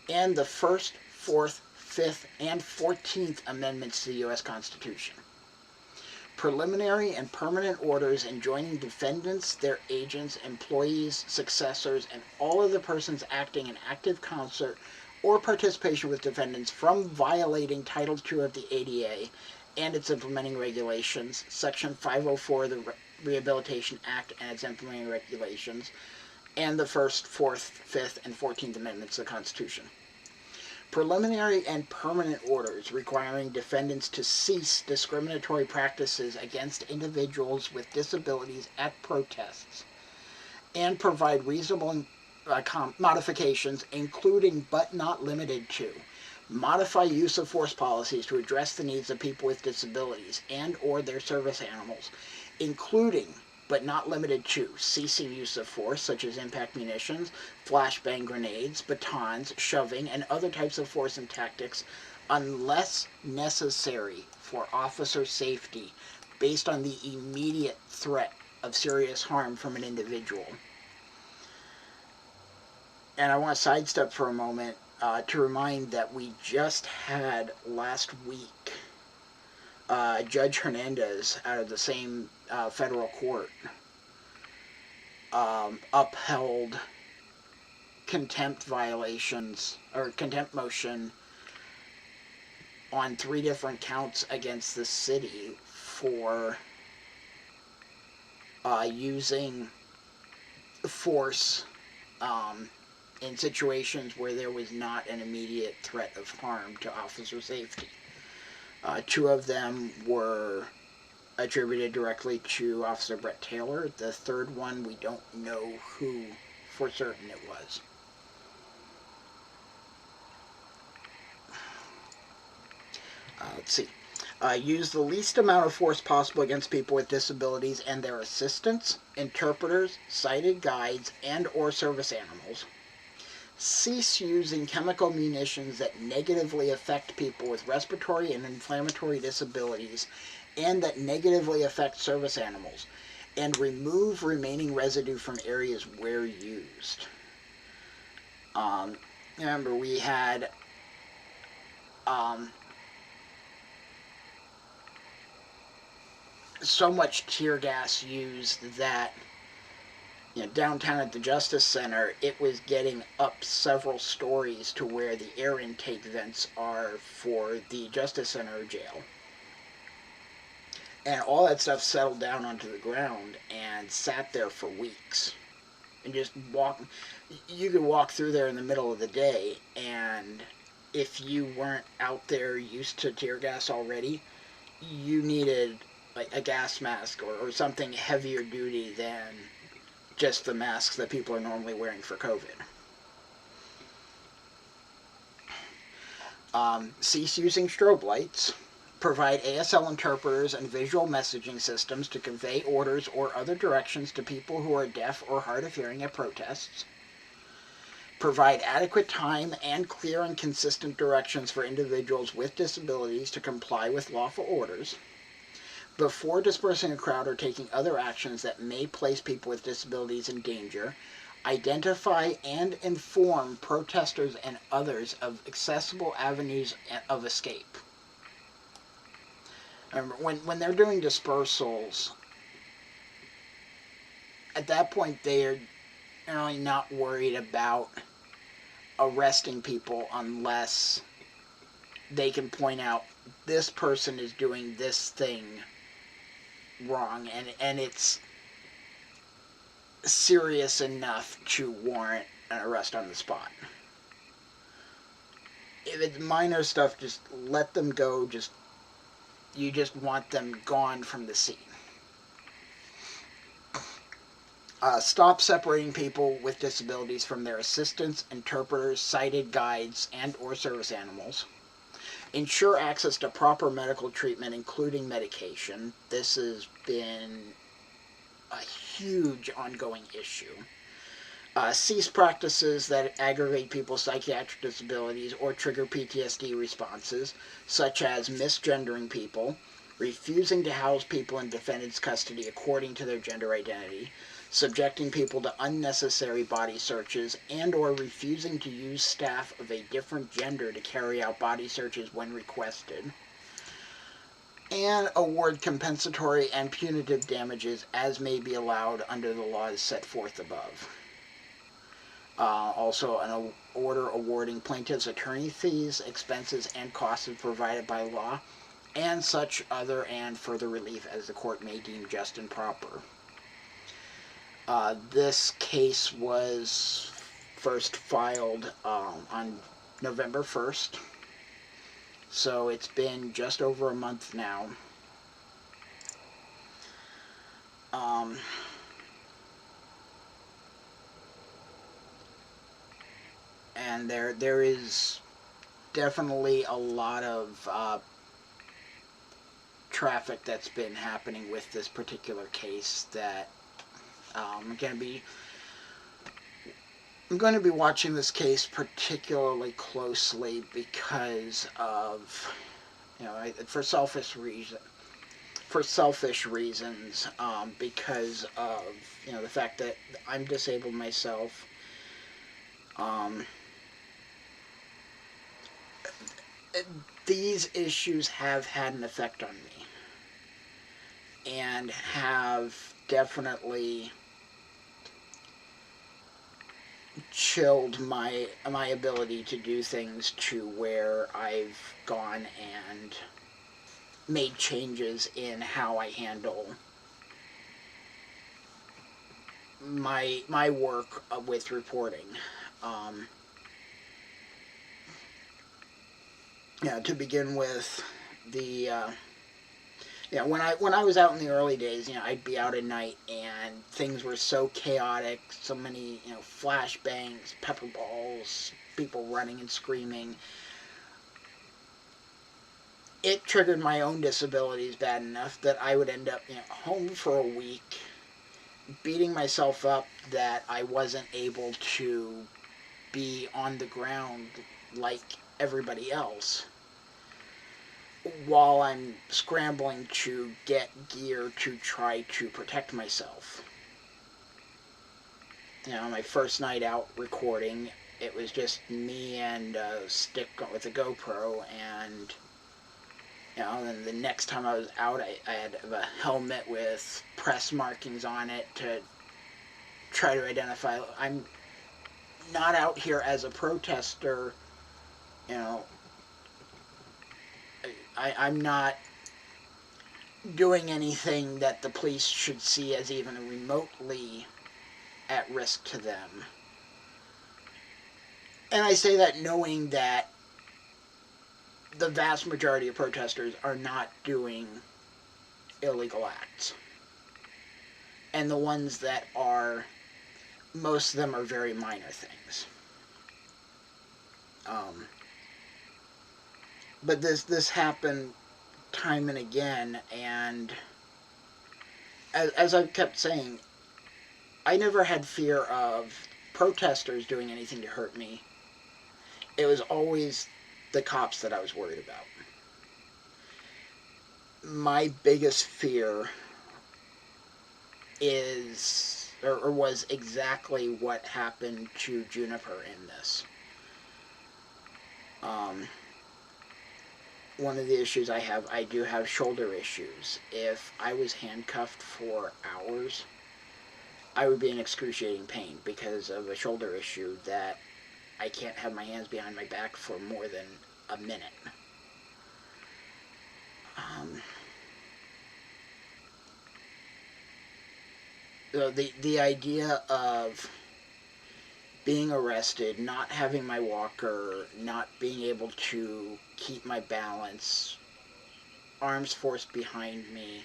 and the 1st, 4th, 5th, and 14th Amendments to the U.S. Constitution. Preliminary and permanent orders enjoining defendants, their agents, employees, successors, and all other persons acting in active concert or participation with defendants from violating Title II of the ADA and its implementing regulations, Section 504 of the Rehabilitation Act and its implementing regulations, and the 1st, 4th, 5th, and 14th Amendments to the Constitution. Preliminary and permanent orders requiring defendants to cease discriminatory practices against individuals with disabilities at protests and provide reasonable modifications, including but not limited to modify use of force policies to address the needs of people with disabilities and or their service animals, including but not limited to ceasing use of force such as impact munitions, flashbang grenades, batons, shoving, and other types of force and tactics unless necessary for officer safety based on the immediate threat of serious harm from an individual. And I want to sidestep for a moment to remind that we just had last week Judge Hernandez out of the same federal court upheld contempt violations or contempt motion on 3 different counts against the city for using force in situations where there was not an immediate threat of harm to officer safety. 2 of them were attributed directly to Officer Brett Taylor. The 3rd one, we don't know who for certain it was. Let's see. Use the least amount of force possible against people with disabilities and their assistants, interpreters, sighted guides, and or service animals. Cease using chemical munitions that negatively affect people with respiratory and inflammatory disabilities and that negatively affect service animals, and remove remaining residue from areas where used. Remember, we had so much tear gas used that downtown at the Justice Center, it was getting up several stories to where the air intake vents are for the Justice Center jail. And all that stuff settled down onto the ground and sat there for weeks. And just you could walk through there in the middle of the day, and if you weren't out there used to tear gas already, you needed like a gas mask or something heavier duty than just the masks that people are normally wearing for COVID. Cease using strobe lights. Provide ASL interpreters and visual messaging systems to convey orders or other directions to people who are deaf or hard of hearing at protests. Provide adequate time and clear and consistent directions for individuals with disabilities to comply with lawful orders. Before dispersing a crowd or taking other actions that may place people with disabilities in danger, identify and inform protesters and others of accessible avenues of escape. Remember, when they're doing dispersals, at that point they're really not worried about arresting people unless they can point out this person is doing this thing wrong and it's serious enough to warrant an arrest on the spot. If it's minor stuff, just let them go. You just want them gone from the scene. Stop separating people with disabilities from their assistants, interpreters, sighted guides, and or service animals. ensure access to proper medical treatment, including medication. This has been a huge ongoing issue. Cease practices that aggravate people's psychiatric disabilities or trigger PTSD responses, such as misgendering people, refusing to house people in defendants' custody according to their gender identity, subjecting people to unnecessary body searches, and or refusing to use staff of a different gender to carry out body searches when requested, and award compensatory and punitive damages as may be allowed under the laws set forth above. Also, an order awarding plaintiffs' attorney fees, expenses, and costs provided by law, and such other and further relief as the court may deem just and proper. This case was first filed on November 1st, so it's been just over a month now. And there is definitely a lot of traffic that's been happening with this particular case that I'm going to be watching this case particularly closely because of, for selfish reasons, because of, the fact that I'm disabled myself. These issues have had an effect on me and have definitely chilled my ability to do things to where I've gone and made changes in how I handle my work with reporting. To begin with, when I was out in the early days, I'd be out at night and things were so chaotic, so many, flashbangs, pepper balls, people running and screaming. It triggered my own disabilities bad enough that I would end up, home for a week, beating myself up that I wasn't able to be on the ground like everybody else, while I'm scrambling to get gear to try to protect myself. My first night out recording, it was just me and a stick with a GoPro, and then the next time I was out, I had a helmet with press markings on it to try to identify. I'm not out here as a protester, I'm not doing anything that the police should see as even remotely at risk to them. And I say that knowing that the vast majority of protesters are not doing illegal acts. And the ones that are, most of them are very minor things. But this happened time and again, and as I've kept saying, I never had fear of protesters doing anything to hurt me. It was always the cops that I was worried about. My biggest fear is, or was exactly what happened to Juniper in this. One of the issues I do have shoulder issues. If I was handcuffed for hours, I would be in excruciating pain because of a shoulder issue that I can't have my hands behind my back for more than a minute. The idea of being arrested, not having my walker, not being able to keep my balance, arms forced behind me,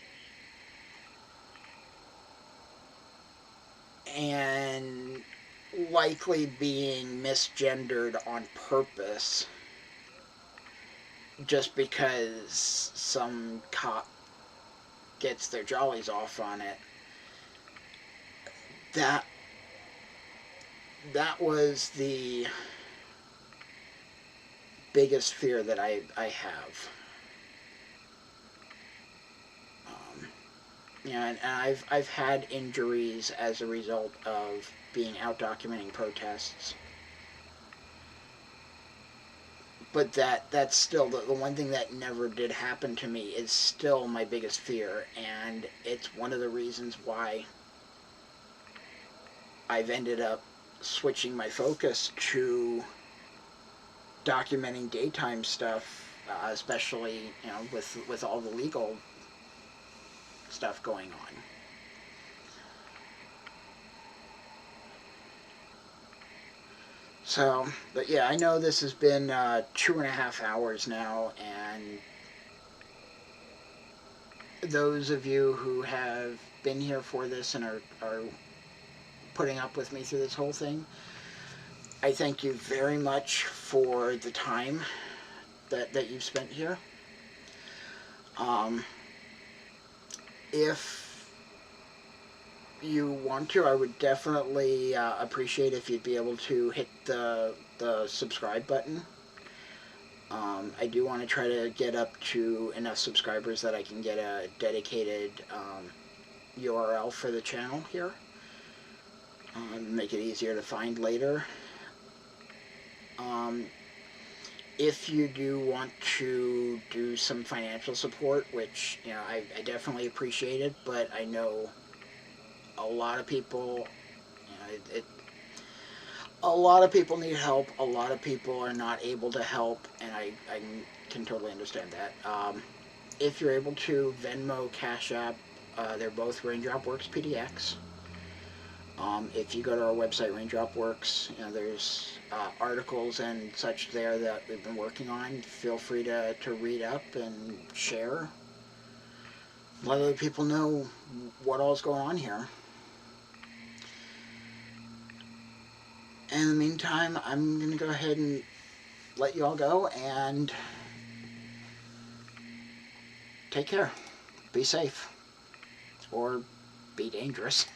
and likely being misgendered on purpose, just because some cop gets their jollies off on it. That was the biggest fear that I have. You know, and I've had injuries as a result of being out documenting protests. But that's still the one thing that never did happen to me is still my biggest fear, and it's one of the reasons why I've ended up switching my focus to documenting daytime stuff, especially, you know, with all the legal stuff going on. So, but yeah, I know this has been 2.5 hours now, and those of you who have been here for this and are putting up with me through this whole thing, I thank you very much for the time that you've spent here. If you want to, I would definitely appreciate if you'd be able to hit the subscribe button. I do want to try to get up to enough subscribers that I can get a dedicated URL for the channel here. Make it easier to find later. If you do want to do some financial support, which, you know, I definitely appreciate it, but I know a lot of people, you know, a lot of people need help. A lot of people are not able to help, and I can totally understand that. If you're able to, Venmo, Cash App, they're both Raindrop Works PDX. If you go to our website, Raindrop Works, you know, there's articles and such there that we've been working on. Feel free to read up and share. Let other people know what all's going on here. In the meantime, I'm going to go ahead and let you all go, and take care. Be safe. Or be dangerous.